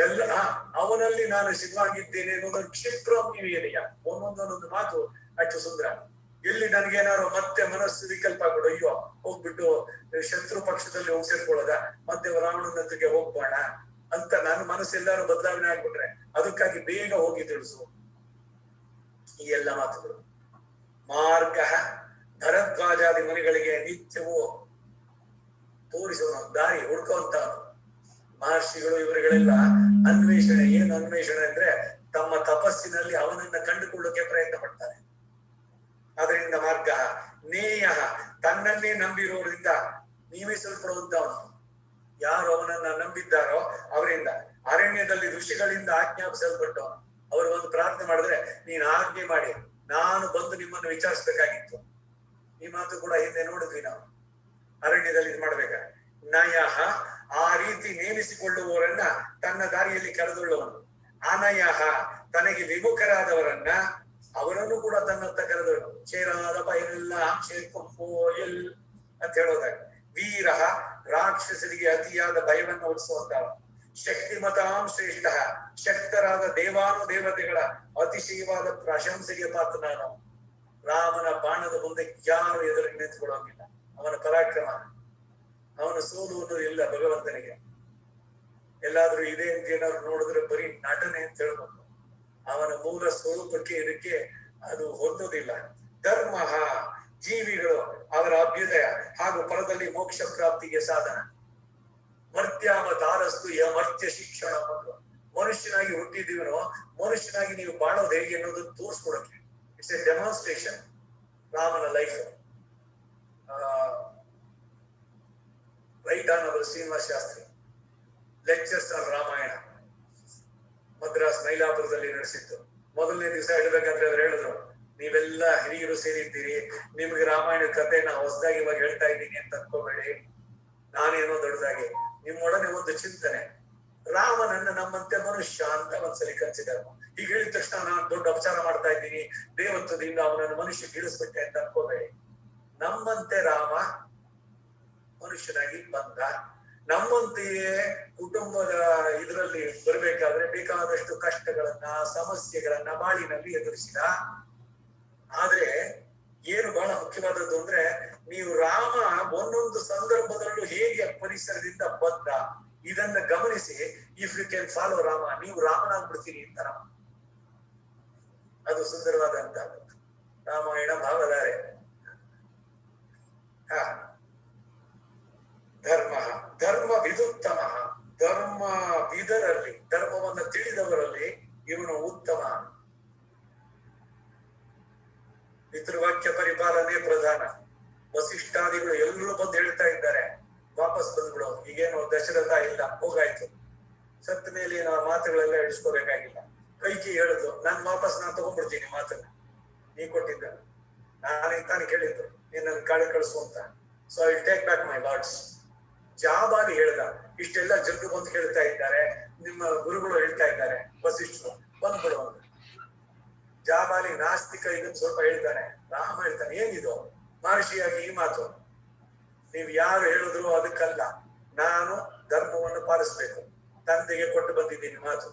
ಎಲ್ಲ ಅವನಲ್ಲಿ ನಾನು ಶಿವವಾಗಿದ್ದೇನೆ ಅನ್ನೋದನ್ನು ಕ್ಷಿಪ್ರಮಿದೆಯಾ. ಒಂದೊಂದೊಂದೊಂದು ಮಾತು ಅಷ್ಟು ಸುಂದರ. ಎಲ್ಲಿ ನನ್ಗೇನಾದ್ರು ಮತ್ತೆ ಮನಸ್ಸು ವಿಕಲ್ಪ ಕೊಡು, ಅಯ್ಯೋ ಹೋಗ್ಬಿಟ್ಟು ಶತ್ರು ಪಕ್ಷದಲ್ಲಿ ಹೋಗಿ ಸೇರ್ಕೊಳ್ಳೋದ, ಮತ್ತೆ ರಾವಣನೊಂದಿಗೆ ಹೋಗ್ಬೋಣ ಅಂತ ನನ್ನ ಮನಸ್ಸೆಲ್ಲಾರು ಬದಲಾವಣೆ ಆಗ್ಬಿಟ್ರೆ ಅದಕ್ಕಾಗಿ ಬೇಗ ಹೋಗಿ ತಿಳಿಸು. ಈ ಎಲ್ಲ ಮಾತುಗಳು ಮಾರ್ಗ ಭರದ್ವಾಜಾದಿ ಮುನಿಗಳಿಗೆ ನಿತ್ಯವೂ ತೋರಿಸುವ ದಾರಿ ಹುಡ್ಕೋಂತ ಮಹರ್ಷಿಗಳು ಇವರುಗಳೆಲ್ಲ ಅನ್ವೇಷಣೆ. ಏನು ಅನ್ವೇಷಣೆ ಅಂದ್ರೆ ತಮ್ಮ ತಪಸ್ಸಿನಲ್ಲಿ ಅವನನ್ನ ಕಂಡುಕೊಳ್ಳೋಕೆ ಪ್ರಯತ್ನ ಪಡ್ತಾರೆ. ಅದರಿಂದ ಮಾರ್ಗ ನೇಯ ತನ್ನನ್ನೇ ನಂಬಿರೋದ್ರಿಂದ ನೇಮಿಸಲ್ಪಡುವಂತವನು. ಯಾರು ಅವನನ್ನ ನಂಬಿದ್ದಾರೋ ಅವರಿಂದ ಅರಣ್ಯದಲ್ಲಿ ಋಷಿಗಳಿಂದ ಆಜ್ಞಾಪಿಸಲ್ಪಟ್ಟವನು. ಅವರು ಒಂದು ಪ್ರಾರ್ಥನೆ ಮಾಡಿದ್ರೆ ನೀನ್ ಆಜ್ಞೆ ಮಾಡಿ ನಾನು ಬಂದು ನಿಮ್ಮನ್ನು ವಿಚಾರಿಸ್ಬೇಕಾಗಿತ್ತು. ಈ ಮಾತು ಕೂಡ ಹಿಂದೆ ನೋಡಿದ್ವಿ ನಾವು. ಅರಣ್ಯದಲ್ಲಿ ಇದು ಮಾಡ್ಬೇಕ ನಯಃ ಆ ರೀತಿ ನೇಮಿಸಿಕೊಳ್ಳುವವರನ್ನ ತನ್ನ ದಾರಿಯಲ್ಲಿ ಕರೆದೊಳ್ಳುವನು. ಅನಯಃ ತನಗೆ ವಿಮುಖರಾದವರನ್ನ ಅವರನ್ನು ಕೂಡ ತನ್ನತ್ತ ಕರೆದೊಳ್ಳು. ಚೇರಾದ ಪೈರೆಲ್ಲ ಚೇರ್ಕೊಂಪೋಯಲ್ ಅಂತ ಹೇಳೋದಾಗ. ವೀರ ರಾಕ್ಷಸರಿಗೆ ಅತಿಯಾದ ಭಯವನ್ನು ಹೊರಿಸುವಂತಹ. ಶಕ್ತಿಮತಾಂ ಶ್ರೇಷ್ಠ ಶಕ್ತರಾದ ದೇವಾನುದೇವತೆಗಳ ಅತಿಶಯವಾದ ಪ್ರಶಂಸೆಗೆ ಪಾತ್ರನಾದ ರಾಮನ ಬಾಣದ ಮುಂದೆ ಯಾರು ಎದುರಿಗೆ ನಿಂತುಕೊಳ್ಳೋಂಗಿಲ್ಲ. ಅವನ ಪರಾಕ್ರಮ, ಅವನ ಸೋಲುವುದು ಇಲ್ಲ ಭಗವಂತನಿಗೆ. ಎಲ್ಲಾದ್ರೂ ಇದೆ ಅಂತ ಏನಾದ್ರು ನೋಡಿದ್ರೆ ಬರೀ ನಟನೆ ಅಂತ ಹೇಳ್ಬೇಕು. ಅವನ ಮೂಲ ಸ್ವರೂಪಕ್ಕೆ ಇದಕ್ಕೆ ಅದು ಹೊಂದೋದಿಲ್ಲ. ಧರ್ಮ ಜೀವಿಗಳು ಅವರ ಅಭ್ಯುದಯ ಹಾಗೂ ಪರದಲ್ಲಿ ಮೋಕ್ಷ ಪ್ರಾಪ್ತಿಗೆ ಸಾಧನ. ಮರ್ತ್ಯಾವತಾರಸ್ತು ಮರ್ತ್ಯ ಶಿಕ್ಷಣ. ಮನುಷ್ಯನಾಗಿ ಹುಟ್ಟಿದೀವನೋ ಮನುಷ್ಯನಾಗಿ ನೀವು ಬಾಳೋದು ಹೇಗೆ ಅನ್ನೋದನ್ನು ತೋರಿಸ್ಕೊಡಕ್ಕೆ. It's a demonstration. ರಾಮನ life right honourable Srinivasa Sastri lectures on Ramayana Madras ಮೈಲಾಪುರದಲ್ಲಿ ನಡೆಸಿತ್ತು. ಮೊದಲನೇ ದಿವಸ ಹೇಳ್ಬೇಕಾದ್ರೆ ಅವ್ರು ಹೇಳಿದ್ರು, ನೀವೆಲ್ಲ ಹಿರಿಯರು ಸೇರಿದ್ದೀರಿ, ನಿಮ್ಗೆ ರಾಮಾಯಣ ಕಥೆನ ಹೊಸದಾಗಿ ಇವಾಗ ಹೇಳ್ತಾ ಇದ್ದೀನಿ ಅಂತ ಅನ್ಕೋಬೇಡಿ. ನಾನೇನೋ ದೊಡ್ಡದಾಗಿ ನಿಮ್ಮೊಡನೆ ಒಂದು ಚಿಂತನೆ. ರಾಮನನ್ನ ನಮ್ಮಂತೆ ಮನುಷ್ಯ ಅಂತ ಒಂದ್ಸಲಿ ಕನ್ಸಿಡರ್. ಈಗ ಹೇಳಿದ ತಕ್ಷಣ ನಾನು ದೊಡ್ಡ ಅಪಚಾರ ಮಾಡ್ತಾ ಇದ್ದೀನಿ, ದೇವತ್ವದಿಂದ ಅವನನ್ನು ಮನುಷ್ಯ ಗಿಳಿಸ್ಬಿಟ್ಟೆ ಅಂತ ಅನ್ಕೋಬೇಡಿ. ನಮ್ಮಂತೆ ರಾಮ ಮನುಷ್ಯನಾಗಿ ಬಂದ. ನಮ್ಮಂತೆಯೇ ಕುಟುಂಬದ ಇದರಲ್ಲಿ ಬರಬೇಕಾದ್ರೆ ಬೇಕಾದಷ್ಟು ಕಷ್ಟಗಳನ್ನ ಸಮಸ್ಯೆಗಳನ್ನ ಬಾಳಿನಲ್ಲಿ ಎದುರಿಸಿದ. ಆದ್ರೆ ಏನು ಬಹಳ ಮುಖ್ಯವಾದದ್ದು ಅಂದ್ರೆ ನೀವು ರಾಮ ಒಂದೊಂದು ಸಂದರ್ಭದಲ್ಲೂ ಹೇಗೆ ಪರಿಸರದಿಂದ ಬಂದ ಇದನ್ನ ಗಮನಿಸಿ. If you can follow Rama, ನೀವು ರಾಮನಾಗ್ಬಿಡ್ತೀರಿ ಅಂತ ರಾಮ. ಅದು ಸುಂದರವಾದಂತ ರಾಮಾಯಣ ಭಾವಧಾರೆ. ಧರ್ಮ ಧರ್ಮ ವಿದುತ್ತಮ. ಧರ್ಮ ವಿದರಲ್ಲಿ, ಧರ್ಮವನ್ನು ತಿಳಿದವರಲ್ಲಿ ಇವನು ಉತ್ತಮ. ಪಿತೃವಾಕ್ಯ ಪರಿಪಾಲನೆ ಪ್ರಧಾನ. ವಸಿಷ್ಠಾದಿಗಳು ಎಲ್ಲರೂ ಬಂದು ಹೇಳ್ತಾ ಇದ್ದಾರೆ, ವಾಪಸ್ ಬಂದ್ಬಿಡು, ಈಗೇನು ದಶರಥ ಇಲ್ಲ, ಹೋಗಾಯ್ತು. ಸತ್ತ ಮೇಲೆ ನಾವು ಮಾತುಗಳೆಲ್ಲ ಇಳಿಸ್ಕೋಬೇಕಾಗಿಲ್ಲ. ಕೈಕಿ ಹೇಳಿದ್ರು, ನಾನು ತಗೊಂಡ್ಬಿಡ್ತೀನಿ ಮಾತನ್ನ, ನೀ ಕೊಟ್ಟಿದ್ದ, ನಾನೇ ತಾನು ಕೇಳಿದ್ದು ನೀನ್ ಕಾಳಿ ಕಳಿಸು ಅಂತ. So I take back my lords. Jabali ಹೇಳ್ದ, ಇಷ್ಟೆಲ್ಲ ಜನರು ಬಂದು ಹೇಳ್ತಾ ಇದ್ದಾರೆ, ನಿಮ್ಮ ಗುರುಗಳು ಹೇಳ್ತಾ ಇದ್ದಾರೆ, ವಸಿಷ್ಠರು ಬಂದ್ಬಿಡು ಅಂತ. ಜಾಬಾಲಿ ನಾಸ್ತಿಕ ಇದನ್ನು ಸ್ವಲ್ಪ ಹೇಳ್ತಾನೆ. ರಾಮ ಹೇಳ್ತಾನೆ, ಏನಿದು ಮಹರ್ಷಿಯಾಗಿ ಈ ಮಾತು, ನೀವು ಯಾರು ಹೇಳಿದ್ರು ಅದಕ್ಕಲ್ಲ, ನಾನು ಧರ್ಮವನ್ನು ಪಾಲಿಸ್ಬೇಕು, ತಂದೆಗೆ ಕೊಟ್ಟು ಬಂದಿದ್ದೀನಿ ಮಾತು.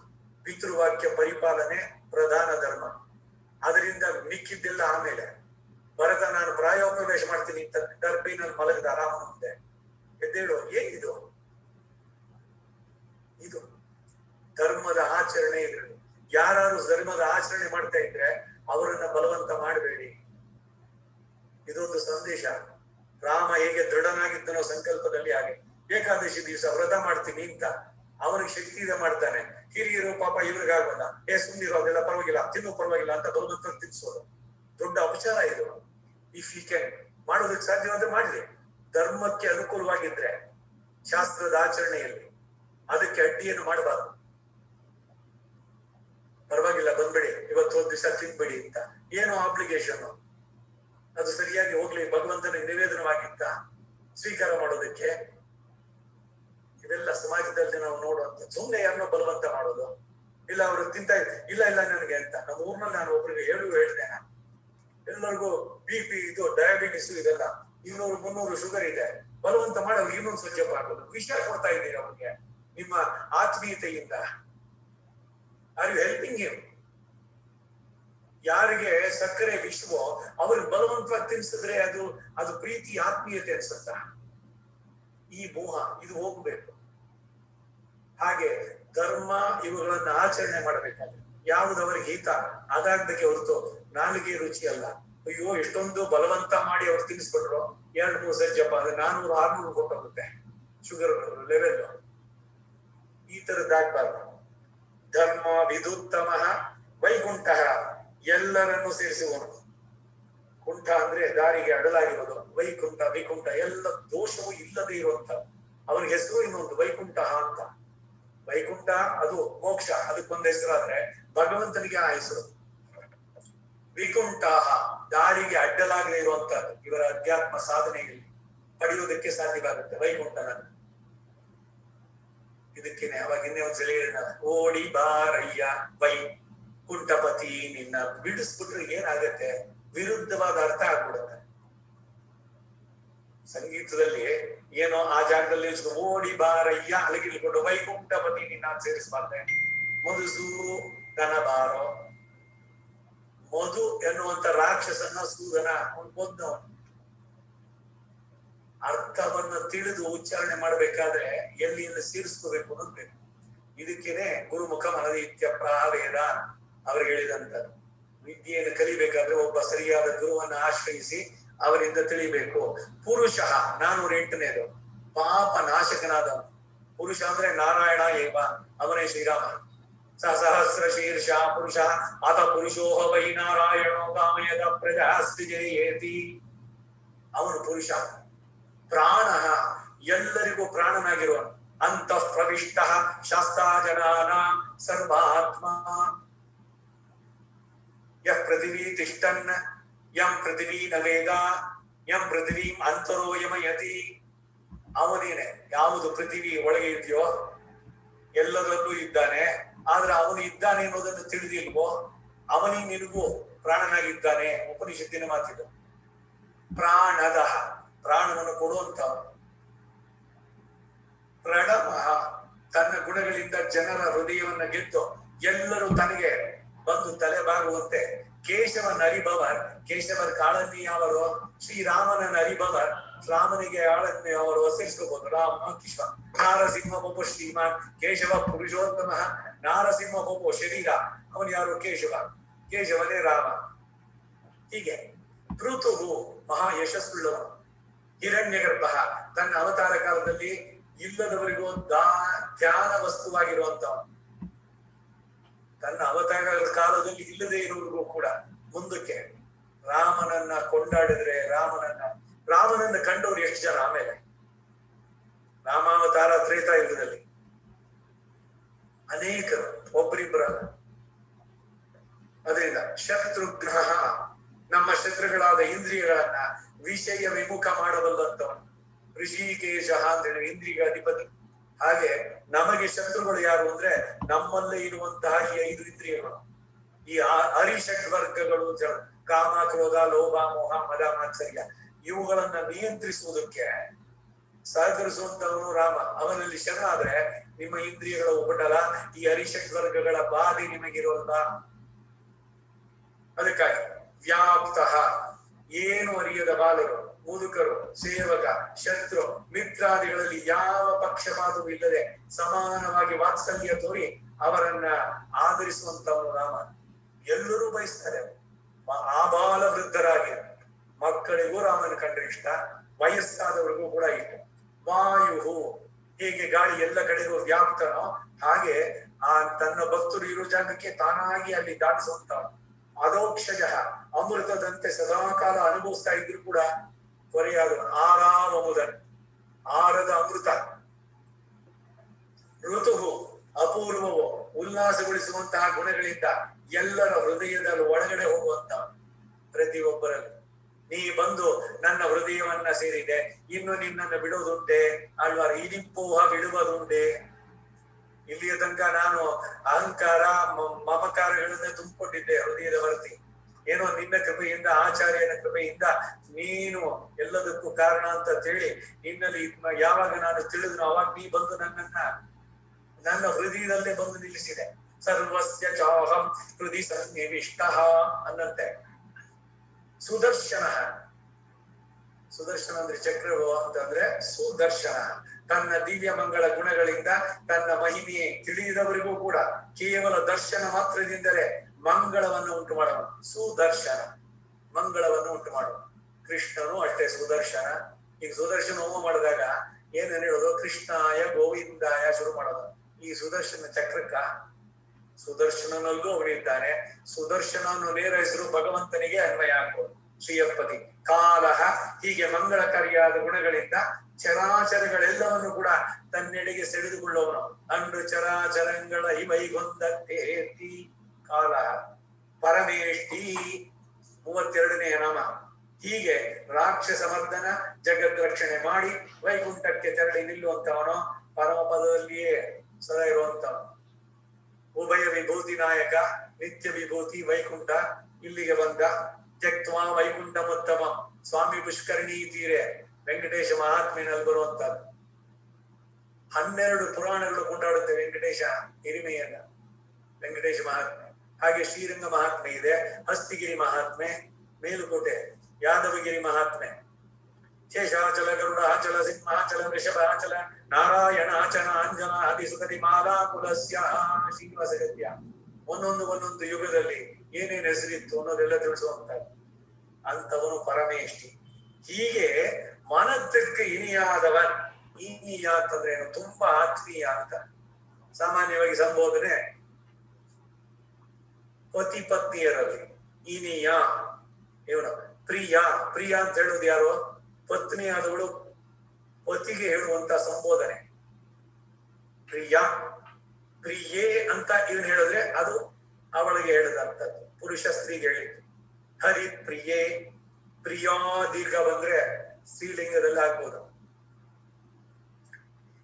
ಪಿತೃವಾಕ್ಯ ಪರಿಪಾಲನೆ ಪ್ರಧಾನ ಧರ್ಮ. ಅದರಿಂದ ಮಿಕ್ಕಿದ್ದೆಲ್ಲ ಆಮೇಲೆ. ಭರತ ನಾನು ಪ್ರಾಯೋಪವೇಶ ಮಾಡ್ತೀನಿ ಅಂತ ಗರ್ಭಿನಲ್ಲಿ ಮಲಗಿದ ರಾಮನ ಮುಂದೆ. ಎದ್ದೇಳು, ಏನಿದು? ಇದು ಧರ್ಮದ ಆಚರಣೆ. ಇದರಲ್ಲಿ ಯಾರು ಧರ್ಮದ ಆಚರಣೆ ಮಾಡ್ತಾ ಇದ್ರೆ ಅವರನ್ನ ಬಲವಂತ ಮಾಡಬೇಡಿ. ಇದೊಂದು ಸಂದೇಶ. ರಾಮ ಹೇಗೆ ದೃಢನಾಗಿದ್ದನೋ ಸಂಕಲ್ಪದಲ್ಲಿ, ಹಾಗೆ ಏಕಾದಶಿ ದಿವಸ ವ್ರತ ಮಾಡ್ತೀನಿ ಅಂತ ಅವನಿಗೆ ಶಕ್ತಿ ಇದೆ, ಮಾಡ್ತಾನೆ. ಹಿರಿಯರು ಪಾಪ ಇವ್ರಿಗಾಗಲ್ಲ, ಸುಂದಿರೋ ಅದೆಲ್ಲ ಪರವಾಗಿಲ್ಲ, ತಿನ್ನು ಪರವಾಗಿಲ್ಲ ಅಂತ ಬಲವಂತ ತಿನ್ಸೋದು ದೊಡ್ಡ ಅಪಚಾರ ಇದು. ಇಫ್ ಯು ಕ್ಯಾನ್ ಮಾಡೋದಕ್ಕೆ ಸಾಧ್ಯವಾದ್ರೆ ಮಾಡಲಿ. ಧರ್ಮಕ್ಕೆ ಅನುಕೂಲವಾಗಿದ್ರೆ ಶಾಸ್ತ್ರದ ಆಚರಣೆಯಲ್ಲಿ ಅದಕ್ಕೆ ಅಡ್ಡಿಯನ್ನು ಮಾಡಬಾರ್ದು. ಪರವಾಗಿಲ್ಲ ಬಂದ್ಬೇಡಿ, ಇವತ್ತು ಒಂದ್ ದಿವಸ ತಿನ್ಬೇಡಿ ಅಂತ ಏನೋ ಆಬ್ಲಿಗೇಷನ್, ಅದು ಸರಿಯಾಗಿ ಹೋಗ್ಲಿ, ಭಗವಂತನಿಗೆ ನಿವೇದನವಾಗಿತ್ತ ಸ್ವೀಕಾರ ಮಾಡೋದಕ್ಕೆ. ಇದೆಲ್ಲ ಸಮಾಜದಲ್ಲಿ ನಾವು ನೋಡುವಂತ. ಸುಮ್ಮನೆ ಯಾರನ್ನೋ ಬಲವಂತ ಮಾಡೋದು, ಇಲ್ಲ ಅವರು ತಿಂತಾ ಇಲ್ಲ ನನಗೆ ಅಂತ. ನಮ್ಮ ಊರ್ನಲ್ಲಿ ನಾನು ಒಬ್ರಿಗೆ ಹೇಳಿದೆ, ಎಲ್ಲರಿಗೂ BP ಇದು ಡಯಾಬಿಟಿಸ್ ಇದೆಲ್ಲ 200-300 ಶುಗರ್ ಇದೆ, ಬಲವಂತ ಮಾಡಿ ಅವ್ರಿಗೆ ಇನ್ನೊಂದು ಸ್ವಚ್ಛಪ್ಪ ಆಗೋದು. ವಿಷಯ ಕೊಡ್ತಾ ಇದ್ದೀರಿ ಅವ್ರಿಗೆ ನಿಮ್ಮ ಆತ್ಮೀಯತೆಯಿಂದ. Are you helping him? ಯಾರಿಗೆ ಸಕ್ಕರೆ ವಿಷವೋ ಅವ್ರಿಗೆ ಬಲವಂತವಾಗಿ ತಿನ್ಸಿದ್ರೆ ಅದು ಪ್ರೀತಿ ಆತ್ಮೀಯತೆ ಅನ್ಸುತ್ತ? ಈ ಮೋಹ ಇದು ಹೋಗ್ಬೇಕು. ಹಾಗೆ ಧರ್ಮ ಇವುಗಳನ್ನ ಆಚರಣೆ ಮಾಡಬೇಕಾದ್ರೆ ಯಾವುದವರಿಗೆ ಹಿತ ಅದಾಗದಕ್ಕೆ ಹೊರತು ನಾಲಿಗೆ ರುಚಿ ಅಲ್ಲ. ಅಯ್ಯೋ ಎಷ್ಟೊಂದು ಬಲವಂತ ಮಾಡಿ ಅವ್ರು ತಿನ್ಸ್ಬಿಟ್ರು, 2-3 ಸಜ್ಜಪ್ಪ, ಅದು 400-600 ಕೊಟ್ಟೋಗುತ್ತೆ ಶುಗರ್ ಲೆವೆಲ್. ಈ ತರದ್ದಾಗ್ಬಾರ್ದು. ಧರ್ಮ ವಿದುತ್ತಮ ವೈಕುಂಠ, ಎಲ್ಲರನ್ನು ಸೇರಿಸುವನು. ಕುಂಠ ಅಂದ್ರೆ ದಾರಿಗೆ ಅಡಲಾಗಿರೋದು. ವೈಕುಂಠ ಎಲ್ಲ ದೋಷವೂ ಇಲ್ಲದೆ ಇರುವಂತ ಅವನಿಗೆ ಹೆಸರು ಇನ್ನೊಂದು ವೈಕುಂಠ ಅಂತ. ವೈಕುಂಠ ಅದು ಮೋಕ್ಷ, ಅದಕ್ಕೊಂದು ಹೆಸರಾದ್ರೆ ಭಗವಂತನಿಗೆ ಆ ಹೆಸರು. ವಿಕುಂಠ ದಾರಿಗೆ ಅಡ್ಡಲಾಗದೆ ಇರುವಂತಹದ್ದು. ಇವರ ಅಧ್ಯಾತ್ಮ ಸಾಧನೆಯಲ್ಲಿ ಪಡೆಯುವುದಕ್ಕೆ ಸಾಧ್ಯವಾಗುತ್ತೆ ವೈಕುಂಠನನ್ನು. ಇದಕ್ಕೇನೆ ಅವಾಗ ಇನ್ನೇ ಒಂದ್ಸಲ ಹೇಳಿದ, ಓಡಿ ಬಾರಯ್ಯ ವೈಕುಂಠಪತಿ, ನಿನ್ನ ಬಿಡಿಸ್ಬಿಟ್ರೆ ಏನಾಗತ್ತೆ? ವಿರುದ್ಧವಾದ ಅರ್ಥ ಆಗ್ಬಿಡುತ್ತೆ. ಸಂಗೀತದಲ್ಲಿ ಏನೋ ಆ ಜಾಗದಲ್ಲಿ ಓಡಿ ಬಾರಯ್ಯ ಅಲಗಿಲ್ಕೊಂಡು ವೈಕುಂಠಪತಿ ನಿನ್ನ ಸೇರಿಸಬಾರ್ದೆ. ಮಧುಸೂದನ ಬಾರೋ, ಮಧು ಎನ್ನುವಂತ ರಾಕ್ಷಸನ ಸೂದನ ಕೊಂದವನು. ಅರ್ಥವನ್ನ ತಿಳಿದು ಉಚ್ಚಾರಣೆ ಮಾಡ್ಬೇಕಾದ್ರೆ ಎಲ್ಲಿಂದ ಸೇರಿಸ್ಕೋಬೇಕು ಅನ್ನೋದು ಬೇಕು. ಇದಕ್ಕೇನೆ ಗುರುಮುಖ ಮನದಿತ್ಯ ಪ್ರಾವೇದ ಅವ್ರಿಗೆ ಹೇಳಿದಂತ. ವಿದ್ಯೆಯನ್ನು ಕಲಿಬೇಕಾದ್ರೆ ಒಬ್ಬ ಸರಿಯಾದ ಗುರುವನ್ನ ಆಶ್ರಯಿಸಿ ಅವರಿಂದ ತಿಳಿಬೇಕು. ಪುರುಷ 408ನೇದು ಪಾಪ ನಾಶಕನಾದವನು. ಪುರುಷ ಅಂದ್ರೆ ನಾರಾಯಣ ಏವ, ಅವನೇ ಶ್ರೀರಾಮ. ಸಹಸ್ರ ಶೀರ್ಷ ಪುರುಷ ಅತ ಪುರುಷೋಹ ವೈ ನಾರಾಯಣೋ ಕಾಮಯದ ಪ್ರಜಾಸ್ತಿ ಜಯೇತಿ. ಅವನು ಪುರುಷ. ಪ್ರಾಣ ಎಲ್ಲರಿಗೂ ಪ್ರಾಣನಾಗಿರುವನು. ಅಂತಃ ಪ್ರವಿಷ್ಟ ಶಾಸ್ತಾಜನಾನ ಸರ್ವಾತ್ಮ. ಯಃ ಪೃಥಿವೀ ತಿಷ್ಟನ್ ಯಂ ಪೃಥಿವೀ ನ ವೇದ ಯಂ ಪೃಥಿವೀಂ ಅಂತರೋ ಯಮಯತಿ. ಅವನೇನೆ ಯಾವುದು ಪೃಥಿವಿ ಒಳಗೆ ಇದೆಯೋ ಎಲ್ಲದರಲ್ಲೂ ಇದ್ದಾನೆ. ಆದ್ರೆ ಅವನು ಇದ್ದಾನೆ ಅನ್ನೋದನ್ನು ತಿಳಿದಿಲ್ವೋ, ಅವನಿ ನಿನಗೂ ಪ್ರಾಣನಾಗಿದ್ದಾನೆ. ಉಪನಿಷತ್ತಿನ ಮಾತಿದು. ಪ್ರಾಣದ ಪ್ರಾಣವನ್ನು ಕೊಡುವಂತವನು. ಪ್ರಣಮ ತನ್ನ ಗುಣಗಳಿಂದ ಜನರ ಹೃದಯವನ್ನ ಗೆದ್ದು ಎಲ್ಲರೂ ತನಗೆ ಬಂದು ತಲೆಬಾಗುವಂತೆ. ಕೇಶವ ನರಿಬವರ್, ಕೇಶವರ ಕಾಳನ್ನಿ ಅವರು. ಶ್ರೀರಾಮನ ನರಿಬವರ್, ರಾಮನಿಗೆ ಆಳನ್ನಿ ಅವರು ಸೇರಿಸ್ಕೋಬಹುದು. ರಾಮ ಕಿಶ್ವ. ನಾರಸಿಂಹ ಬೋಪೋ ಶ್ರೀಮಾನ್ ಕೇಶವ ಪುರುಷೋತ್ತಮ. ನಾರಸಿಂಹ ಬೋಪೋ ಶರೀರ, ಅವನು ಯಾರು? ಕೇಶವ. ಕೇಶವನೇ ರಾಮ. ಹೀಗೆ ಋತುವು ಮಹಾ ಯಶಸ್ಸುಳ್ಳವನು. ಹಿರಣ್ಯ ಗರ್ಭ ತನ್ನ ಅವತಾರ ಕಾಲದಲ್ಲಿ ಇಲ್ಲದವರಿಗೂ ಧ್ಯಾನ ವಸ್ತುವಾಗಿರುವಂತವನು. ತನ್ನ ಅವತಾರ ಕಾಲದಲ್ಲಿ ಇಲ್ಲದೆ ಇರುವವರಿಗೂ ಕೂಡ ಮುಂದಕ್ಕೆ ರಾಮನನ್ನ ಕೊಂಡಾಡಿದ್ರೆ, ರಾಮನನ್ನ ಕಂಡವ್ರು ಎಷ್ಟು ಜನ? ಆಮೇಲೆ ರಾಮಾವತಾರ ತ್ರೇತಾಯುಗದಲ್ಲಿ ಅನೇಕರು, ಒಬ್ಬರಿಬ್ಬರಲ್ಲ. ಅದರಿಂದ ಶತ್ರುಘ್ನ ನಮ್ಮ ಶತ್ರುಗಳಾದ ಇಂದ್ರಿಯಗಳನ್ನ ವಿಷಯ ವಿಮುಖ ಮಾಡಬಲ್ಲಂತವನು. ಋಷಿಕೇಶ ಅಂತೇಳಿ ಇಂದ್ರಿಯ ಅಧಿಪತಿ. ಹಾಗೆ ನಮಗೆ ಶತ್ರುಗಳು ಯಾರು ಅಂದ್ರೆ ನಮ್ಮಲ್ಲೇ ಇರುವಂತಹ ಈ 5 ಇಂದ್ರಿಯಗಳು. ಈ ಅರಿಷಡ್ ವರ್ಗಗಳು, ಕಾಮ ಕ್ರೋಧ ಲೋಭ ಮೋಹ ಮದ ಮಾತ್ಸರ್ಯ, ಇವುಗಳನ್ನ ನಿಯಂತ್ರಿಸುವುದಕ್ಕೆ ಸಹಕರಿಸುವಂತವನು ರಾಮ. ಅವನಲ್ಲಿ ಶರಣಾದ್ರೆ ನಿಮ್ಮ ಇಂದ್ರಿಯಗಳ ಉಪಟಳ, ಈ ಹರಿಷಡ್ವರ್ಗಗಳ ಬಾಧೆ ನಿಮಗಿರೋಲ್ಲ. ಅದಕ್ಕಾಗಿ ವ್ಯಾಪ್ತ, ಏನು ಅರಿಯದ ಬಾಲರು, ಮುದುಕರು, ಸೇವಕ, ಶತ್ರು, ಮಿತ್ರಾದಿಗಳಲ್ಲಿ ಯಾವ ಪಕ್ಷಪಾತವೂ ಇಲ್ಲದೆ ಸಮಾನವಾಗಿ ವಾತ್ಸಲ್ಯ ತೋರಿ ಅವರನ್ನ ಆದರಿಸುವಂತವನು ರಾಮ. ಎಲ್ಲರೂ ಬಯಸ್ತಾರೆ. ಆಬಾಲ ವೃದ್ಧರಾಗಿ ಮಕ್ಕಳಿಗೂ ರಾಮನ ಕಂಡ್ರೆ ಇಷ್ಟ, ವಯಸ್ಸಾದವರಿಗೂ ಕೂಡ ಇಷ್ಟ. ವಾಯು, ಹೇಗೆ ಗಾಳಿ ಎಲ್ಲ ಕಡೆಗೂ ವ್ಯಾಪ್ತನೋ ಹಾಗೆ ತನ್ನ ಭಕ್ತರು ಇರೋ ಜಾಗಕ್ಕೆ ತಾನಾಗಿ ಅಲ್ಲಿ ದಾಟಿಸುವಂತವನು. ಅದೋಕ್ಷಜ, ಅಮೃತದಂತೆ ಸದಾಕಾಲ ಅನುಭವಿಸ್ತಾ ಇದ್ರು ಕೂಡ ಕೊರೆಯಾದವನು. ಆರಾಮುದನ್, ಆರದ ಅಮೃತ. ಋತುವು, ಅಪೂರ್ವವು, ಉಲ್ಲಾಸಗೊಳಿಸುವಂತಹ ಗುಣಗಳಿಂದ ಎಲ್ಲರ ಹೃದಯದಲ್ಲಿ ಒಳಗಡೆ ಹೋಗುವಂತ ಪ್ರತಿಯೊಬ್ಬರಲ್ಲೂ ನೀ ಬಂದು ನನ್ನ ಹೃದಯವನ್ನ ಸೇರಿದೆ, ಇನ್ನು ನಿನ್ನನ್ನು ಬಿಡೋದುಂಟೆ ಅಲ್ವಾ? ಇನಿಪ್ಪೋಹ ಬಿಡುವುದುಂಟೆ. ಇಲ್ಲಿಯ ತನಕ ನಾನು ಅಹಂಕಾರ ಮಮಕಾರಗಳನ್ನ ತುಂಬಿಕೊಂಡಿದ್ದೆ ಹೃದಯದ ವರ್ತಿ. ಏನೋ ನಿನ್ನ ಕೃಪೆಯಿಂದ, ಆಚಾರ್ಯನ ಕೃಪೆಯಿಂದ ನೀನು ಎಲ್ಲದಕ್ಕೂ ಕಾರಣ ಅಂತ ಹೇಳಿ ನಿನ್ನಲ್ಲಿ ಯಾವಾಗ ನಾನು ತಿಳಿದ್ರು ಅವಾಗ ನೀ ಬಂದು ನನ್ನ ಹೃದಯದಲ್ಲೇ ಬಂದು ನಿಲ್ಲಿಸಿದೆ. ಸರ್ವಸ್ಯ ಚಾಹಂ ಹೃದಯ ಸನ್ನಿವಿಷ್ಟ ಅನ್ನಂತೆ. ಸುದರ್ಶನ, ಸುದರ್ಶನ ಅಂದ್ರೆ ಚಕ್ರವು ಅಂತಂದ್ರೆ ಸುದರ್ಶನ. ತನ್ನ ದಿವ್ಯ ಮಂಗಳ ಗುಣಗಳಿಂದ ತನ್ನ ಮಹಿಮೆಯೇ ತಿಳಿಯದವರಿಗೂ ಕೂಡ ಕೇವಲ ದರ್ಶನ ಮಾತ್ರದಿಂದಲೇ ಮಂಗಳವನ್ನು ಉಂಟು ಮಾಡುವನು. ಸುದರ್ಶನ, ಮಂಗಳವನ್ನು ಉಂಟು ಮಾಡುವ. ಕೃಷ್ಣನು ಅಷ್ಟೇ ಸುದರ್ಶನ. ಈಗ ಸುದರ್ಶನ ಹೋಮ ಮಾಡಿದಾಗ ಏನೇನು ಹೇಳೋದು? ಕೃಷ್ಣಾಯ ಗೋವಿಂದಾಯ ಶುರು ಮಾಡೋದು. ಈ ಸುದರ್ಶನ ಚಕ್ರಕ್ಕ ಸುದರ್ಶನನಲ್ಲೂ ಅವನಿದ್ದಾನೆ. ಸುದರ್ಶನ ಅನ್ನೋ ನೇರ ಹೆಸರು ಭಗವಂತನಿಗೆ ಅನ್ವಯ ಆಗ್ಬೋದು. ಶ್ರೀಯಪತಿ ಕಾಲಹ, ಹೀಗೆ ಮಂಗಳಕಾರಿಯಾದ ಗುಣಗಳಿಂದ ಚರಾಚರಗಳೆಲ್ಲವನ್ನು ಕೂಡ ತನ್ನೆಡೆಗೆ ಸೆಳೆದುಕೊಳ್ಳುವವನು. ಅಂಡು ಚರಾಚರಗಳ ಇವೈಗೊಂದತ್ತೇತಿ ಕಾಲಹ. ಪರಮೇಷ್ಠಿ 32ನೇ ನಾಮ. ಹೀಗೆ ರಾಕ್ಷಸ ಮರ್ದನ ಜಗದ್ ರಕ್ಷಣೆ ಮಾಡಿ ವೈಕುಂಠಕ್ಕೆ ತೆರಳಿ ನಿಲ್ಲುವಂತವನು, ಪರಮ ಪದದಲ್ಲಿಯೇ ಸದಾ ಇರುವಂತವನು. ಉಭಯ ವಿಭೂತಿ ನಾಯಕ, ನಿತ್ಯ ವಿಭೂತಿ ವೈಕುಂಠ ಇಲ್ಲಿಗೆ ಬಂದ. ತ್ಯಕ್ವಾ ವೈಕುಂಠ ಮತ್ತಮ, ಸ್ವಾಮಿ ಪುಷ್ಕರಣಿ ತೀರೆ ವೆಂಕಟೇಶ ಮಹಾತ್ಮೆನಲ್ಲಿ ಬರುವಂತದ್ದು. 12 ಪುರಾಣಗಳು ಕೊಂಡಾಡುತ್ತೆ ವೆಂಕಟೇಶ ಹಿರಿಮೆಯನ್ನ, ವೆಂಕಟೇಶ ಮಹಾತ್ಮೆ. ಹಾಗೆ ಶ್ರೀರಂಗ ಮಹಾತ್ಮೆ ಇದೆ, ಹಸ್ತಿಗಿರಿ ಮಹಾತ್ಮೆ, ಮೇಲುಕೋಟೆ ಯಾದವಗಿರಿ ಮಹಾತ್ಮೆ, ಶೇಷಾಚಲ ಗರುಡಾಚಲ ಸಿಂಹಾಚಲ ವೃಷಭಾಚಲ ನಾರಾಯಣಾಚಲ ಅಂಜನ ಅಧಿಸುಗತಿ ಮಾಲಾ ಕುಲಸ್ಯ ಶ್ರೀನಿವಾಸ ಗದ್ಯ. ಒಂದೊಂದು ಯುಗದಲ್ಲಿ ಏನೇನು ಹೆಸರಿತ್ತು ಅನ್ನೋದೆಲ್ಲ ತಿಳಿಸುವಂತ ಅಂತವನು ಪರಮೇಷ್ಠಿ. ಹೀಗೆ ಮನದಕ್ಕೆ ಇನಿಯಾದವನ್. ಇನಿಯ ಅಂತಂದ್ರೆ ಏನು? ತುಂಬಾ ಆತ್ಮೀಯ ಅಂತ. ಸಾಮಾನ್ಯವಾಗಿ ಸಂಬೋಧನೆ ಪತಿ ಪತ್ನಿಯರಲ್ಲಿ ಇನಿಯ, ಇವನು ಪ್ರಿಯ. ಪ್ರಿಯ ಅಂತ ಹೇಳೋದು ಯಾರು? ಪತ್ನಿ ಆದವಳು ಪತಿಗೆ ಹೇಳುವಂತ ಸಂಬೋಧನೆ ಪ್ರಿಯ. ಪ್ರಿಯೇ ಅಂತ ಇವನು ಹೇಳಿದ್ರೆ ಅದು ಅವಳಿಗೆ ಹೇಳಿದಂಥದ್ದು, ಪುರುಷ ಸ್ತ್ರೀಗೆ ಹೇಳಿದ್ದು. ಹರಿ ಪ್ರಿಯೇ, ಪ್ರಿಯಾ ದೀರ್ಘ ಬಂದ್ರೆ ಸ್ತ್ರೀಲಿಂಗದಲ್ಲಿ ಆಗ್ಬೋದು.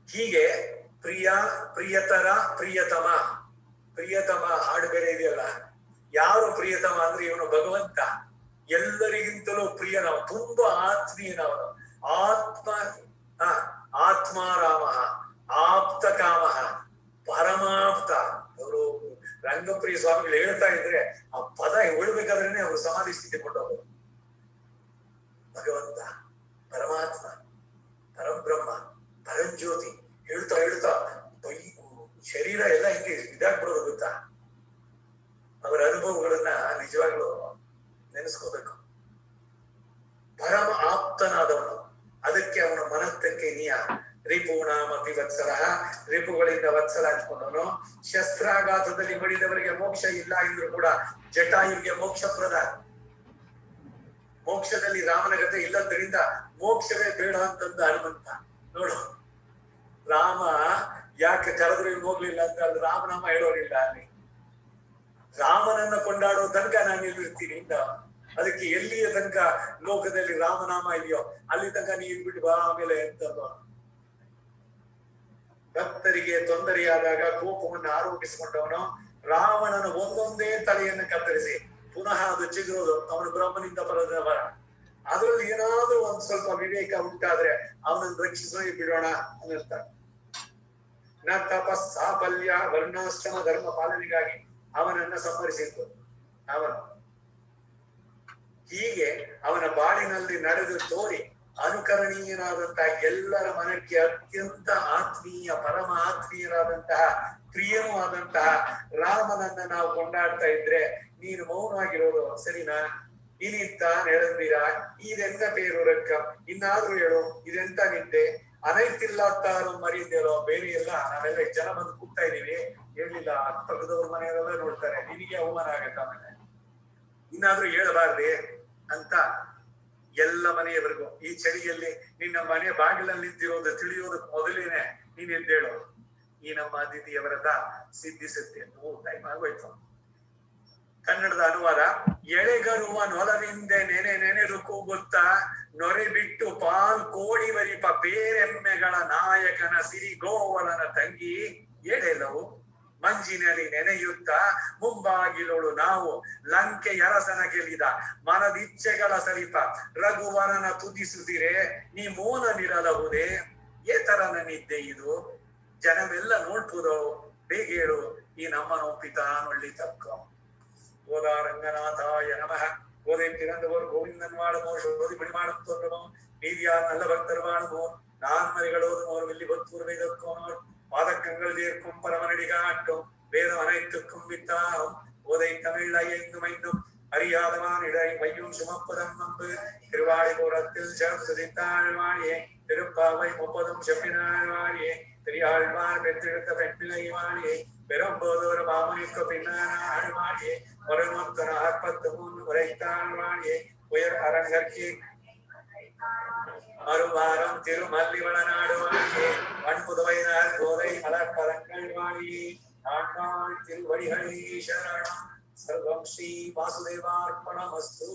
ಹೀಗೆ ಪ್ರಿಯ, ಪ್ರಿಯತರ, ಪ್ರಿಯತಮ. ಪ್ರಿಯತಮ ಹಾಡು ಬೇರೆ ಇದೆಯಲ್ಲ. ಯಾರು ಪ್ರಿಯತಮ ಅಂದ್ರೆ ಇವನು ಭಗವಂತ. ಎಲ್ಲರಿಗಿಂತಲೂ ಪ್ರಿಯನವ, ತುಂಬಾ ಆತ್ಮೀಯನವನು. ಆತ್ಮಾರಾಮ, ಆಪ್ತ ಕಾಮ, ಪರಮಾಪ್ತ. ಅವರು ರಂಗಪ್ರಿಯ ಸ್ವಾಮಿಗಳು ಹೇಳ್ತಾ ಇದ್ರೆ ಆ ಪದ ಉಳ್ಬೇಕಾದ್ರೇನೆ ಅವರು ಸಮಾಧಿ ಸ್ಥಿತಿ ಕೊಟ್ಟವರು. ಭಗವಂತ, ಪರಮಾತ್ಮ, ಪರಬ್ರಹ್ಮ, ಪರಂಜ್ಯೋತಿ ಹೇಳ್ತಾ ಹೇಳ್ತಾ ಶರೀರ ಎಲ್ಲ ಹಿಂಗೆ ಇದಾಗ್ಬಿಡೋದು ಗೊತ್ತಾ? ಅವರ ಅನುಭವಗಳನ್ನ ನಿಜವಾಗ್ಲೂ ನೆನೆಸ್ಕೋಬೇಕು. ಪರಮ ಆಪ್ತನಾದವನು, ಅದಕ್ಕೆ ಅವನ ಮನತ್ತಕ್ಕೆ ನೀಯ. ರಿಪೂಣಾಮಪಿ ವತ್ಸಲ, ರಿಪುಗಳಿಂದ ವತ್ಸಲ ಹಂಚ್ಕೊಂಡವನು. ಶಸ್ತ್ರಾಘಾತದಲ್ಲಿ ಮಡಿದವರಿಗೆ ಮೋಕ್ಷ ಇಲ್ಲ ಇದ್ರು ಕೂಡ ಜಟಾಯುವಿಗೆ ಮೋಕ್ಷಪ್ರದ. ಮೋಕ್ಷದಲ್ಲಿ ರಾಮನ ಕಥೆ ಇಲ್ಲದ್ರಿಂದ ಮೋಕ್ಷವೇ ಬೇಡ ಅಂತಂದ ಹನುಮಂತ. ನೋಡು, ರಾಮ ಯಾಕೆ ಕರೆದ್ರು ಇವ್ನು ಹೋಗ್ಲಿಲ್ಲ ಅಂತ ಅದು ರಾಮನಾಮ ಹೇಳೋರಿಲ್ಲ ಅಲ್ಲಿ. ರಾಮನನ್ನ ಕೊಂಡಾಡೋ ತನಕ ನಾನು ಇಲ್ಲಿರ್ತೀನಿ ಇಂದ. ಅದಕ್ಕೆ ಎಲ್ಲಿಯ ತನಕ ಲೋಕದಲ್ಲಿ ರಾಮನಾಮ ಇದೆಯೋ ಅಲ್ಲಿ ತನಕ ನೀನ್ ಬಿಟ್ಟು ಬಾ ಆಮೇಲೆ ಅಂತಂದು. ಭಕ್ತರಿಗೆ ತೊಂದರೆಯಾದಾಗ ಕೋಪವನ್ನು ಆರೋಪಿಸಿಕೊಂಡವನು ರಾವಣನ ಒಂದೊಂದೇ ತಲೆಯನ್ನು ಕತ್ತರಿಸಿ ಪುನಃ ಅದು ಚಿಗುರೋದು. ಅವನು ಬ್ರಹ್ಮನಿಂದ ಬರ ಅದ್ರಲ್ಲಿ ಏನಾದ್ರೂ ಒಂದ್ ಸ್ವಲ್ಪ ವಿವೇಕ ಉಂಟಾದ್ರೆ ಅವನನ್ನು ರಕ್ಷಿಸೋ ಬಿಡೋಣ ಅನ್ನಿರ್ತಾರೆ. ನ ತಪಸ್ ಸಾಫಲ್ಯ ವರ್ಣಾಶ್ರಮ ಧರ್ಮ ಪಾಲನೆಗಾಗಿ ಅವನನ್ನ ಸಂಹರಿಸಿತ್ತು. ಅವನು ಹೀಗೆ ಅವನ ಬಾಳಿನಲ್ಲಿ ನಡೆದು ತೋರಿ ಅನುಕರಣೀಯನಾದಂತಹ ಎಲ್ಲರ ಮನಕ್ಕೆ ಅತ್ಯಂತ ಆತ್ಮೀಯ ಪರಮ ಆತ್ಮೀಯರಾದಂತಹ ಪ್ರಿಯನೂ ಆದಂತಹ ರಾಮನನ್ನ ನಾವು ಕೊಂಡಾಡ್ತಾ ಇದ್ರೆ ನೀನು ಮೌನವಾಗಿರೋದು ಸರಿನಾ? ಇನ್ನಿತ್ತ ಹೇಳಂದಿರಾ ಇದೆಂತ ಪೇರು ರಕ್ಕ, ಇನ್ನಾದ್ರೂ ಹೇಳು ಇದೆಂತ ನಿದ್ದೆ, ಅನೈತಿಲ್ಲತ್ತಾರು ಮರೀದೇಳೋ ಬೇರೆ ಎಲ್ಲ ನಾವೆಲ್ಲ ಜನ ಬಂದು ಕೂಗ್ತಾ ಇದೀವಿ, ಹೇಳಿಲ್ಲ ಪಕ್ಕದವ್ರ ಮನೆಯವರೆಲ್ಲ ನೋಡ್ತಾರೆ, ನಿನಗೆ ಅವಮಾನ ಆಗತ್ತ ಆಮೇಲೆ ಇನ್ನಾದ್ರೂ ಹೇಳಬಾರ್ದೆ ಅಂತ ಎಲ್ಲ ಮನೆಯವರೆಗೂ ಈ ಚಳಿಯಲ್ಲಿ ನಿನ್ನ ಮನೆ ಬಾಗಿಲಲ್ಲಿ ನಿಂತಿರೋದು ತಿಳಿಯೋದಕ್ಕೆ ಮೊದಲೇನೆ ನೀನ್ ಎದ್ದೇಳು. ಈ ನಮ್ಮ ಅತಿಥಿಯ ವ್ರತ ಸಿದ್ಧಿಸುತ್ತೆ. ಟೈಮ್ ಆಗೋಯ್ತು. ಕನ್ನಡದ ಅನುವಾದ. ಎಳೆಗರುವ ನೊಲವಿಂದೆ ನೆನೆದು ಕೂಗುತ್ತಾ ನೊರೆ ಬಿಟ್ಟು ಪಾಲ್ ಕೋಡಿ ವರಿಪ ಬೇರೆಮ್ಮೆಗಳ ನಾಯಕನ ಸಿರಿ ಗೋವಳನ ತಂಗಿ ಎಳೆಲವು ಮಂಜಿನಲ್ಲಿ ನೆನೆಯುತ್ತಾ ಮುಂಬಾಗಿಲೋಳು ನಾವು ಲಂಕೆ ಅರಸನ ಗೆಲ್ಲಿದ ಮನದಿಚ್ಛೆಗಳ ಸರಿಪ ರಘುವರನ ತುದಿಸುತ್ತಿರೆ ನೀ ಮೌನವಿರಲಹುದೇ ಏತರನ ನಿದ್ದೆ ಇದು ಜನವೆಲ್ಲ ನೋಡ್ಬೋದೋ ಬೇಗೇಳು ಈ ನಮ್ಮ ನೋಪಿತ ನೊಳ್ಳಿ ತಕ್ಕ. ஓதா ரங்கநாதாய நமஹ. ஓதை பிறந்தவர் கோவிந்தன் வாழுமோ சோதி பிடிமாடும் தோன்றமோ நீதியார் நல்ல பக்தர் வாழுமோ நான்மறைகளோதும் ஒரு வெள்ளி பத்தூர் வைதற்கோனோர் பாதக்கங்கள் தீர்க்கும் பரமனடி காட்டும் வேதம் அனைத்துக்கும் வித்தாகும் ஓதை தமிழ் ஐந்தும் ஐந்தும் அறியாதவான் இடை வையும் சுமப்பதம் நம்பு திருவாடிபுரத்தில் சுதித்தாழ்வாழியே திருப்பாவை 30 செப்பினாழ்வாழியே பெரியாழ்வார் பெற்றெடுத்த பெண்பிள்ளை வாழியே பெரும்போதோர் மாமனிக்கு பின்னான ஆழ்வாழியே ஒருமொத்தன 43 உரைத்தாழ்வாழியே உயர் அரங்கற்கு மறுவாரம் திருமல்லிவள நாடுவாழியே வன்புதுவைனார் கோதை மலர்பதங்கள் வாழியே நாட்டாள் திருவடிகளே சரணம். சர்வம் ஸ்ரீ வாசுதேவார்ப்பணமஸ்து.